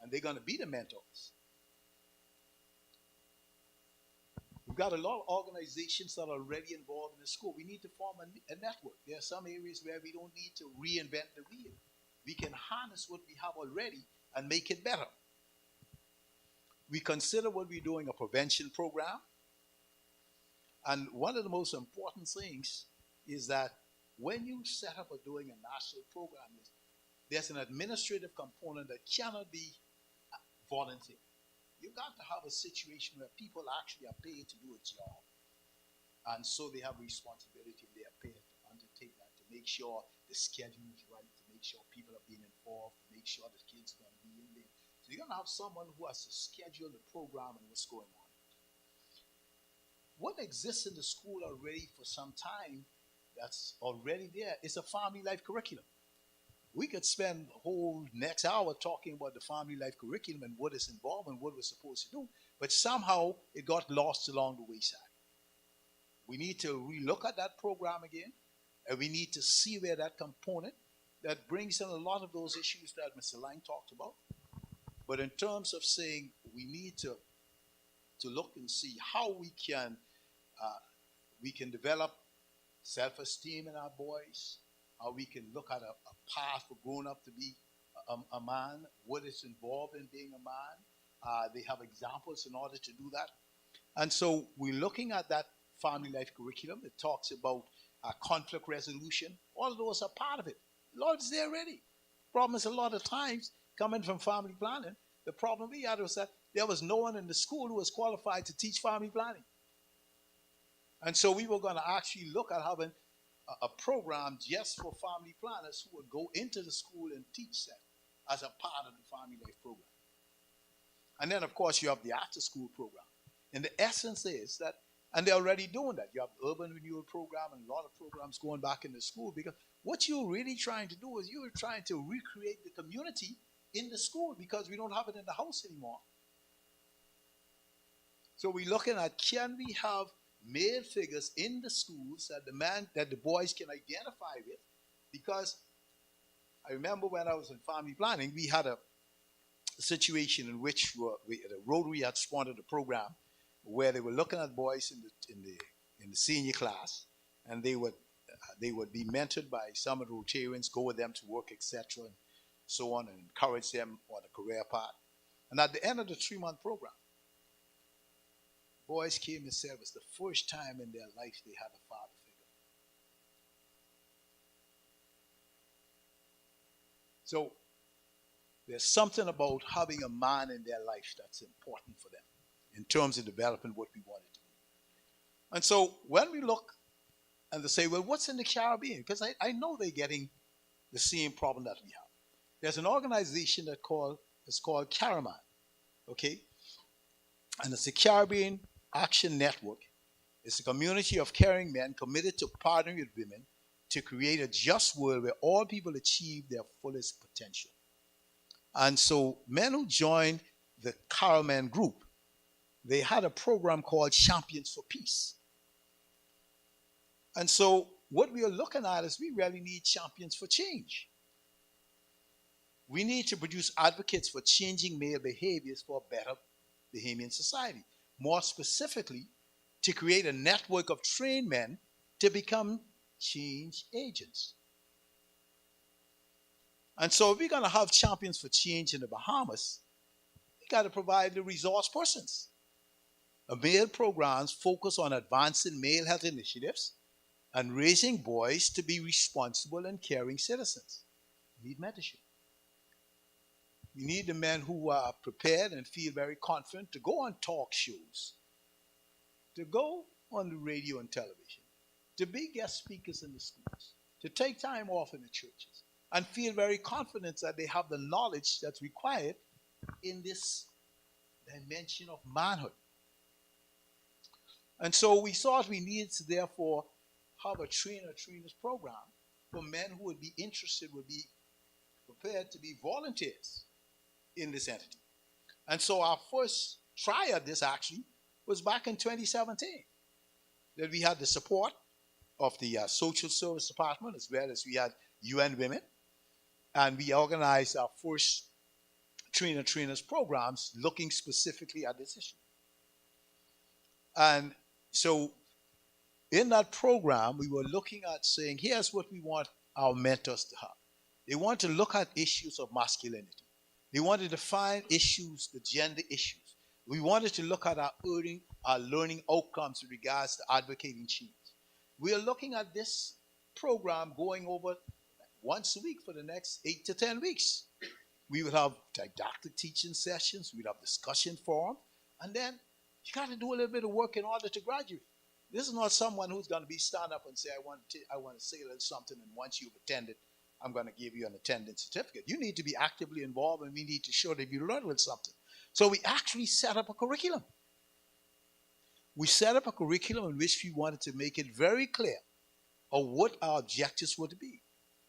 And they're going to be the mentors. We've got a lot of organizations that are already involved in the school. We need to form a network. There are some areas where we don't need to reinvent the wheel. We can harness what we have already and make it better. We consider what we're doing a prevention program. And one of the most important things is that when you set up doing a national program, there's an administrative component that cannot be volunteer. You've got to have a situation where people actually are paid to do a job. And so they have responsibility, they are paid to undertake that, to make sure the schedule is right, to make sure people are being involved, to make sure the kids are going to be in there. So you're going to have someone who has to schedule the program and what's going on. What exists in the school already for some time that's already there is a family life curriculum. We could spend the whole next hour talking about the family life curriculum and what is involved and what we're supposed to do, but somehow it got lost along the wayside. We need to relook at that program again, and we need to see where that component that brings in a lot of those issues that Mr. Lang talked about. But in terms of saying we need to look and see how we can develop self-esteem in our boys, how we can look at a path for growing up to be a man, what is involved in being a man. They have examples in order to do that. And so we're looking at that family life curriculum. It talks about conflict resolution. All of those are part of it. A lot is there already. Problem is, a lot of times, coming from family planning, the problem we had was that there was no one in the school who was qualified to teach family planning. And so we were going to actually look at having a program just for family planners who would go into the school and teach that as a part of the family life program. And then, of course, you have the after-school program. And the essence is that, and they're already doing that. You have the urban renewal program and a lot of programs going back into school, because what you're really trying to do is you're trying to recreate the community in the school, because we don't have it in the house anymore. So we're looking at, can we have male figures in the schools that the boys can identify with? Because I remember when I was in family planning, we had a situation in which the Rotary had sponsored a program where they were looking at boys in the senior class, and they would be mentored by some of the Rotarians, go with them to work, etc., and so on, and encourage them on a career path. And at the end of the 3-month program, boys came and said it was the first time in their life they had a father figure. So there's something about having a man in their life that's important for them in terms of developing what we want it to be. And so when we look and they say, well, what's in the Caribbean? Because I know they're getting the same problem that we have. There's an organization that is called Caraman, okay? And it's a Caribbean Action Network. It's a community of caring men committed to partnering with women to create a just world where all people achieve their fullest potential. And so men who joined the Caraman group, they had a program called Champions for Peace. And so what we are looking at is we really need champions for change. We need to produce advocates for changing male behaviors for a better Bahamian society. More specifically, to create a network of trained men to become change agents. And so if we're going to have champions for change in the Bahamas, we got to provide the resource persons. Male programs focus on advancing male health initiatives and raising boys to be responsible and caring citizens. We need mentorship. We need the men who are prepared and feel very confident to go on talk shows, to go on the radio and television, to be guest speakers in the schools, to take time off in the churches, and feel very confident that they have the knowledge that's required in this dimension of manhood. And so we thought we needed to therefore have a trainers program for men who would be interested, would be prepared to be volunteers in this entity. And so our first try at this actually was back in 2017, that we had the support of the Social Service Department, as well as we had UN Women, and we organized our first trainers programs looking specifically at this issue. And so in that program, we were looking at saying, here's what we want our mentors to have. They want to look at issues of masculinity. They want to define issues, the gender issues. We wanted to look at our learning outcomes with regards to advocating change. We are looking at this program going over once a week for the next 8 to 10 weeks. We would have didactic teaching sessions, we'd have discussion forums, and then you got to do a little bit of work in order to graduate. This is not someone who's going to be stand up and say, I want to say a little something, and once you've attended, I'm going to give you an attendance certificate. You need to be actively involved, and we need to show that you learned a little something. So we actually set up a curriculum. We set up a curriculum in which we wanted to make it very clear of what our objectives were to be.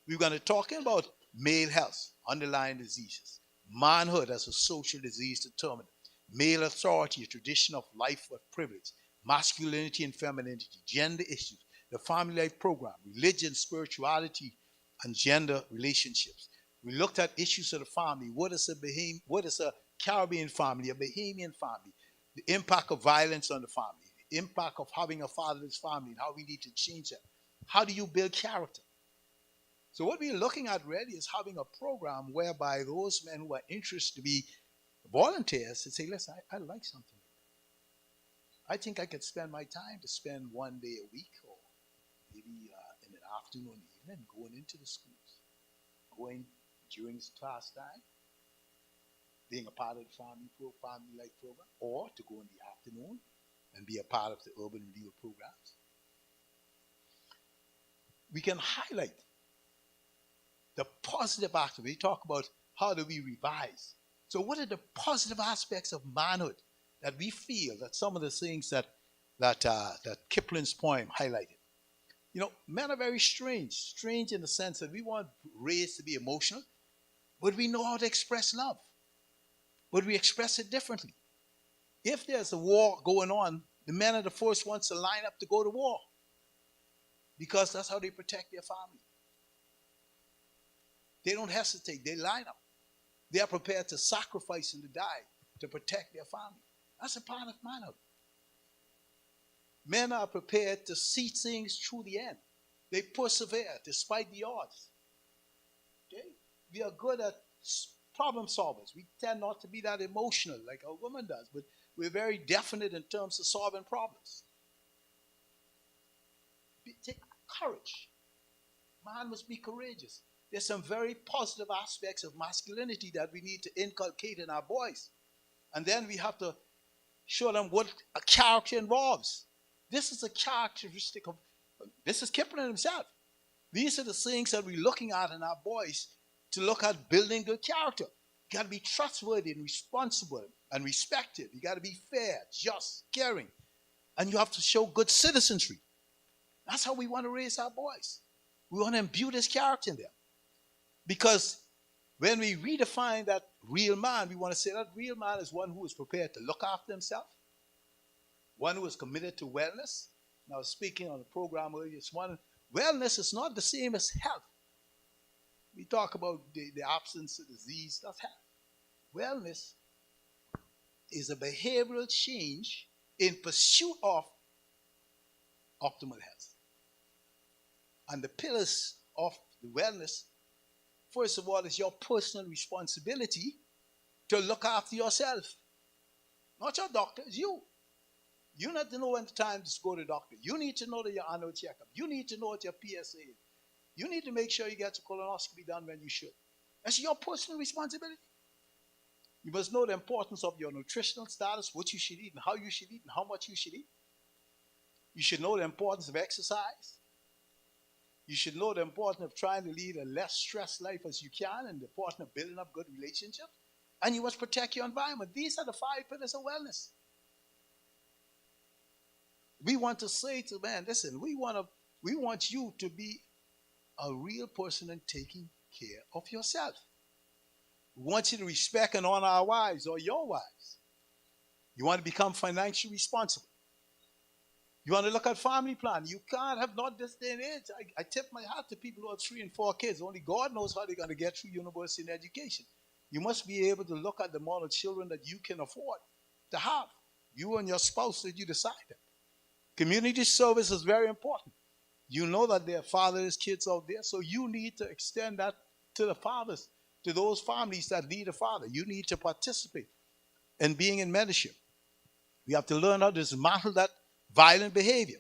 We were going to talk about male health, underlying diseases, manhood as a social disease determinant, male authority, a tradition of life of privilege, masculinity and femininity, gender issues, the family life program, religion, spirituality, and gender relationships. We looked at issues of the family. What is a Caribbean family, a Bahamian family? The impact of violence on the family, the impact of having a fatherless family, and how we need to change that. How do you build character? So what we're looking at really is having a program whereby those men who are interested to be volunteers to say, listen, I like something like that. I think I could spend my time to spend one day a week or maybe in an afternoon, evening, going into the schools, going during class time, being a part of the family life program, or to go in the afternoon and be a part of the urban renewal programs. We can highlight the positive aspects. We talk about how do we revise. So what are the positive aspects of manhood that we feel that some of the things that Kipling's poem highlighted? You know, men are very strange in the sense that we want raised to be emotional, but we know how to express love. But we express it differently. If there's a war going on, the men are the first ones to line up to go to war because that's how they protect their family. They don't hesitate. They line up. They are prepared to sacrifice and to die to protect their family. That's a part of manhood. Men are prepared to see things through the end. They persevere despite the odds. Okay? We are good at problem solvers. We tend not to be that emotional like a woman does, but we're very definite in terms of solving problems. Take courage. Man must be courageous. There's some very positive aspects of masculinity that we need to inculcate in our boys. And then we have to show them what a character involves. This is a characteristic of, this is Kipling himself. These are the things that we're looking at in our boys to look at building good character. You got to be trustworthy and responsible and respected. You got to be fair, just, caring. And you have to show good citizenry. That's how we want to raise our boys. We want to imbue this character in them. Because when we redefine that real man, we want to say that real man is one who is prepared to look after himself, one who is committed to wellness. And I was speaking on the program earlier. Wellness is not the same as health. We talk about the absence of disease. That's health. Wellness is a behavioral change in pursuit of optimal health. And the pillars of the wellness, first of all, is your personal responsibility to look after yourself. Not your doctor, it's you. You need to know when the time to go to the doctor. You need to know that your annual checkup. You need to know what your PSA is. You need to make sure you get your colonoscopy done when you should. That's your personal responsibility. You must know the importance of your nutritional status, what you should eat and how you should eat and how much you should eat. You should know the importance of exercise. You should know the importance of trying to lead a less stressed life as you can and the importance of building up good relationships. And you must protect your environment. These are the 5 pillars of wellness. We want to say to man, listen, we want you to be a real person in taking care of yourself. We want you to respect and honor our wives or your wives. You want to become financially responsible. You want to look at family plan. You can't have not this day and age. I tip my hat to people who have 3 and 4 kids. Only God knows how they're going to get through university and education. You must be able to look at the amount of children that you can afford to have. You and your spouse that you decide that. Community service is very important. You know that there are fatherless kids out there, so you need to extend that to the fathers, to those families that need a father. You need to participate in being in mentorship. We have to learn how to dismantle that violent behavior.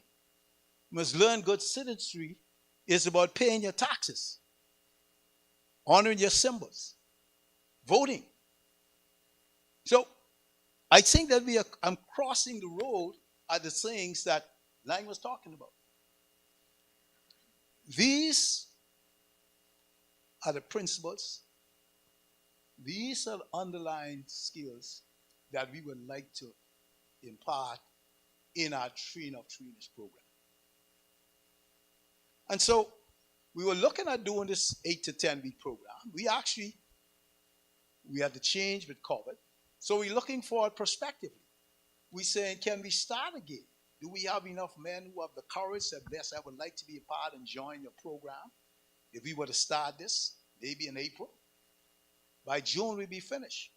You must learn good citizenry is about paying your taxes, honoring your symbols, voting. So I think that I'm crossing the road at the things that Lang was talking about. These are the principles. These are the underlying skills that we would like to impart in our Train of Trainers program. And so we were looking at doing this 8 to 10 week program. We had to change with COVID. So we're looking forward prospectively. We're saying, can we start again? Do we have enough men who have the courage that, yes, I would like to be a part and join your program? If we were to start this, maybe in April, by June we'd be finished.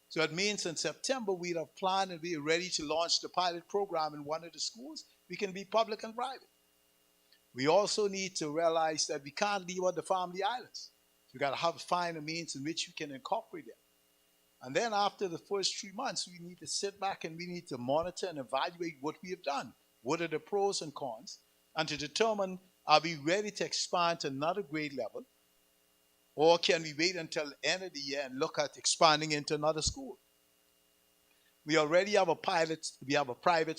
So it means in September we'd have planned and be ready to launch the pilot program in one of the schools. We can be public and private. We also need to realize that we can't leave out the family islands. So we got to find a means in which we can incorporate them. And then after the first 3 months, we need to sit back and we need to monitor and evaluate what we have done. What are the pros and cons? And to determine, are we ready to expand to another grade level? Or can we wait until the end of the year and look at expanding into another school? We already have a private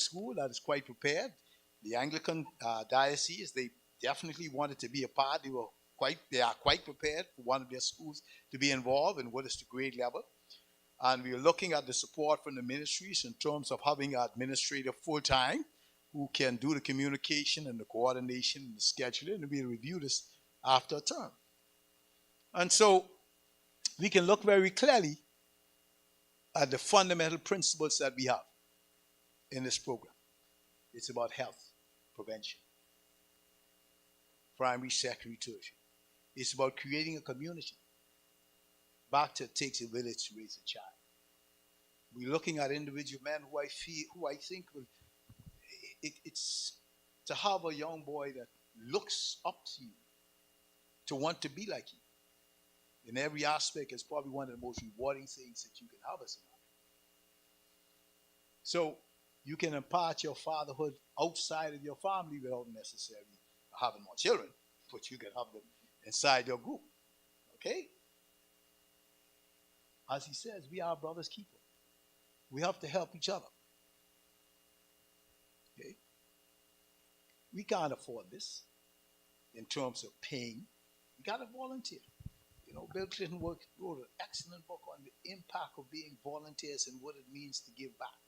school that is quite prepared. The Anglican diocese, they definitely wanted to be a part. They are quite prepared for one of their schools to be involved in what is the grade level. And we are looking at the support from the ministries in terms of having an administrator full-time who can do the communication and the coordination and the scheduling, and we'll review this after a term. And so we can look very clearly at the fundamental principles that we have in this program. It's about health, prevention, primary, secondary, tertiary. It's about creating a community. Back to it takes a village to raise a child. We're looking at individual men who I think will, it's to have a young boy that looks up to you, to want to be like you. In every aspect, is probably one of the most rewarding things that you can have as a man. So you can impart your fatherhood outside of your family without necessarily having more children, but you can have them inside your group. Okay? As he says, we are brother's keeper. We have to help each other. Okay? We can't afford this in terms of paying. We got to volunteer. You know, Bill Clinton wrote an excellent book on the impact of being volunteers and what it means to give back.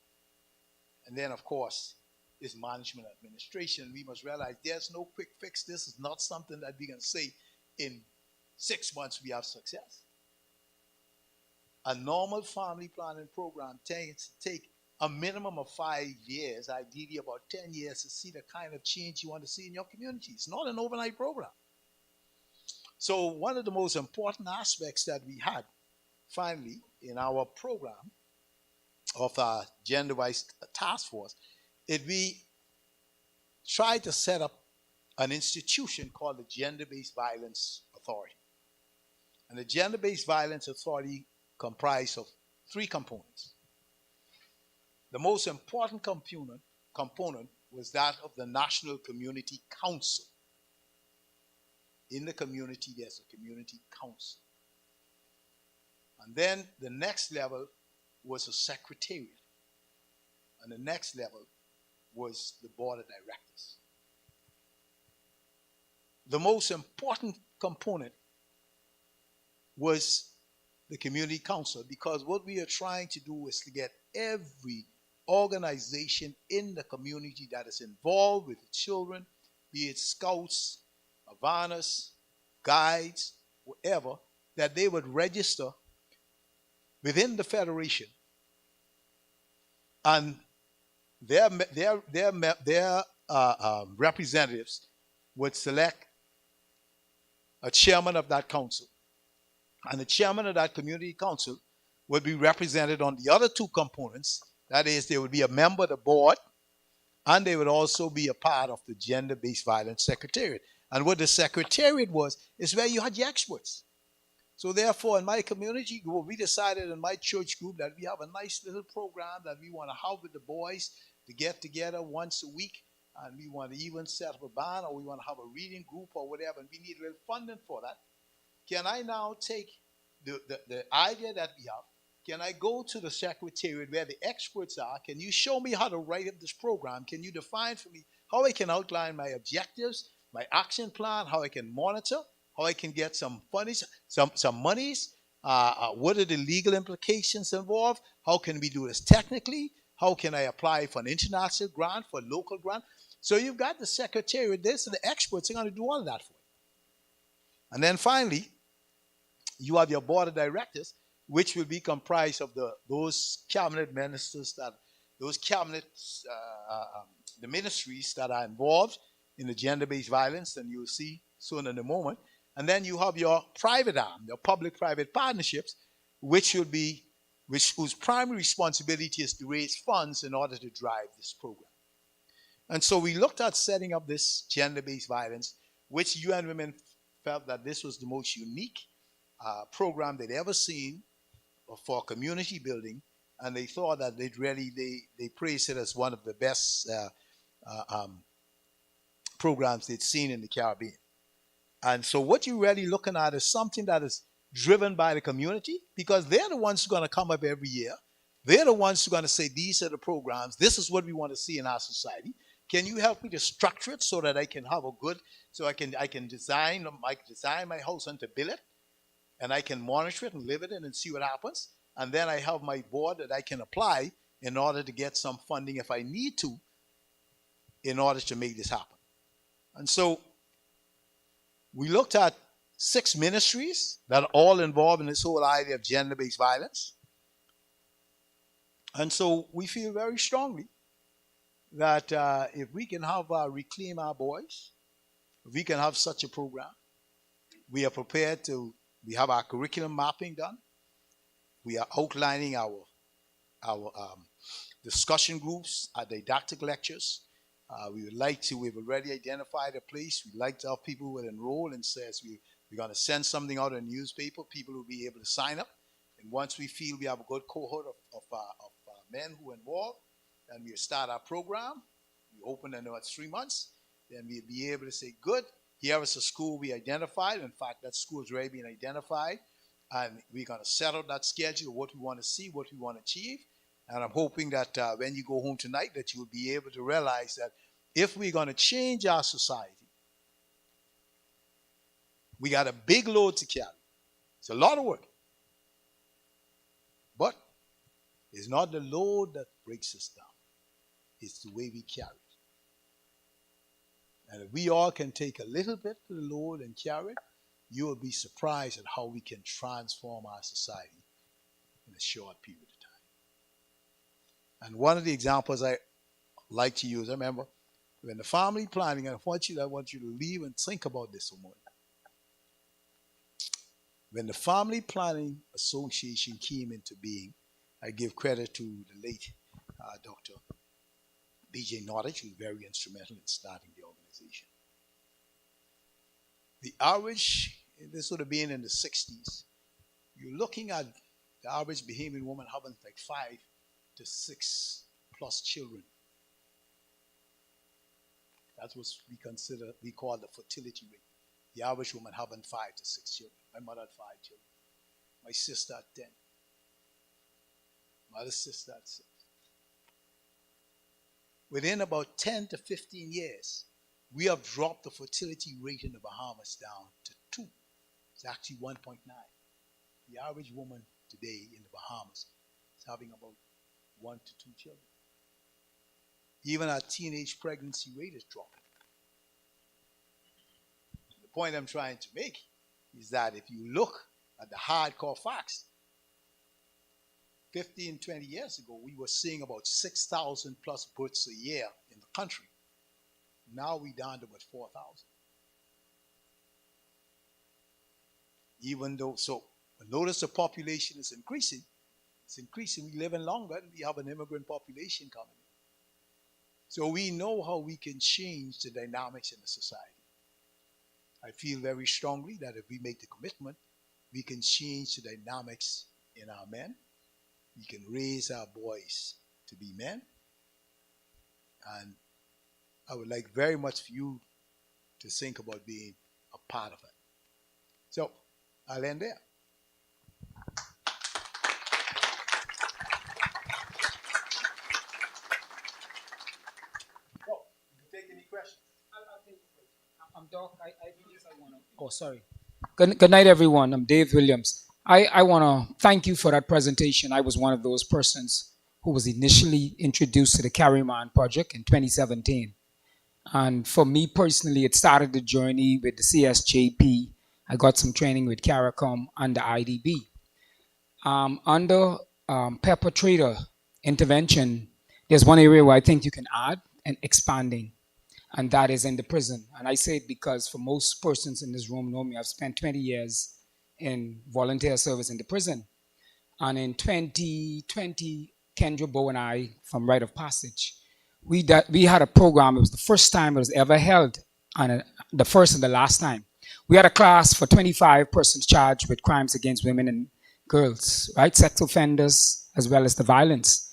And then, of course, is management administration. We must realize there's no quick fix. This is not something that we can say in 6 months we have success. A normal family planning program tends to take a minimum of 5 years, ideally about 10 years, to see the kind of change you want to see in your community. It's not an overnight program. So one of the most important aspects that we had, finally, in our program of our gender-wise task force, is we tried to set up an institution called the Gender-Based Violence Authority. And the Gender-Based Violence Authority comprised of 3 components. The most important component was that of the National Community Council. In the community, there's a community council. And then the next level was a secretariat. And the next level was the board of directors. The most important component was the community council, because what we are trying to do is to get every organization in the community that is involved with the children, be it scouts, Havanas, guides, whatever, that they would register within the federation, and their representatives would select a chairman of that council, and the chairman of that community council would be represented on the other 2 components. That is, they would be a member of the board, and they would also be a part of the Gender-Based Violence Secretariat. And what the secretariat was, is where you had your experts. So therefore, in my community group, we decided in my church group that we have a nice little program that we want to have with the boys to get together once a week, and we want to even set up a band, or we want to have a reading group or whatever, and we need a little funding for that. Can I now take the idea that we have? Can I go to the secretariat where the experts are? Can you show me how to write up this program? Can you define for me how I can outline my objectives, my action plan, how I can monitor, how I can get some funnies, some monies? What are the legal implications involved? How can we do this technically? How can I apply for an international grant, for a local grant? So you've got the secretariat there, so the experts are going to do all of that for you. And then finally, you have your board of directors, which will be comprised of those cabinet ministers, the ministries that are involved in the gender-based violence, and you'll see soon in a moment. And then you have your private arm, your public-private partnerships, whose primary responsibility is to raise funds in order to drive this program. And so we looked at setting up this gender-based violence, which UN Women felt that this was the most unique program they'd ever seen for community building, and they thought that they praised it as one of the best programs they'd seen in the Caribbean. And so what you're really looking at is something that is driven by the community, because they're the ones who are going to come up every year. They're the ones who are going to say, these are the programs, this is what we want to see in our society. Can you help me to structure it so that I can have I can design my house and to build it, and I can monitor it and live it in and see what happens. And then I have my board that I can apply in order to get some funding if I need to, in order to make this happen. And so we looked at 6 ministries that are all involved in this whole idea of gender-based violence. And so we feel very strongly that if we can have Reclaim Our Boys, if we can have such a program, We are prepared to, we have our curriculum mapping done. We are outlining our discussion groups, our didactic lectures. We would like to, we've already identified a place. We'd like to have people who will enroll and says we're going to send something out in the newspaper. People will be able to sign up. And once we feel we have a good cohort of men who are involved, then we'll start our program. We open in about 3 months. Then we'll be able to say, good, here is a school we identified. In fact, that school is already being identified. And we're going to set out that schedule, what we want to see, what we want to achieve. And I'm hoping that when you go home tonight that you'll be able to realize that if we're going to change our society, we got a big load to carry. It's a lot of work. But it's not the load that breaks us down. It's the way we carry it. And if we all can take a little bit of the load and carry it, you will be surprised at how we can transform our society in a short period of time. And one of the examples I like to use, I remember when the family planning, and I want you to leave and think about this a moment. When the Family Planning Association came into being, I give credit to the late Dr. B.J. Nottage, who was very instrumental in starting the organization. The average, this would have been in the 60s, you're looking at the average Bahamian woman having like 5 to 6 plus children. That's what we call the fertility rate. The average woman having 5 to 6 children. My mother had 5 children. My sister had 10. My other sister had 6. Within about 10 to 15 years, we have dropped the fertility rate in the Bahamas down to 2. It's actually 1.9. The average woman today in the Bahamas is having about 1 to 2 children. Even our teenage pregnancy rate is dropping. The point I'm trying to make is that if you look at the hardcore facts, 15, 20 years ago, we were seeing about 6,000 plus births a year in the country. Now we're down to about 4,000. Even though, so notice the population is increasing. It's increasing. We're living longer and we have an immigrant population coming in. So we know how we can change the dynamics in the society. I feel very strongly that if we make the commitment, we can change the dynamics in our men. We can raise our boys to be men. And I would like very much for you to think about being a part of it. So I'll end there. So, you can take any questions. I'll take the question. I'm Doc. I want to. Oh, sorry. Good night, everyone. I'm Dave Williams. I want to thank you for that presentation. I was one of those persons who was initially introduced to the Carry-Man project in 2017. And for me personally, it started the journey with the CSJP. I got some training with CARICOM and the IDB. Under perpetrator intervention, there's one area where I think you can add and expanding, and that is in the prison. And I say it because for most persons in this room know me, I've spent 20 years in volunteer service in the prison. And in 2020, Kendra Bow and I, from Rite of Passage, we had a program. It was the first time it was ever held, and the first and the last time. We had a class for 25 persons charged with crimes against women and girls, right? Sex offenders, as well as the violence.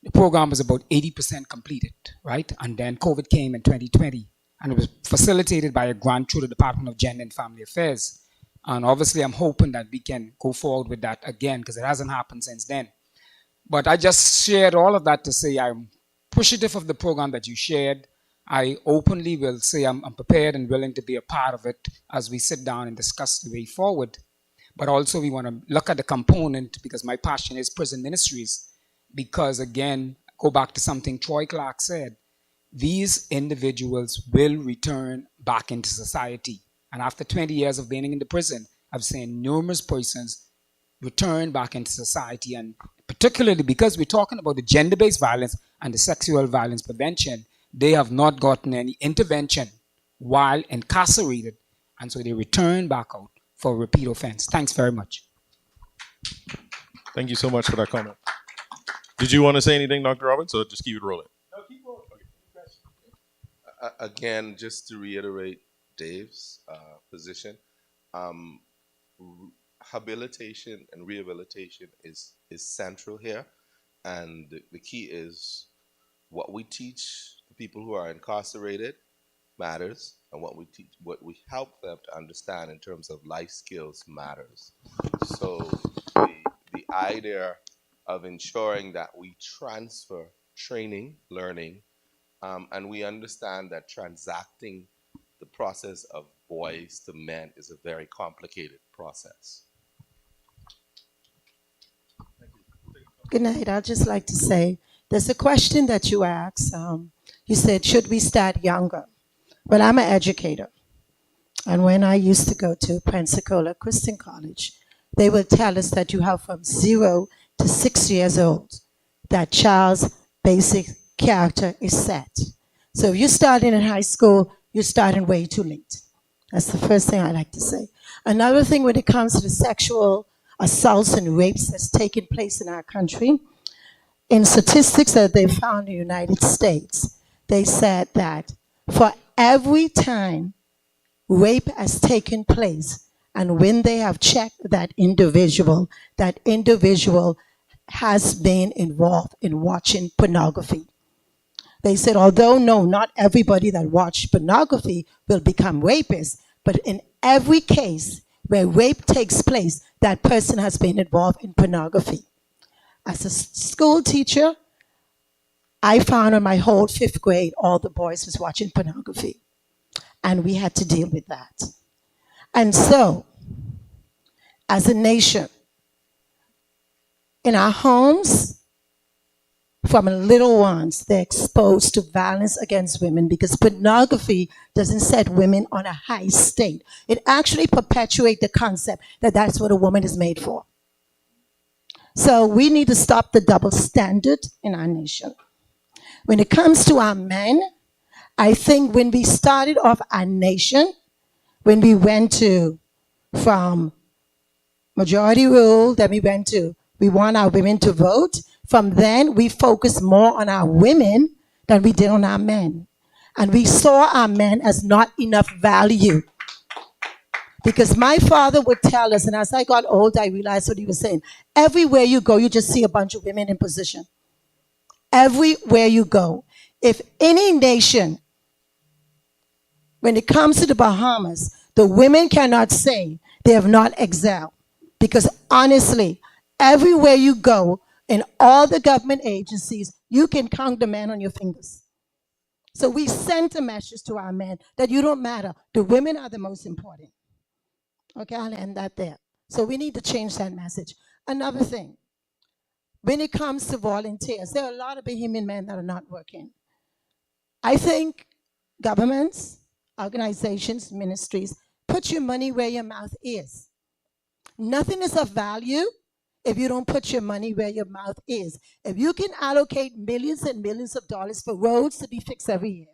The program was about 80% completed, right? And then COVID came in 2020, and it was facilitated by a grant through the Department of Gender and Family Affairs. And obviously, I'm hoping that we can go forward with that again, because it hasn't happened since then. But I just shared all of that to say I'm appreciative of the program that you shared. I openly will say I'm prepared and willing to be a part of it as we sit down and discuss the way forward. But also we want to look at the component, because my passion is prison ministries. Because again, go back to something Troy Clark said, these individuals will return back into society. And after 20 years of being in the prison, I've seen numerous persons return back into society. And particularly because we're talking about the gender-based violence and the sexual violence prevention, they have not gotten any intervention while incarcerated. And so they return back out. for repeat offense. Thanks very much. Thank you so much for that comment. Did you want to say anything, Dr. Roberts, or just keep it rolling? Again, just to reiterate Dave's position, habilitation and rehabilitation is central here, and the key is what we teach the people who are incarcerated matters, and what we help them to understand in terms of life skills matters. So the idea of ensuring that we transfer training, learning, and we understand that transacting the process of boys to men is a very complicated process. Good night. I'd just like to say, there's a question that you asked. You said, should we start younger? Well, I'm an educator. And when I used to go to Pensacola Christian College, they would tell us that you have from 0 to 6 years old, that child's basic character is set. So if you're starting in high school, you're starting way too late. That's the first thing I like to say. Another thing when it comes to the sexual assaults and rapes that's taking place in our country, in statistics that they found in the United States, they said that for every time rape has taken place, and when they have checked that individual has been involved in watching pornography. They said, although no, not everybody that watched pornography will become rapists, but in every case where rape takes place, that person has been involved in pornography. As a school teacher, I found in my whole 5th grade, all the boys was watching pornography. And we had to deal with that. And so, as a nation, in our homes, from little ones, they're exposed to violence against women because pornography doesn't set women on a high state. It actually perpetuates the concept that that's what a woman is made for. So we need to stop the double standard in our nation. When it comes to our men, I think when we started off our nation, when we went from majority rule, then we want our women to vote. From then, we focused more on our women than we did on our men. And we saw our men as not enough value. Because my father would tell us, and as I got old, I realized what he was saying. Everywhere you go, you just see a bunch of women in position. Everywhere you go. If any nation, when it comes to the Bahamas, the women cannot say they have not excelled. Because honestly, everywhere you go, in all the government agencies, you can count the men on your fingers. So we sent a message to our men that you don't matter. The women are the most important. Okay, I'll end that there. So we need to change that message. Another thing, when it comes to volunteers, there are a lot of Bahamian men that are not working. I think governments, organizations, ministries, put your money where your mouth is. Nothing is of value if you don't put your money where your mouth is. If you can allocate millions and millions of dollars for roads to be fixed every year,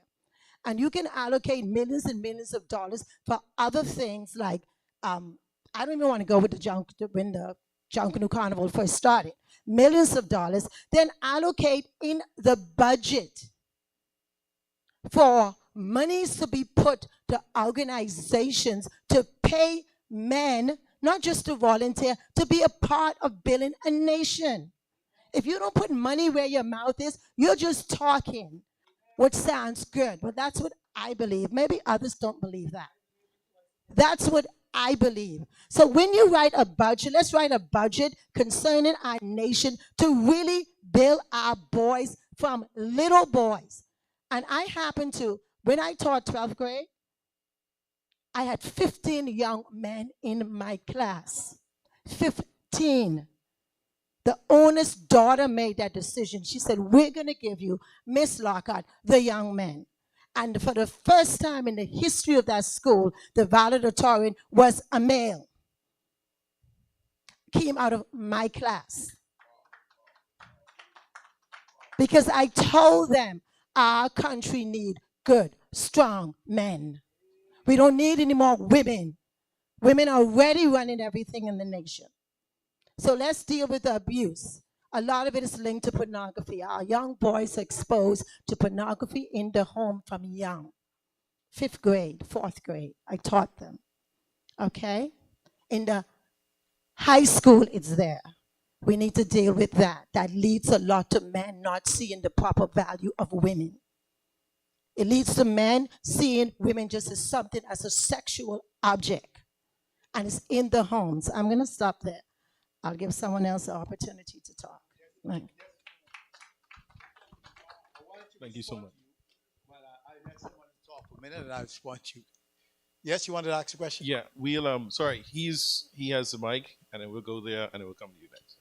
and you can allocate millions and millions of dollars for other things like, I don't even want to go with when the Junkanoo Carnival first started, millions of dollars, then allocate in the budget for monies to be put to organizations to pay men, not just to volunteer, to be a part of building a nation. If you don't put money where your mouth is, you're just talking, which sounds good, but that's what I believe. Maybe others don't believe that. That's what I believe. So when you write a budget, let's write a budget concerning our nation to really build our boys from little boys. And I happen to, when I taught 12th grade, I had 15 young men in my class. 15. The owner's daughter made that decision. She said, we're going to give you, Miss Lockhart, the young men. And for the first time in the history of that school, the valedictorian was a male. Came out of my class. Because I told them our country needs good, strong men. We don't need any more women Women are already running everything in the nation. So let's deal with the abuse. A lot of it is linked to pornography. Our young boys are exposed to pornography in the home from young. 5th grade, 4th grade, I taught them. Okay? In the high school, it's there. We need to deal with that. That leads a lot to men not seeing the proper value of women. It leads to men seeing women just as something, as a sexual object. And it's in the homes. I'm going to stop there. I'll give someone else an opportunity to talk. Right. Thank you so much. But I let someone talk for a minute and I just want you. Yes, you wanted to ask a question? Yeah, we'll sorry, he has the mic, and then we'll go there, and then we'll come to you next.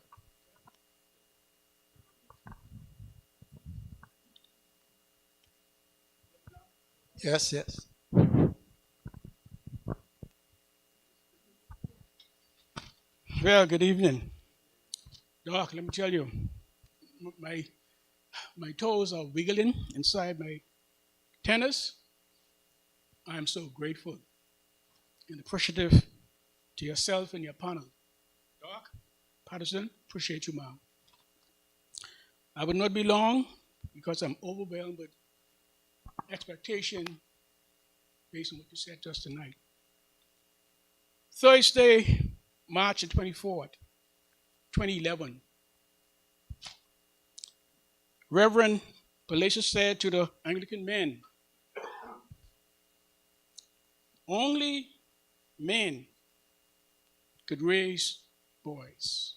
Yes, yes. Well, good evening. Doc, let me tell you, my toes are wiggling inside my tennis. I am so grateful and appreciative to yourself and your panel. Doc, Patterson, appreciate you, ma'am. I would not be long because I'm overwhelmed with expectation based on what you said just tonight. Thursday, March the 24th, 2011. Reverend Palacios said to the Anglican men, only men could raise boys.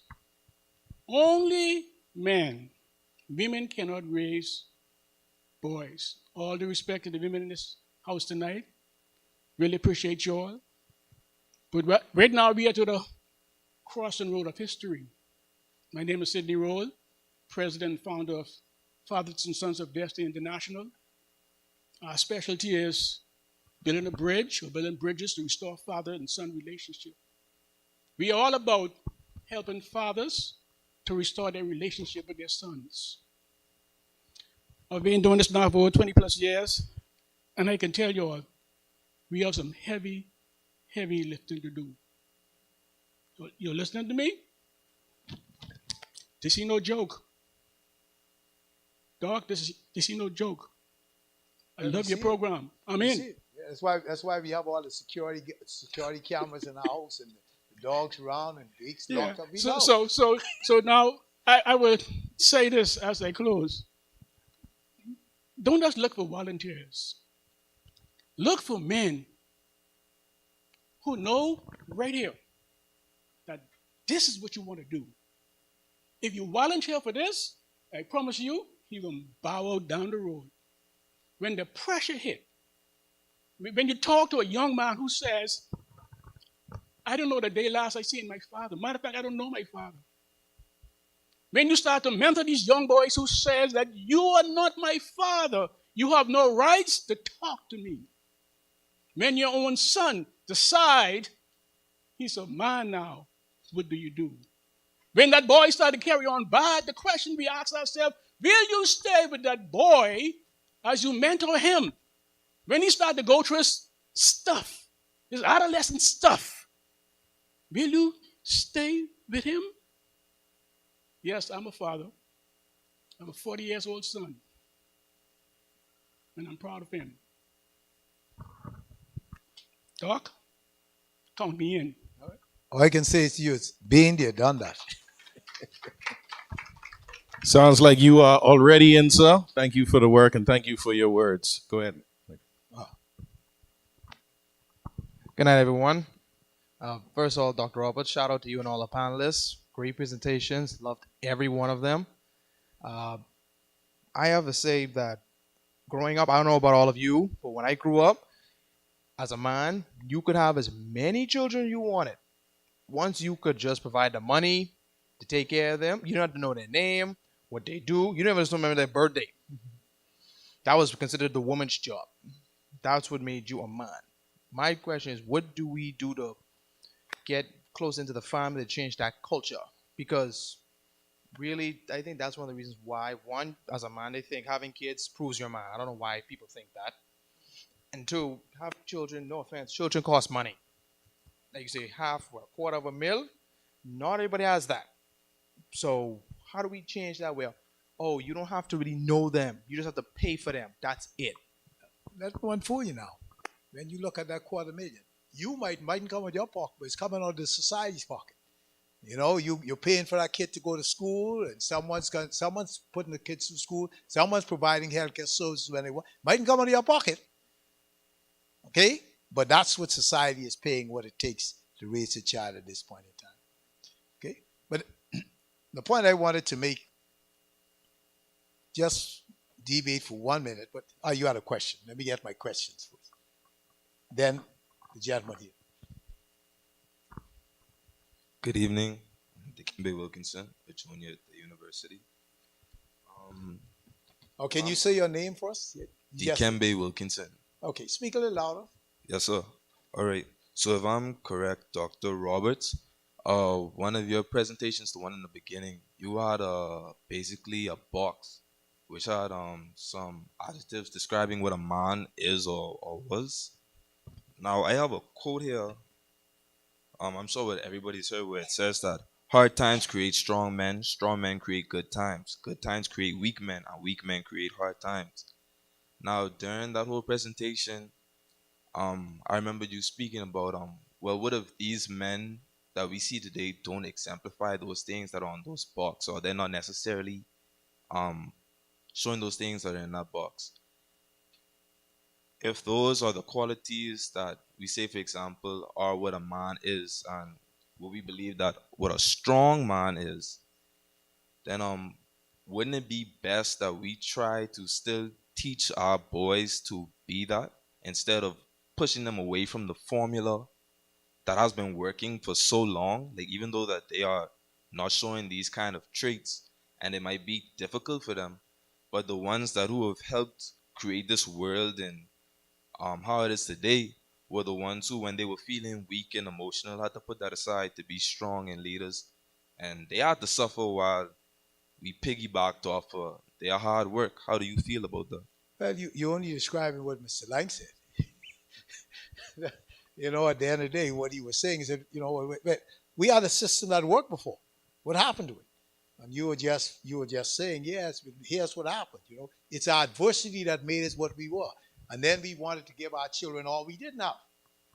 Only men. Women cannot raise boys. All due respect to the women in this house tonight. Really appreciate you all. But right now we are to the crossing road of history. My name is Sidney Roll, president and founder of Fathers and Sons of Destiny International. Our specialty is building a bridge or building bridges to restore father and son relationship. We are all about helping fathers to restore their relationship with their sons. I've been doing this now for over 20 plus years, and I can tell you all, we have some heavy, heavy lifting to do. You're listening to me? This ain't no joke. Doc, this is no joke. I love your program. I'm in. That's why we have all the security cameras in our house and the dogs around and gates locked up. So now I would say this as I close. Don't just look for volunteers. Look for men who know right here that this is what you want to do. If you volunteer for this, I promise you, you're going to bow out down the road. When the pressure hit, when you talk to a young man who says, I don't know the day last I seen my father. Matter of fact, I don't know my father. When you start to mentor these young boys who says that you are not my father, you have no rights to talk to me. When your own son decide he's a man now, what do you do? When that boy started to carry on bad, the question we ask ourselves, will you stay with that boy as you mentor him? When he started to go through his stuff, his adolescent stuff, will you stay with him? Yes, I'm a father. I have a 40-year-old son. And I'm proud of him. Doc, count me in. All I can say to you is, being there, done that. Sounds like you are already in, sir. Thank you for the work and thank you for your words. Go ahead. Good night, everyone. First of all, Dr. Roberts, shout out to you and all the panelists. Great presentations. Loved every one of them. I have to say that growing up, I don't know about all of you, but when I grew up, as a man, you could have as many children you wanted. Once you could just provide the money to take care of them, you don't have to know their name, what they do. You never just remember their birthday. That was considered the woman's job. That's what made you a man. My question is, what do we do to get close into the family to change that culture? Because really, I think that's one of the reasons why, one, as a man, they think having kids proves you're a man. I don't know why people think that. And two, have children, no offense, children cost money. like you say, half or a quarter of a mil. Not everybody has that. So how do we change that? Well, oh, you don't have to really know them. You just have to pay for them. That's it. That's one for you now. When you look at that $250,000, you mightn't come out of your pocket, but it's coming out of the society's pocket. You know, you're paying for that kid to go to school, and someone's putting the kids through school. Someone's providing healthcare services when they want. Mightn't come out of your pocket. Okay, but that's what society is paying, what it takes to raise a child at this point in time. Okay, but the point I wanted to make, just deviate for 1 minute, but you had a question. Let me get my questions first. Then the gentleman here. Good evening. I'm Dikembe Wilkinson, a junior at the university. Can you say your name for us? Dikembe Wilkinson. Okay, speak a little louder. Yes, sir. All right. So if I'm correct, Dr. Roberts, one of your presentations, the one in the beginning, you had basically a box which had some adjectives describing what a man is or was. Now I have a quote here. I'm sure what everybody's heard, where it says that hard times create strong men create good times create weak men, and weak men create hard times. Now during that whole presentation, I remember you speaking about well, what if these men that we see today don't exemplify those things that are on those box, or they're not necessarily showing those things that are in that box? If those are the qualities that we say, for example, are what a man is, and what we believe that what a strong man is, then wouldn't it be best that we try to still teach our boys to be that, instead of pushing them away from the formula that has been working for so long? Like, even though that they are not showing these kind of traits and it might be difficult for them, but the ones that who have helped create this world and how it is today were the ones who, when they were feeling weak and emotional, had to put that aside to be strong and leaders, and they had to suffer while we piggybacked off their hard work. How do you feel about that? Well, you're only describing what Mr. Lang said. You know, at the end of the day, what he was saying is that, you know, we had a system that worked before. What happened to it? And you were just saying, yes, but here's what happened. You know, it's our adversity that made us what we were. And then we wanted to give our children all we didn't have.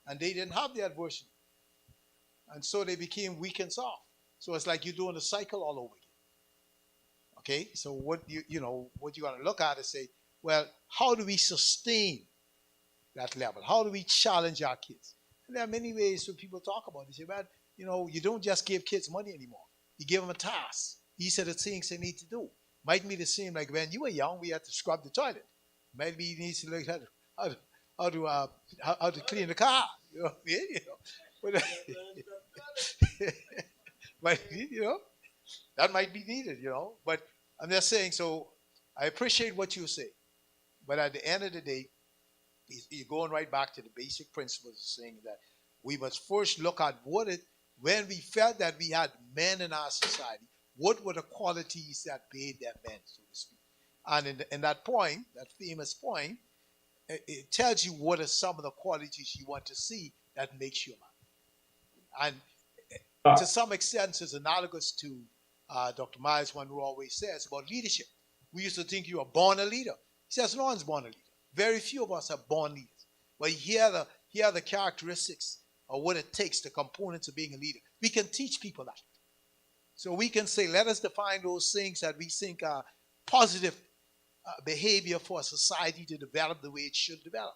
And they didn't have the adversity. And so they became weak and soft. So it's like you're doing a cycle all over again. Okay? So what you got to look at is say, well, how do we sustain that level? How do we challenge our kids? And there are many ways when people talk about it. They say, well, you know, you don't just give kids money anymore. You give them a task. These are the things they need to do. Might be the same like when you were young, we had to scrub the toilet. Maybe you need to learn how to clean the car. You know, but, you know, that might be needed. You know, but I'm just saying. So I appreciate what you say, but at the end of the day, you're going right back to the basic principles of saying that we must first look at when we felt that we had men in our society, what were the qualities that made them men, so to speak. And in that point, that famous point, it tells you what are some of the qualities you want to see that makes you a man. And to some extent, it's analogous to Dr. Miles Monroe always says about leadership. We used to think you were born a leader. He says no one's born a leader. Very few of us are born leaders. But here are the characteristics of what it takes, the components of being a leader. We can teach people that. So we can say, let us define those things that we think are positive behavior for a society to develop the way it should develop.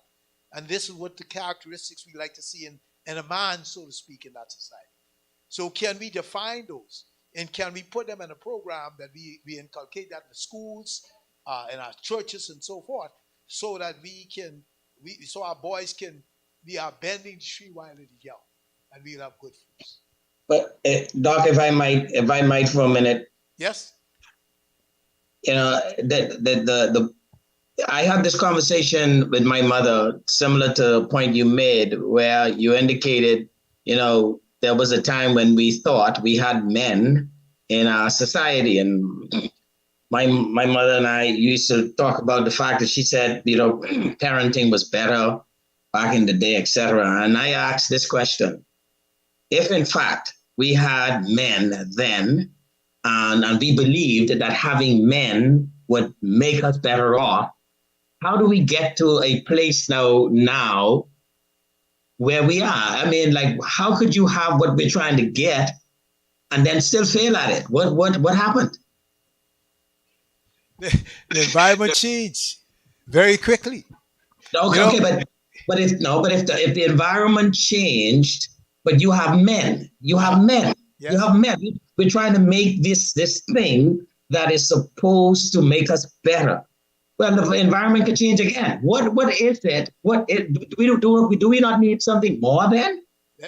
And this is what the characteristics we like to see in a man, so to speak, in that society. So can we define those? And can we put them in a program that we inculcate that in the schools, in our churches and so forth, so that so our boys can be our bending the tree while it is young, and we'll have good fruits. But Doc, if I might for a minute. Yes. You know, I had this conversation with my mother, similar to the point you made, where you indicated, you know, there was a time when we thought we had men in our society, and my mother and I used to talk about the fact that she said, you know, parenting was better back in the day, etc. And I asked this question: if in fact we had men then, and we believed that having men would make us better off, how do we get to a place now where we are? I mean, like, how could you have what we're trying to get and then still fail at it? What happened? The environment changed very quickly. Okay, but if the environment changed, but you have men, yes. You have men. We're trying to make this thing that is supposed to make us better. Well, the environment could change again. What is it? Do we not need something more then?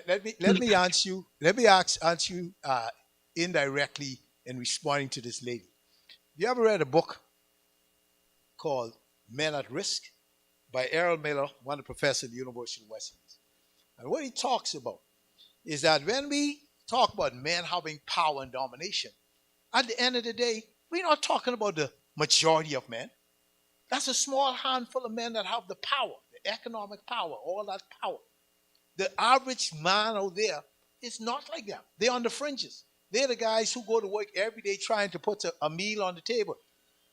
Let me answer you. Let me answer you indirectly in responding to this lady. You ever read a book called Men at Risk by Errol Miller, one of the professors at the University of West Indies? And what he talks about is that when we talk about men having power and domination, at the end of the day, we're not talking about the majority of men. That's a small handful of men that have the power, the economic power, all that power. The average man out there is not like that. They're on the fringes. They're the guys who go to work every day trying to put a meal on the table,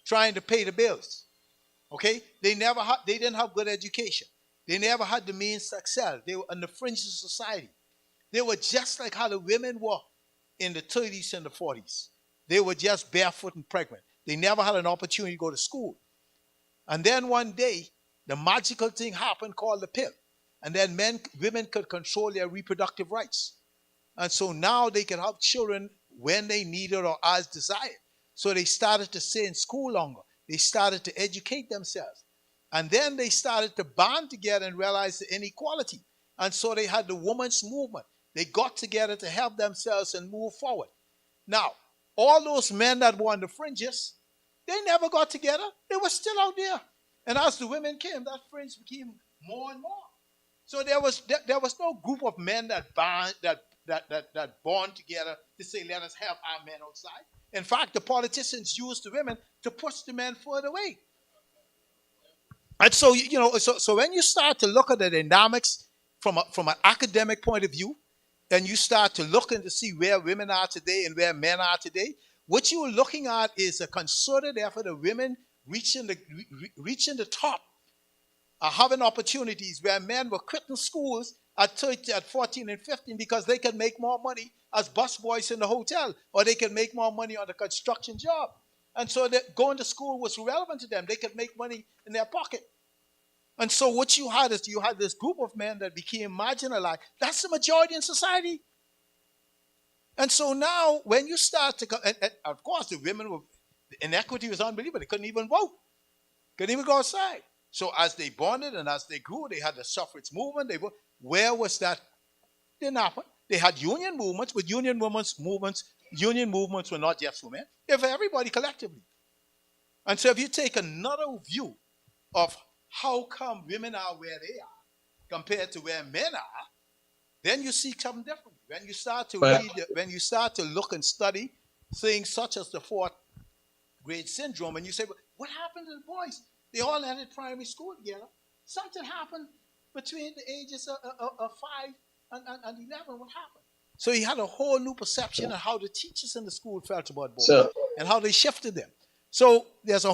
trying to pay the bills. Okay? They didn't have good education. They never had the means to excel. They were on the fringes of society. They were just like how the women were in the 30s and the 40s. They were just barefoot and pregnant. They never had an opportunity to go to school. And then one day, the magical thing happened called the pill. And then women could control their reproductive rights. And so now they can have children when they need it or as desired. So they started to stay in school longer. They started to educate themselves. And then they started to band together and realize the inequality. And so they had the women's movement. They got together to help themselves and move forward. Now, all those men that were on the fringes, they never got together. They were still out there. And as the women came, that fringe became more and more. So there was no group of men that bond together to say, let us help our men outside. In fact, the politicians used the women to push the men further away. And so, so when you start to look at the dynamics from an academic point of view, and you start to look and to see where women are today and where men are today, what you're looking at is a concerted effort of women reaching the top, having opportunities where men were quitting schools at 14 and 15 because they could make more money as busboys in the hotel, or they could make more money on the construction job. And so going to school was relevant to them. They could make money in their pocket. And so what you had is you had this group of men that became marginalized. That's the majority in society. And so now when you start to, and of course the inequity was unbelievable. They couldn't even vote. Couldn't even go outside. So as they bonded and as they grew, they had the suffrage movement. Where was that? Didn't happen. They had union movements, but union movements were not just for men. They're for everybody collectively. And so if you take another view of how come women are where they are compared to where men are, then you see something different. When you start to when you start to look and study things such as the fourth grade syndrome, and you say, well, what happened to the boys? They all ended primary school together. Something happened between the ages of 5 and 11. What happened? So he had a whole new perception of how the teachers in the school felt about boys and how they shifted them. So there's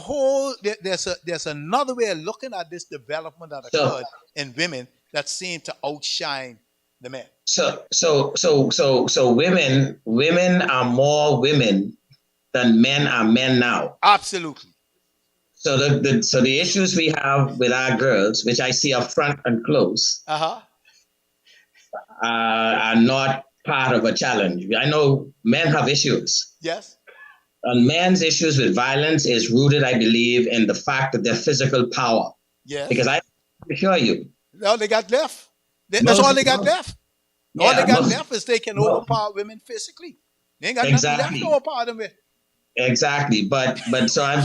another way of looking at this development that occurred in women that seemed to outshine the men. So women are more women than men are men now. Absolutely. So the issues we have with our girls, which I see up front and close, are not part of a challenge. I know men have issues. Yes. And men's issues with violence is rooted, I believe, in the fact that their physical power. Yes. Because I assure you. All they got left. That's all they got left. All they got left is they can overpower women physically. They ain't got nothing left to overpower them with. Exactly, but I'm trying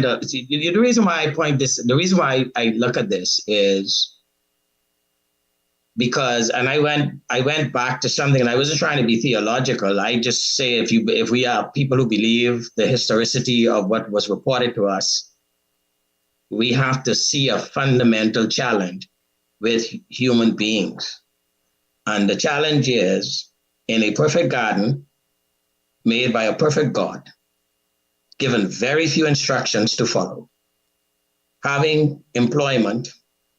to see the reason why I point this. The reason why I look at this is because, and I went back to something, and I wasn't trying to be theological. I just say if we are people who believe the historicity of what was reported to us, we have to see a fundamental challenge with human beings. And the challenge is, in a perfect garden made by a perfect God, given very few instructions to follow, having employment,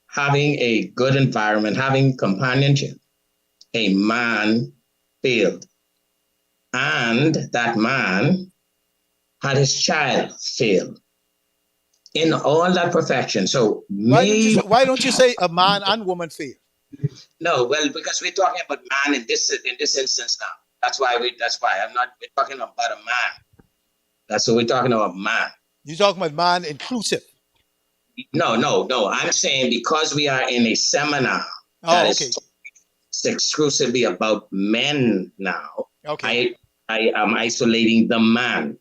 having a good environment, having companionship, a man failed. And that man had his child fail in all that perfection. So why don't you say a man and woman fail? No, well, because we're talking about man in this instance now. That's why we're talking about a man. That's what we're talking about, man. You're talking about man inclusive. No. I'm saying because we are in a seminar that is exclusively about men now. Okay. I am isolating the man.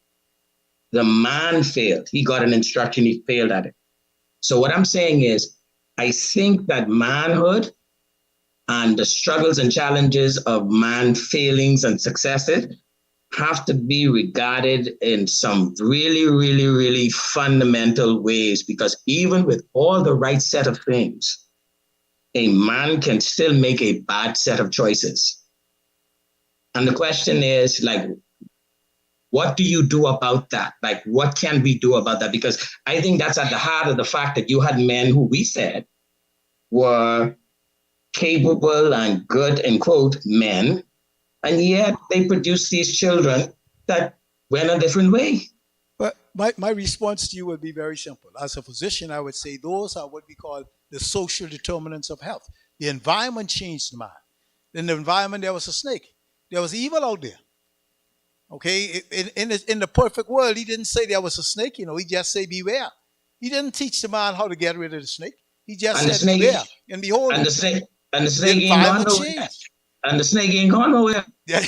The man failed. He got an instruction, he failed at it. So what I'm saying is, I think that manhood and the struggles and challenges of man failings and successes have to be regarded in some really, really, really fundamental ways, because even with all the right set of things, a man can still make a bad set of choices. And the question is, like, what do you do about that? Like, what can we do about that? Because I think that's at the heart of the fact that you had men who we said were capable and good, in quote, men, and yet they produced these children that went a different way. But my response to you would be very simple. As a physician, I would say those are what we call the social determinants of health. The environment changed the man. In the environment, there was a snake. There was evil out there. Okay, in the perfect world, he didn't say there was a snake, he just said beware. He didn't teach the man how to get rid of the snake. He just said beware. And behold, and the snake ain't gone nowhere. And the snake ain't gone nowhere. Yeah.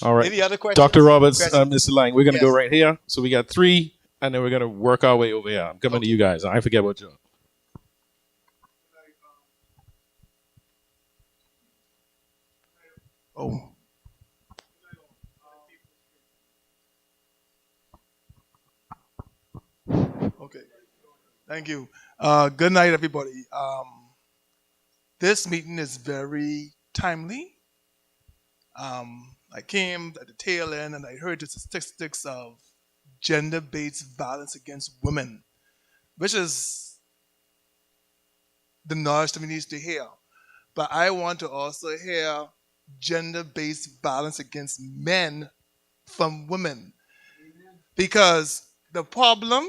All right. Any other questions? Dr. Roberts, Mr. Lang, we're going to go right here. So we got 3, and then we're going to work our way over here. I'm coming to you guys. I forget what you. Oh. Okay. Thank you. Good night, everybody. This meeting is very timely. I came at the tail end and I heard the statistics of gender-based violence against women, which is the knowledge that we need to hear. But I want to also hear gender-based violence against men from women. Because the problem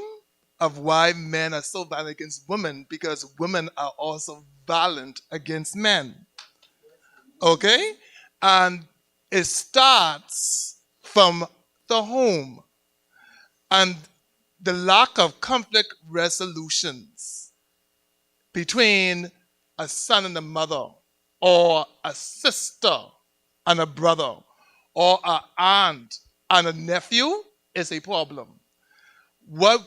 of why men are so violent against women, because women are also violent against men. Okay? And it starts from the home and the lack of conflict resolutions between a son and a mother, or a sister and a brother, or an aunt and a nephew is a problem. What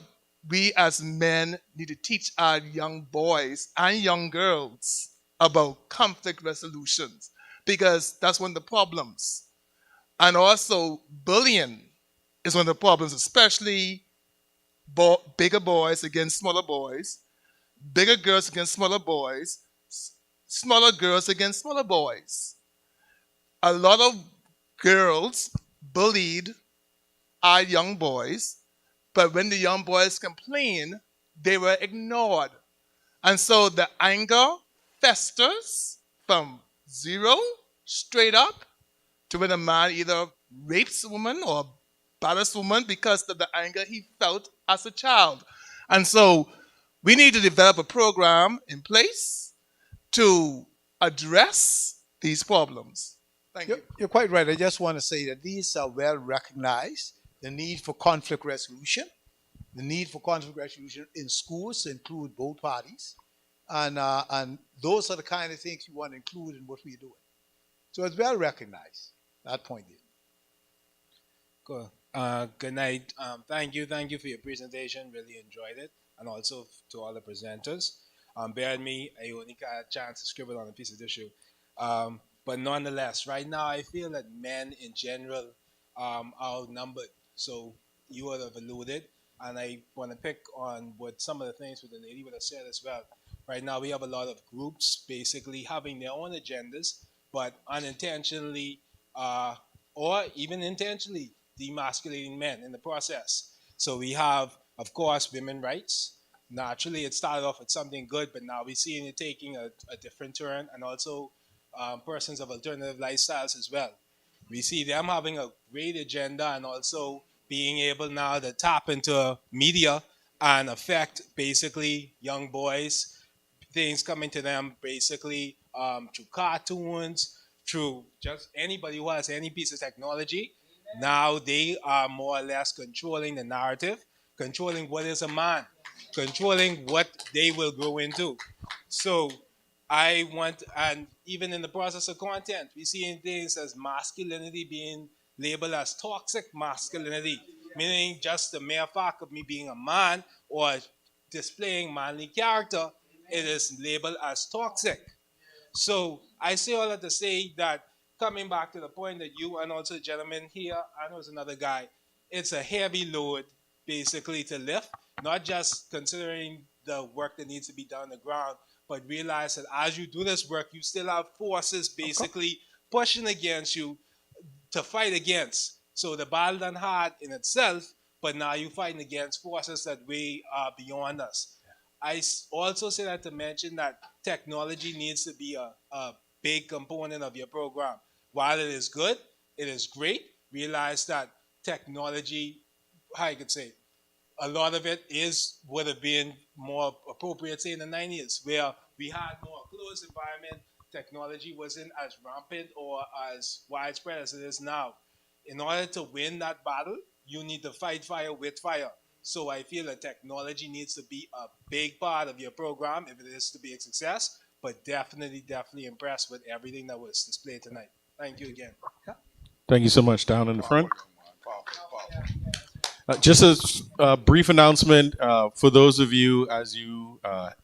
we as men need to teach our young boys and young girls about conflict resolutions, because that's one of the problems. And also bullying is one of the problems, especially bigger boys against smaller boys, bigger girls against smaller boys, smaller girls against smaller boys. A lot of girls bullied our young boys, but when the young boys complained, they were ignored. And so the anger festers from 0 straight up to when a man either rapes a woman or batters a woman because of the anger he felt as a child. And so we need to develop a program in place to address these problems. Thank you. You're quite right. I just want to say that these are well recognized. The need for conflict resolution, the need for conflict resolution in schools to include both parties. And those are the kind of things you want to include in what we're doing. So it's well recognized, that point is. Cool. Good night. Thank you for your presentation. Really enjoyed it. And also to all the presenters. Bear with me, I only got a chance to scribble on a piece of tissue. But nonetheless, right now I feel that men in general are outnumbered. So you would have alluded, and I want to pick on what some of the things what the lady would have said as well. Right now, we have a lot of groups basically having their own agendas, but unintentionally or even intentionally demasculating men in the process. So we have, of course, women's rights. Naturally, it started off with something good, but now we're seeing it taking a different turn, and also persons of alternative lifestyles as well. We see them having a great agenda and also being able now to tap into media and affect basically young boys, things coming to them basically through cartoons, through just anybody who has any piece of technology. Now they are more or less controlling the narrative, controlling what is a man, controlling what they will grow into. So I want, and even in the process of content, we see things as masculinity being labeled as toxic masculinity, meaning just the mere fact of me being a man or displaying manly character, it is labeled as toxic. So I say all that to say that coming back to the point that you and also the gentleman here, and there's another guy, it's a heavy load basically to lift, not just considering the work that needs to be done on the ground, but realize that as you do this work, you still have forces basically pushing against you to fight against. So the battle done hard in itself, but now you're fighting against forces that way beyond us. Also say that to mention that technology needs to be a big component of your program. While it is good, it is great. Realize that technology, how you could say, a lot of it would have been more appropriate, say, in the 90s, where we had more closed environment. Technology wasn't as rampant or as widespread as it is now. In order to win that battle, you need to fight fire with fire. So I feel that technology needs to be a big part of your program if it is to be a success, but definitely impressed with everything that was displayed tonight. Thank you again. Thank you so much. Down in the front. Just a brief announcement for those of you as you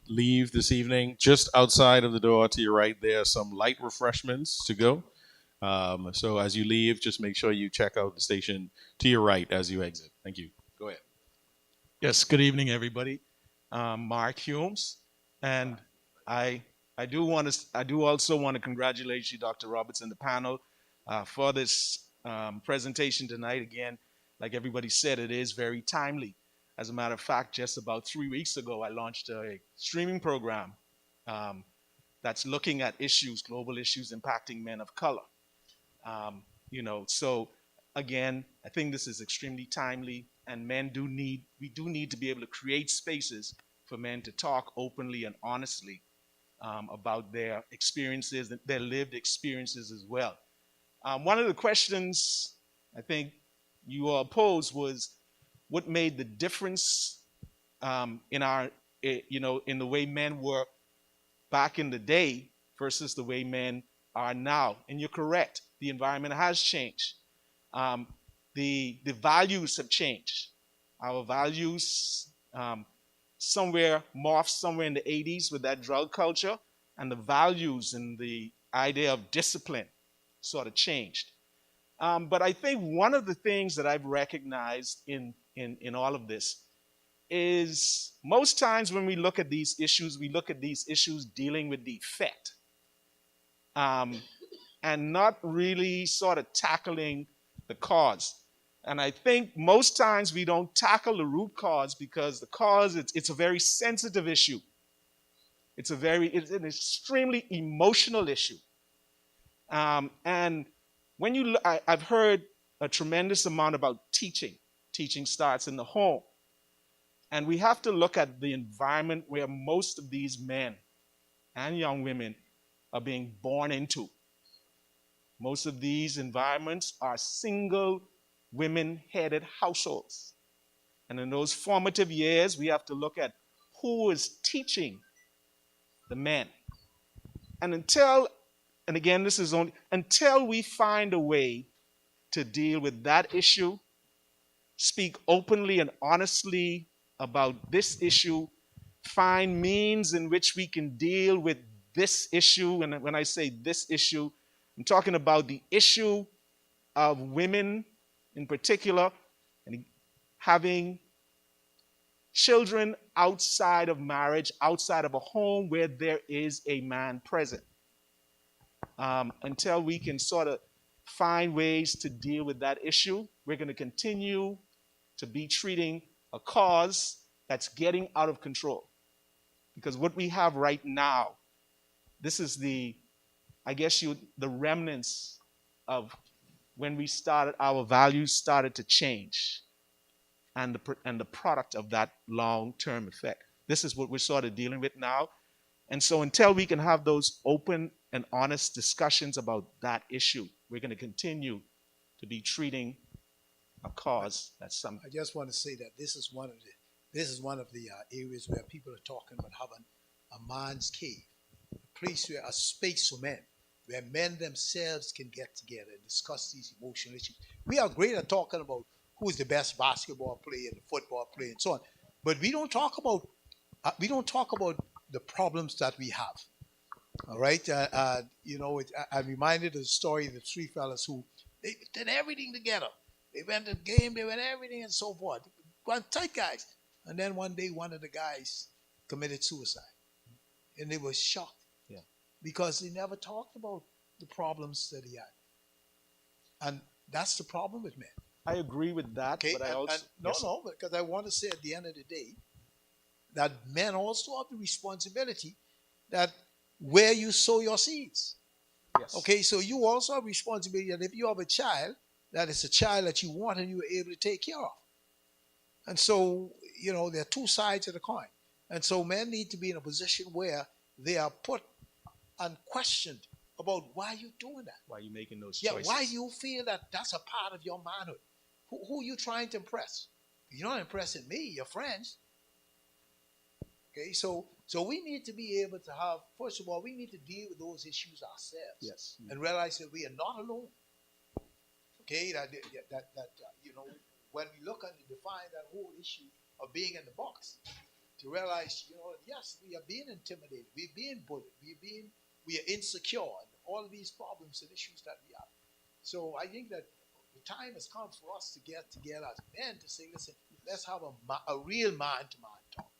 leave this evening. Just outside of the door to your right, there are some light refreshments to go. So as you leave, just make sure you check out the station to your right as you exit. Thank you. Go ahead. Yes, good evening, everybody. Mark Humes, and I do also want to congratulate you, Dr. Roberts, and the panel for this presentation tonight. Again, like everybody said, it is very timely. As a matter of fact, just about 3 weeks ago, I launched a streaming program that's looking at global issues impacting men of color. So again, I think this is extremely timely, and we do need to be able to create spaces for men to talk openly and honestly about their experiences, their lived experiences as well. One of the questions I think you all posed was what made the difference in the way men were back in the day versus the way men are now. And you're correct. The environment has changed. The values have changed. Our values morphed somewhere in the 80s with that drug culture, and the values and the idea of discipline sort of changed. But I think one of the things that I've recognized in all of this is most times when we look at these issues, we look at these issues dealing with the effect and not really sort of tackling the cause. And I think most times we don't tackle the root cause because the cause, it's a very sensitive issue. It's an extremely emotional issue. And when I've heard a tremendous amount about teaching. Teaching starts in the home. And we have to look at the environment where most of these men and young women are being born into. Most of these environments are single, women-headed households. And in those formative years, we have to look at who is teaching the men. And until we find a way to deal with that issue, speak openly and honestly about this issue, find means in which we can deal with this issue. And when I say this issue, I'm talking about the issue of women in particular and having children outside of marriage, outside of a home where there is a man present. Until we can sort of find ways to deal with that issue, we're going to continue to be treating a cause that's getting out of control. Because what we have right now, this is the remnants of when we started, our values started to change, and the product of that long-term effect. This is what we're sort of dealing with now. And so until we can have those open and honest discussions about that issue, we're going to continue to be treating a cause that's something. I just want to say that this is one of the areas where people are talking about having a man's cave, a place where a space for men, where men themselves can get together and discuss these emotional issues. We are great at talking about who's the best basketball player and football player and so on, but we don't talk about the problems that we have. All right, I'm reminded of the story of the three fellas who they did everything together. They went to the game, they went everything and so forth. One tight guys, and then one day one of the guys committed suicide, and they were shocked. Yeah. Because they never talked about the problems that he had. And that's the problem with men. I agree with that, Okay? but I also... because I want to say at the end of the day that men also have the responsibility that where you sow your seeds. Yes. Okay, so you also have responsibility that if you have a child, that is a child that you want and you are able to take care of. And so, there are two sides of the coin. And so men need to be in a position where they are put and questioned about why you're doing that. Why are you making those choices? Why you feel that that's a part of your manhood. Who are you trying to impress? You're not impressing me, your friends. Okay, so we need to be able to have, first of all, we need to deal with those issues ourselves. Yes. And realize that we are not alone. Okay, when we look and define that whole issue of being in the box, to realize, yes, we are being intimidated, we're being bullied, we are insecure, and all of these problems and issues that we have. So I think that the time has come for us to get together as men to say, listen, let's have a real man-to-man talk.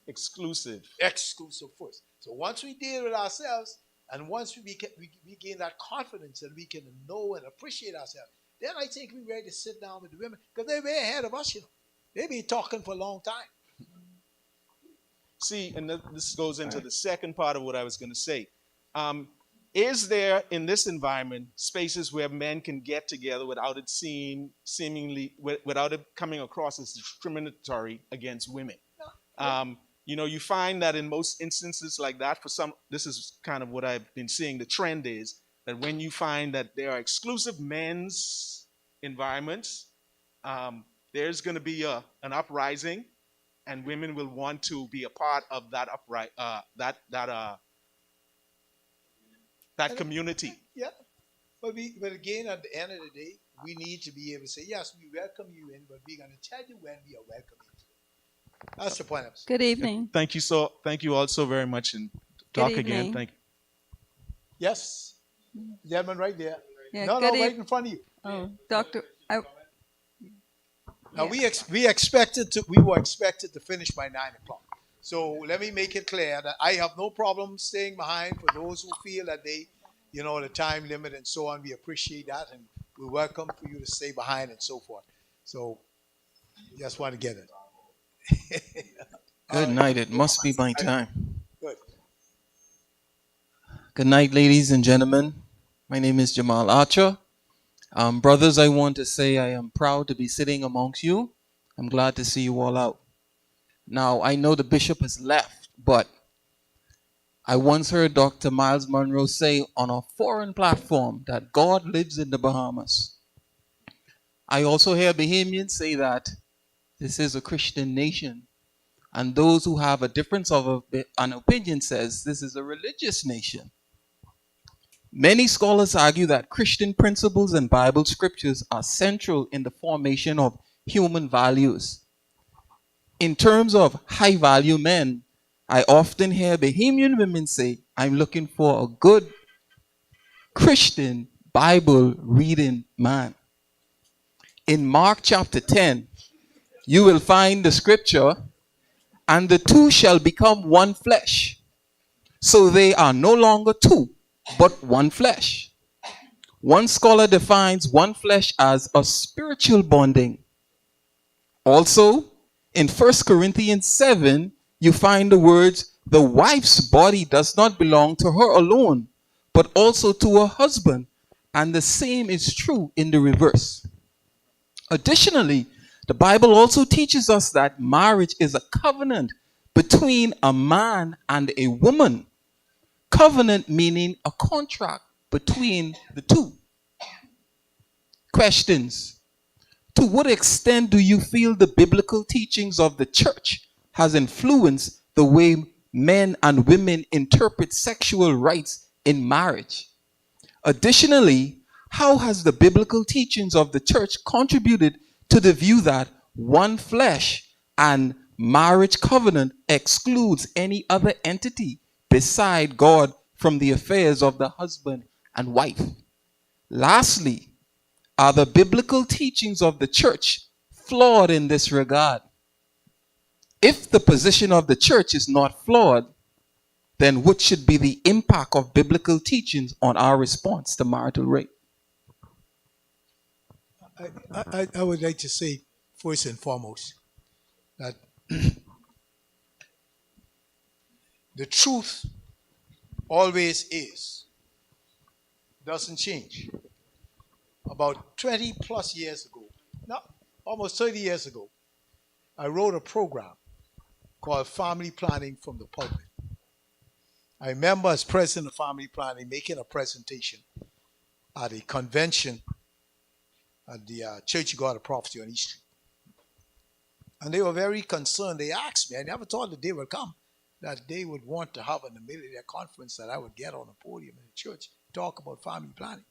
Exclusive first. So once we deal with ourselves, and once we gain that confidence and we can know and appreciate ourselves, then I think we're ready to sit down with the women, because they're way ahead of us, They've been talking for a long time. See, and this goes into the second part of what I was going to say. Is there, in this environment, spaces where men can get together without it without it coming across as discriminatory against women? You find that in most instances like that, this is kind of what I've been seeing. The trend is that when you find that there are exclusive men's environments, there's going to be an uprising, and women will want to be a part of that that community. Yeah, but again, at the end of the day, we need to be able to say, yes, we welcome you in, but we're going to tell you when we are welcoming you. That's the point. Good evening. Thank you all so very much, and talk again. Thank you. Yes, gentleman right there. Yeah, no, right in front of you. Oh, Doctor. Now we were expected to finish by 9 o'clock. So let me make it clear that I have no problem staying behind for those who feel that they, the time limit and so on. We appreciate that, and we're welcome for you to stay behind and so forth. So just want to get it. Good night. It must be my time. Good. Good night, ladies and gentlemen. My name is Jamal Archer. Brothers, I want to say I am proud to be sitting amongst you. I'm glad to see you all out. Now, I know the bishop has left, but I once heard Dr. Miles Munroe say on a foreign platform that God lives in the Bahamas. I also hear Bahamians say that this is a Christian nation, and those who have a difference of an opinion says this is a religious nation. Many scholars argue that Christian principles and Bible scriptures are central in the formation of human values. In terms of high-value men, I often hear Bahamian women say, I'm looking for a good Christian Bible-reading man. In Mark chapter 10, you will find the scripture, and the two shall become one flesh. So they are no longer two, but one flesh. One scholar defines one flesh as a spiritual bonding. Also, in 1 Corinthians 7, you find the words, the wife's body does not belong to her alone, but also to her husband. And the same is true in the reverse. Additionally, the Bible also teaches us that marriage is a covenant between a man and a woman. Covenant meaning a contract between the two. Questions. To what extent do you feel the biblical teachings of the church has influenced the way men and women interpret sexual rights in marriage? Additionally, how has the biblical teachings of the church contributed to the view that one flesh and marriage covenant excludes any other entity beside God from the affairs of the husband and wife? Lastly, are the biblical teachings of the church flawed in this regard? If the position of the church is not flawed, then what should be the impact of biblical teachings on our response to marital rape? I would like to say, first and foremost, that the truth always is, doesn't change. About 20 plus years ago, no, almost 30 years ago, I wrote a program called Family Planning from the Pulpit. I remember as president of Family Planning making a presentation at a convention at the Church of God of Prophecy on East Street. And they were very concerned. They asked me, I never thought the day would come that they would want to have in the middle of their conference that I would get on a podium in the church, talk about family planning.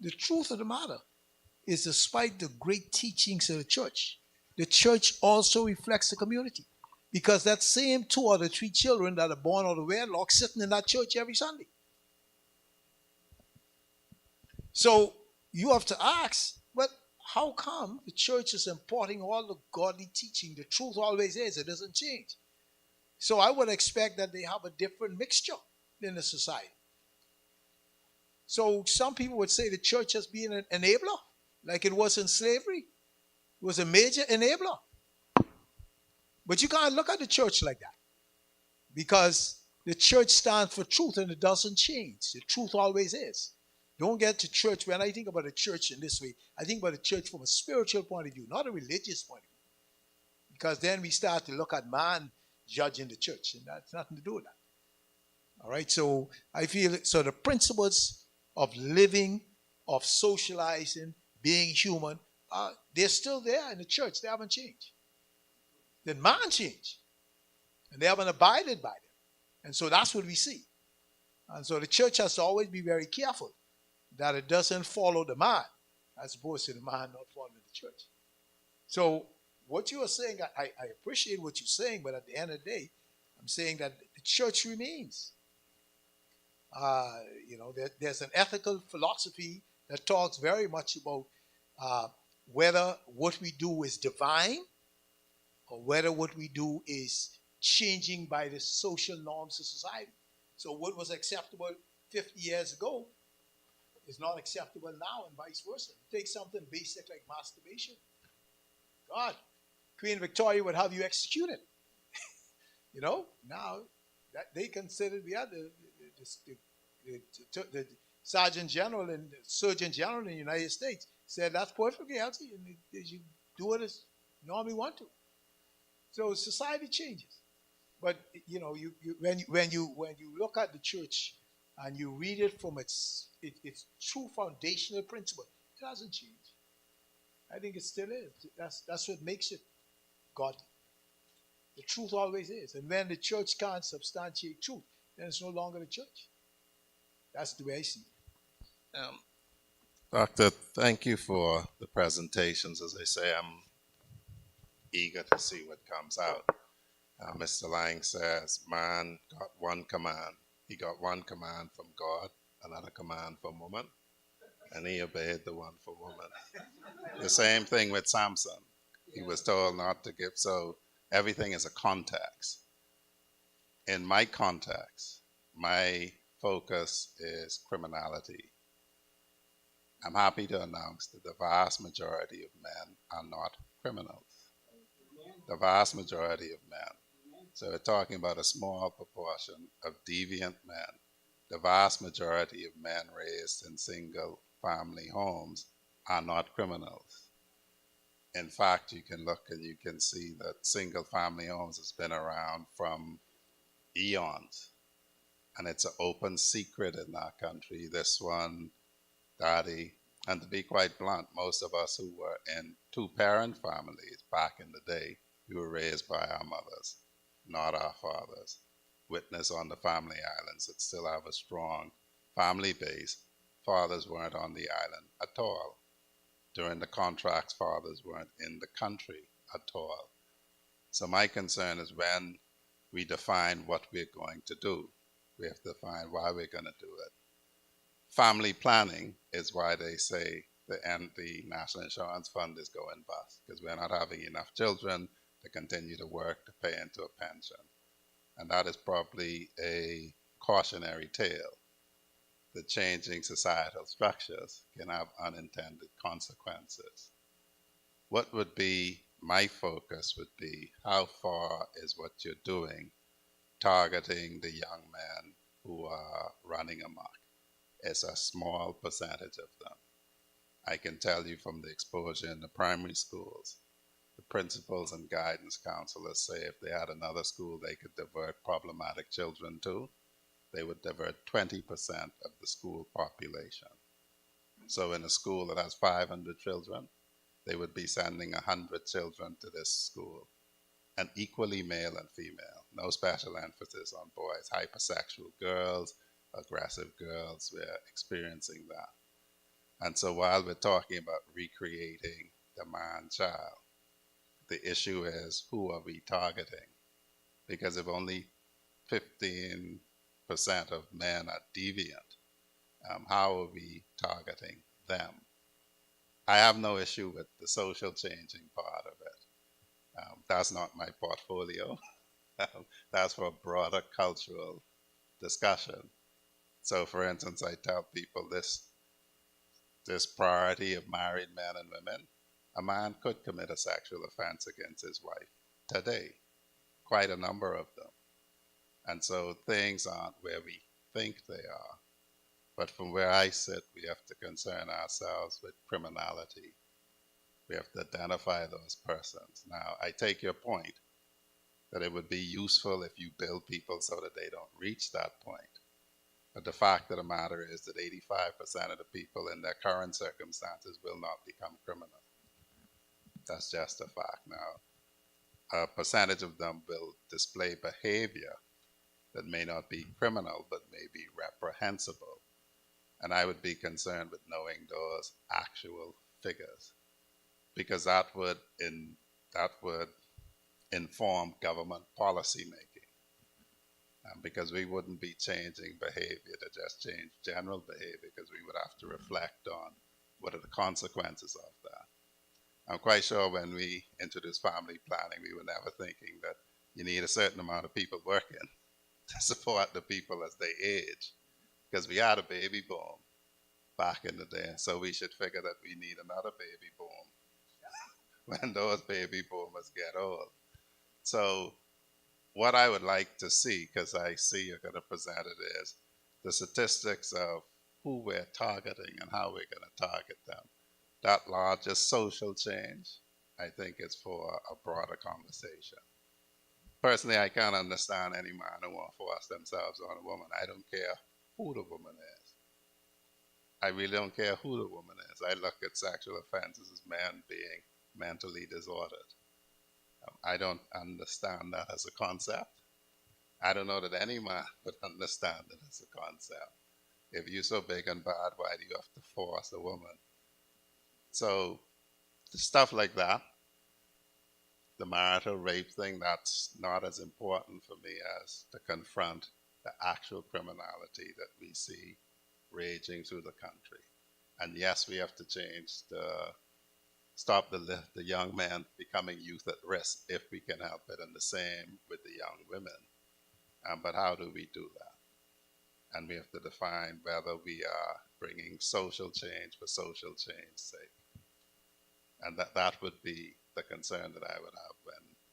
The truth of the matter is, despite the great teachings of the church also reflects the community. Because that same 2 or 3 children that are born out of wedlock sitting in that church every Sunday. So you have to ask, but how come the church is importing all the godly teaching? The truth always is, it doesn't change. So I would expect that they have a different mixture in the society. So some people would say the church has been an enabler, like it was in slavery. It was a major enabler. But you can't look at the church like that, because the church stands for truth and it doesn't change. The truth always is. Don't get to church. When I think about the church in this way, I think about the church from a spiritual point of view, not a religious point of view. Because then we start to look at man judging the church, and that's nothing to do with that. All right, so I feel, so the principles of living, of socializing, being human, they're still there in the church. They haven't changed. Then man changed, and they haven't abided by them. And so that's what we see. And so the church has to always be very careful that it doesn't follow the man, as opposed to the man not following the church. So what you are saying, I appreciate what you're saying, but at the end of the day, I'm saying that the church remains. There's an ethical philosophy that talks very much about whether what we do is divine or whether what we do is changing by the social norms of society. So what was acceptable 50 years ago is not acceptable now, and vice versa. Take something basic like masturbation. God, Queen Victoria would have you executed. Now that they considered, we had the Sergeant General and the Surgeon General in the United States said that's perfectly healthy, and they should do what is normally want to. So society changes, but when you look at the church and you read it from its true foundational principle, it hasn't changed. I think it still is. That's what makes it godly. The truth always is, and when the church can't substantiate truth, then it's no longer the church. That's the way I see it. Doctor, thank you for the presentations. As I say, I'm eager to see what comes out. Mr. Lang says, man got one command. He got one command from God, another command from woman, and he obeyed the one from woman. The same thing with Samson. He was told not to give. So everything is a context. In my context, my focus is criminality. I'm happy to announce that the vast majority of men are not criminals. The vast majority of men. So we're talking about a small proportion of deviant men. The vast majority of men raised in single family homes are not criminals. In fact, you can look and you can see that single family homes has been around from eons. And it's an open secret in our country. This one, Daddy, and to be quite blunt, most of us who were in two-parent families back in the day, we were raised by our mothers, not our fathers. Witness on the family islands that still have a strong family base. Fathers weren't on the island at all. During the contracts, fathers weren't in the country at all. So my concern is when we define what we're going to do, we have to define why we're going to do it. Family planning is why they say the National Insurance Fund is going bust, because we're not having enough children to continue to work to pay into a pension. And that is probably a cautionary tale. The changing societal structures can have unintended consequences. What would be my focus would be how far is what you're doing targeting the young men who are running amok. It's a small percentage of them. I can tell you from the exposure in the primary schools, the principals and guidance counselors say if they had another school they could divert problematic children to, they would divert 20% of the school population. So in a school that has 500 children, they would be sending 100 children to this school, and equally male and female. No special emphasis on boys. Hypersexual girls, aggressive girls, we're experiencing that. And so while we're talking about recreating the man-child, the issue is who are we targeting? Because if only 15% of men are deviant, how are we targeting them? I have no issue with the social changing part of it. That's not my portfolio. That's for a broader cultural discussion. So for instance, I tell people this priority of married men and women, a man could commit a sexual offense against his wife today, quite a number of them. And so things aren't where we think they are. But from where I sit, we have to concern ourselves with criminality. We have to identify those persons. Now, I take your point that it would be useful if you build people so that they don't reach that point. But the fact of the matter is that 85% of the people in their current circumstances will not become criminal. That's just a fact. Now, a percentage of them will display behavior that may not be criminal, but may be reprehensible. And I would be concerned with knowing those actual figures, because that would inform government policy making. Because we wouldn't be changing behavior to just change general behavior, because we would have to reflect on what are the consequences of that. I'm quite sure when we introduced family planning, we were never thinking that you need a certain amount of people working to support the people as they age, because we had a baby boom back in the day, so we should figure that we need another baby boom when those baby boomers get old. So what I would like to see, because I see you're going to present it, is the statistics of who we're targeting and how we're going to target them. That largest social change, I think, is for a broader conversation. Personally, I can't understand any man who won't force themselves on a woman. I don't care who the woman is. I really don't care who the woman is. I look at sexual offenses as men being mentally disordered. I don't understand that as a concept. I don't know that any man would understand it as a concept. If you're so big and bad, why do you have to force a woman? So, stuff like that, the marital rape thing, that's not as important for me as to confront the actual criminality that we see raging through the country. And yes, we have to change the stop the young men becoming youth at risk if we can help it, and the same with the young women. But how do we do that? And we have to define whether we are bringing social change for social change's sake. And that would be the concern that I would have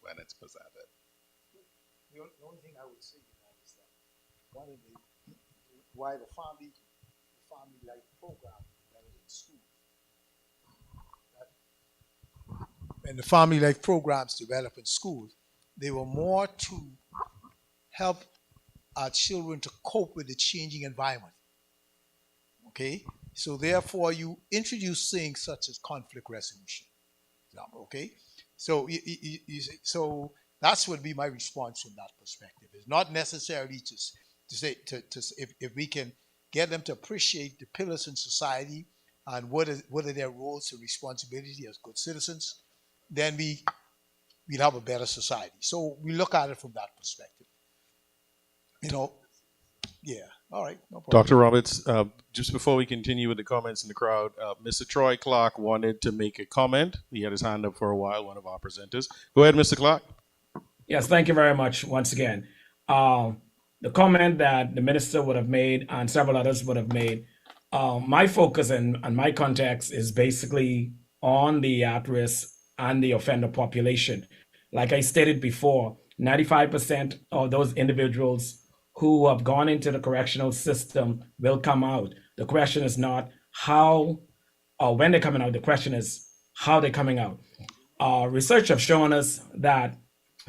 when it's presented. The only thing I would say to that is that one of why the family life program that is in school, when the family life programs develop in schools, they were more to help our children to cope with the changing environment. Okay, so therefore you introduce things such as conflict resolution, example. Okay, so so that's would be my response from that perspective. It's not necessarily to say if we can get them to appreciate the pillars in society and what are their roles and responsibility as good citizens, then we'll have a better society. So we look at it from that perspective. You know, yeah. All right. No problem. Dr. Roberts, just before we continue with the comments in the crowd, Mr. Troy Clark wanted to make a comment. He had his hand up for a while, one of our presenters. Go ahead, Mr. Clark. Yes, thank you very much once again. The comment that the minister would have made and several others would have made, my focus and my context is basically on the at-risk and the offender population. Like I stated before, 95% of those individuals who have gone into the correctional system will come out. The question is not how or when they're coming out, the question is how they're coming out. Research have shown us that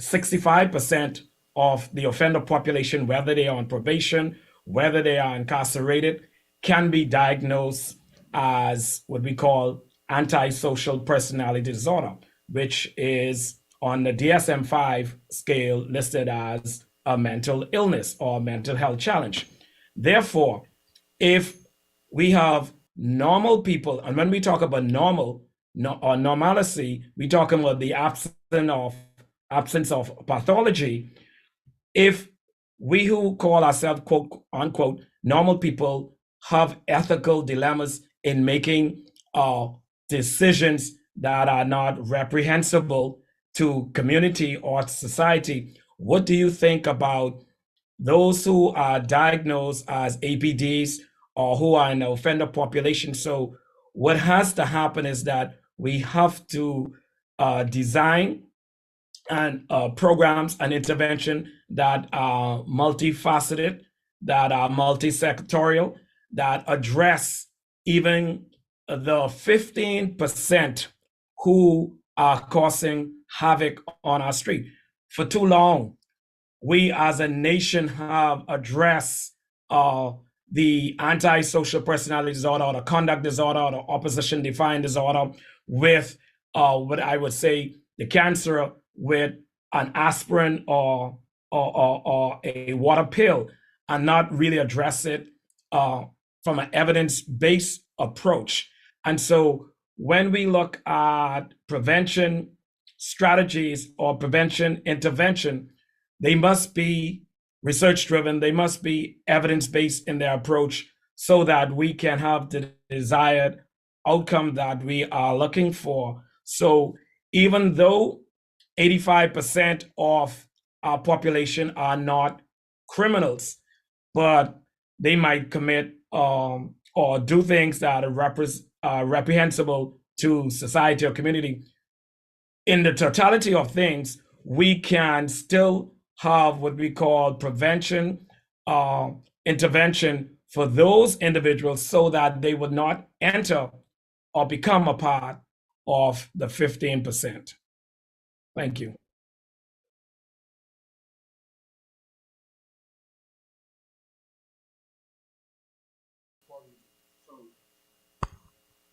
65% of the offender population, whether they are on probation, whether they are incarcerated, can be diagnosed as what we call antisocial personality disorder, which is on the DSM-5 scale listed as a mental illness or mental health challenge. Therefore, if we have normal people, and when we talk about normal or normalcy, we talk about the absence of pathology. If we who call ourselves quote unquote normal people have ethical dilemmas in making decisions that are not reprehensible to community or society, what do you think about those who are diagnosed as APDs or who are in the offender population? So what has to happen is that we have to design and programs and intervention that are multifaceted, that are multi-sectorial, that address even the 15% who are causing havoc on our street. For too long, we as a nation have addressed the antisocial personality disorder or the conduct disorder or the opposition defiant disorder with what I would say the cancer with an aspirin or a water pill, and not really address it from an evidence-based approach. And so when we look at prevention strategies or prevention intervention, they must be research-driven, they must be evidence-based in their approach so that we can have the desired outcome that we are looking for. So even though 85% of our population are not criminals, but they might commit or do things that are reprehensible to society or community. In the totality of things, we can still have what we call prevention intervention for those individuals so that they would not enter or become a part of the 15%. Thank you.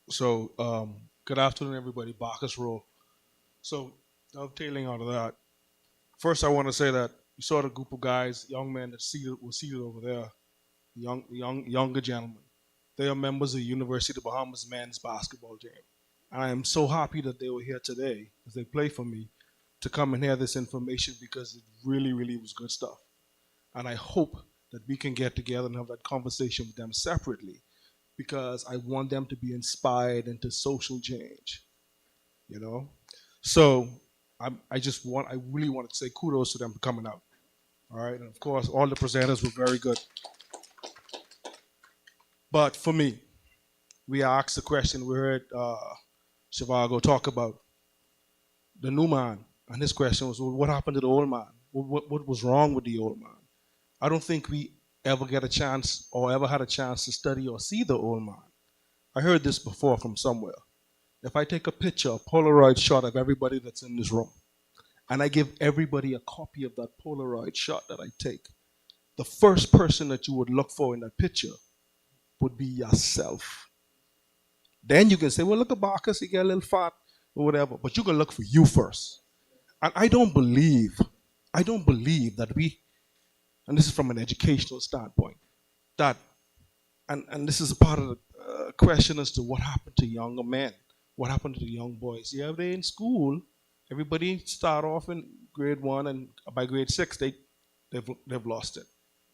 So, good afternoon, everybody. Bacchus Row. So, dovetailing out of that, first I want to say that you saw the group of guys, young men that were seated over there, younger gentlemen. They are members of the University of the Bahamas men's basketball team. And I am so happy that they were here today, as they play for me, to come and hear this information because it really, really was good stuff. And I hope that we can get together and have that conversation with them separately, because I want them to be inspired into social change. you know. So I really wanted to say kudos to them for coming out. All right, and of course, all the presenters were very good. But for me, we asked the question. We heard Shivago talk about the new man, and his question was, well, what happened to the old man? What was wrong with the old man? I don't think we ever get a chance or ever had a chance to study or see the old man. I heard this before from somewhere. If I take a picture, a Polaroid shot of everybody that's in this room, and I give everybody a copy of that Polaroid shot that I take, the first person that you would look for in that picture would be yourself. Then you can say, well, look at Marcus, he get a little fat or whatever, but you can look for you first. And I don't believe that we, and this is from an educational standpoint, that, and this is a part of the question as to what happened to younger men, what happened to the young boys. Yeah, they're in school. Everybody start off in grade 1, and by grade 6, they've lost it.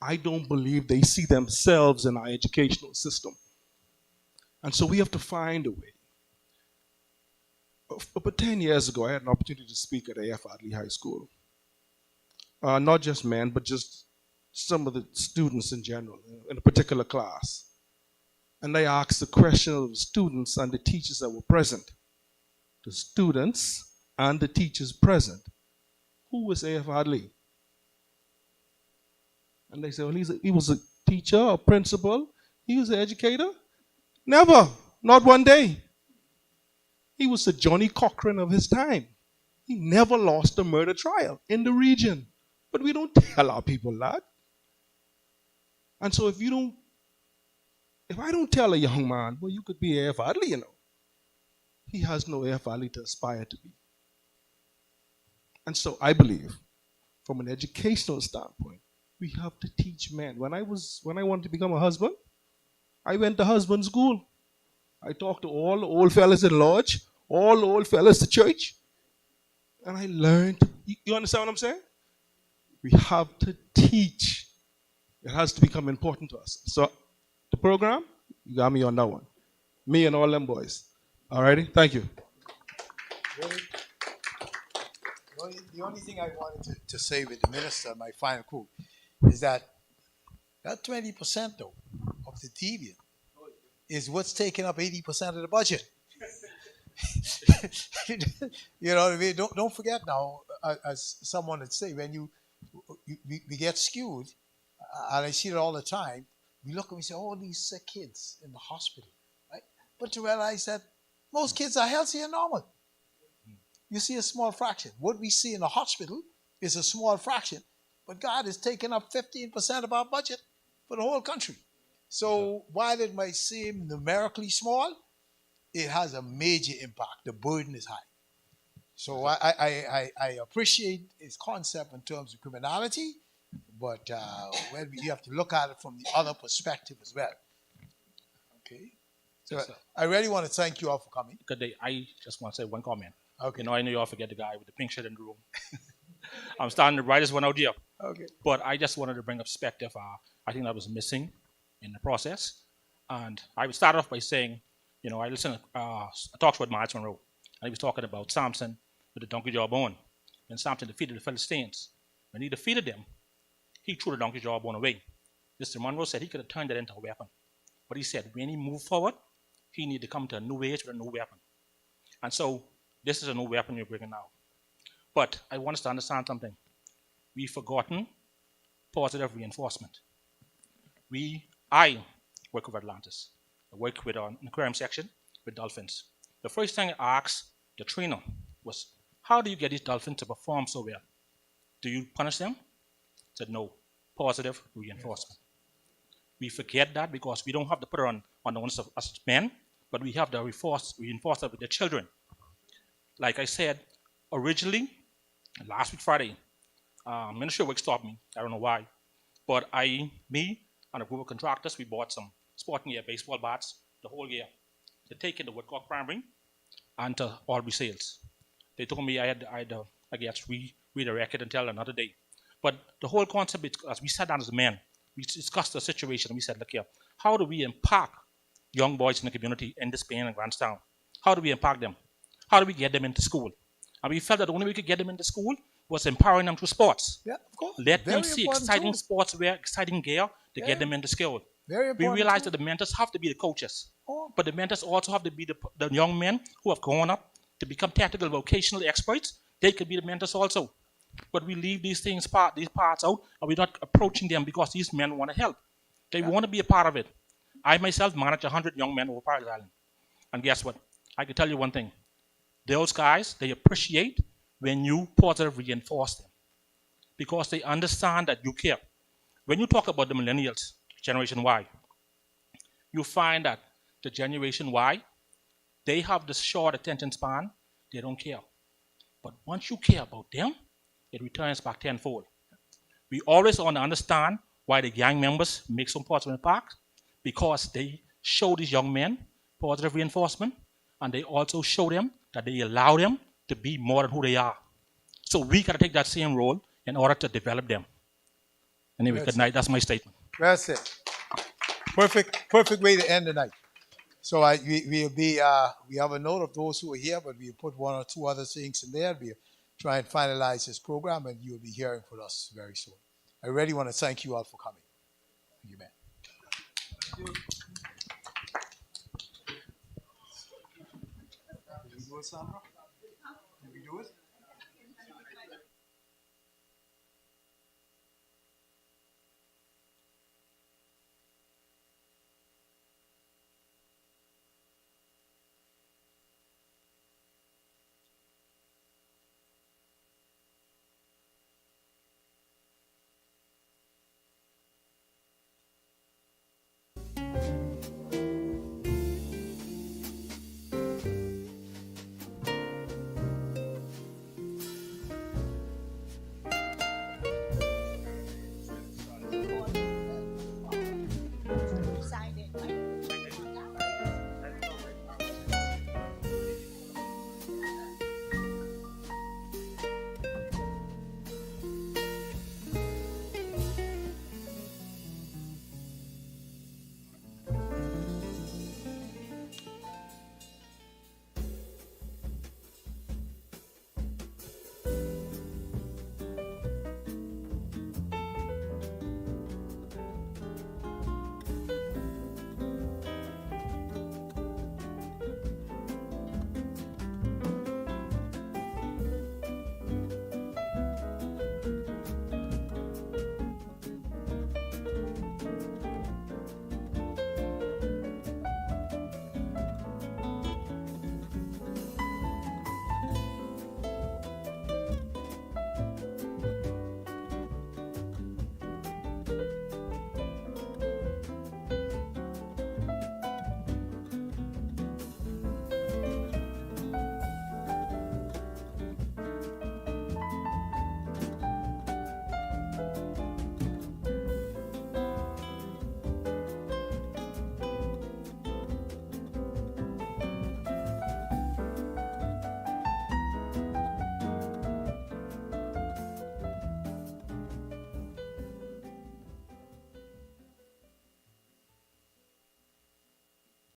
I don't believe they see themselves in our educational system. And so we have to find a way. About 10 years ago, I had an opportunity to speak at A.F. Adley High School. Not just men, but just some of the students in general, in a particular class. And I asked the question of the students and the teachers that were present. The students and the teachers present. Who was A.F. Adley? And they said, well, he was a teacher, a principal. He was an educator. Never. Not one day. He was the Johnny Cochran of his time. He never lost a murder trial in the region. But we don't tell our people that. And so if I don't tell a young man, well, you could be A.F. Adley, you know, he has no A.F. Adley to aspire to be. And so I believe, from an educational standpoint, we have to teach men. When I wanted to become a husband, I went to husband school. I talked to all the old fellas in lodge, all the old fellas to church, and I learned. You understand what I'm saying? We have to teach. It has to become important to us. So the program, you got me on that one. Me and all them boys. All righty? Thank you. The only thing I wanted to say with the minister, my final quote, is that 20% though of the deviant is what's taking up 80% of the budget. You know what I mean? Don't forget now, as someone would say, when we get skewed, and I see it all the time, we look and we say, oh, these sick kids in the hospital, right? But to realize that most kids are healthy and normal. You see a small fraction. What we see in the hospital is a small fraction, but God is taking up 15% of our budget for the whole country. So while it might seem numerically small, it has a major impact. The burden is high. So I appreciate his concept in terms of criminality, but when you have to look at it from the other perspective as well. Okay. So yes, I really want to thank you all for coming. Good day. I just want to say one comment. Okay. You know, I know you all forget the guy with the pink shirt in the room. I'm starting to write this one out here. Okay. But I just wanted to bring up perspective. I think that was missing in the process. And I would start off by saying, you know, I listened to talks with Wayne Munroe, and he was talking about Samson with the donkey jawbone. When Samson defeated the Philistines, when he defeated them, he threw the donkey jawbone away. Mr. Munroe said he could have turned that into a weapon. But he said when he moved forward, he needed to come to a new age with a new weapon. And so this is a new weapon you're bringing now. But I want us to understand something. We've forgotten positive reinforcement. I work with Atlantis. I work with in the aquarium section with dolphins. The first thing I asked the trainer was, how do you get these dolphins to perform so well? Do you punish them? I said, no, positive reinforcement. We forget that because we don't have to put it on the ones of us men, but we have to reinforce it with the children. Like I said, originally, last week Friday, Ministry of Work stopped me. I don't know why. But me and a group of contractors, we bought some sporting gear, baseball bats, the whole gear, to take in the Woodcock Primary and to Albury sales. They told me I guess, redirect it until another day. But the whole concept is, as we sat down as men, we discussed the situation and we said, look here, how do we impact young boys in the community in this Spain and Grantstown? How do we impact them? how do we get them into school? And we felt that the only way we could get them into school was empowering them through sports. Yeah, of course. Let them Very see important exciting tool. sports, wear exciting gear to Yeah. get them into school. Very We important realized tool. that the mentors have to be the coaches. Oh. But the mentors also have to be the young men who have grown up to become technical vocational experts. They could be the mentors also. But we leave these parts out, and we're not approaching them because these men want to help. They want to be a part of it. I myself manage 100 young men over Paradise Island. And guess what? I can tell you one thing. Those guys, they appreciate when you positively reinforce them because they understand that you care. When you talk about the millennials, Generation Y, you find that the Generation Y, they have the short attention span. They don't care. But once you care about them, it returns back tenfold. We always want to understand why the gang members make some positive impact, because they show these young men positive reinforcement, and they also show them that they allow them to be more than who they are. So we got to take that same role in order to develop them. Anyway, good night. That's my statement. That's it. Perfect way to end the night. So we have a note of those who are here, but we'll put one or two other things in there. We'll try and finalize this program, and you'll be hearing from us very soon. I really want to thank you all for coming. Thank you, man. Sandra?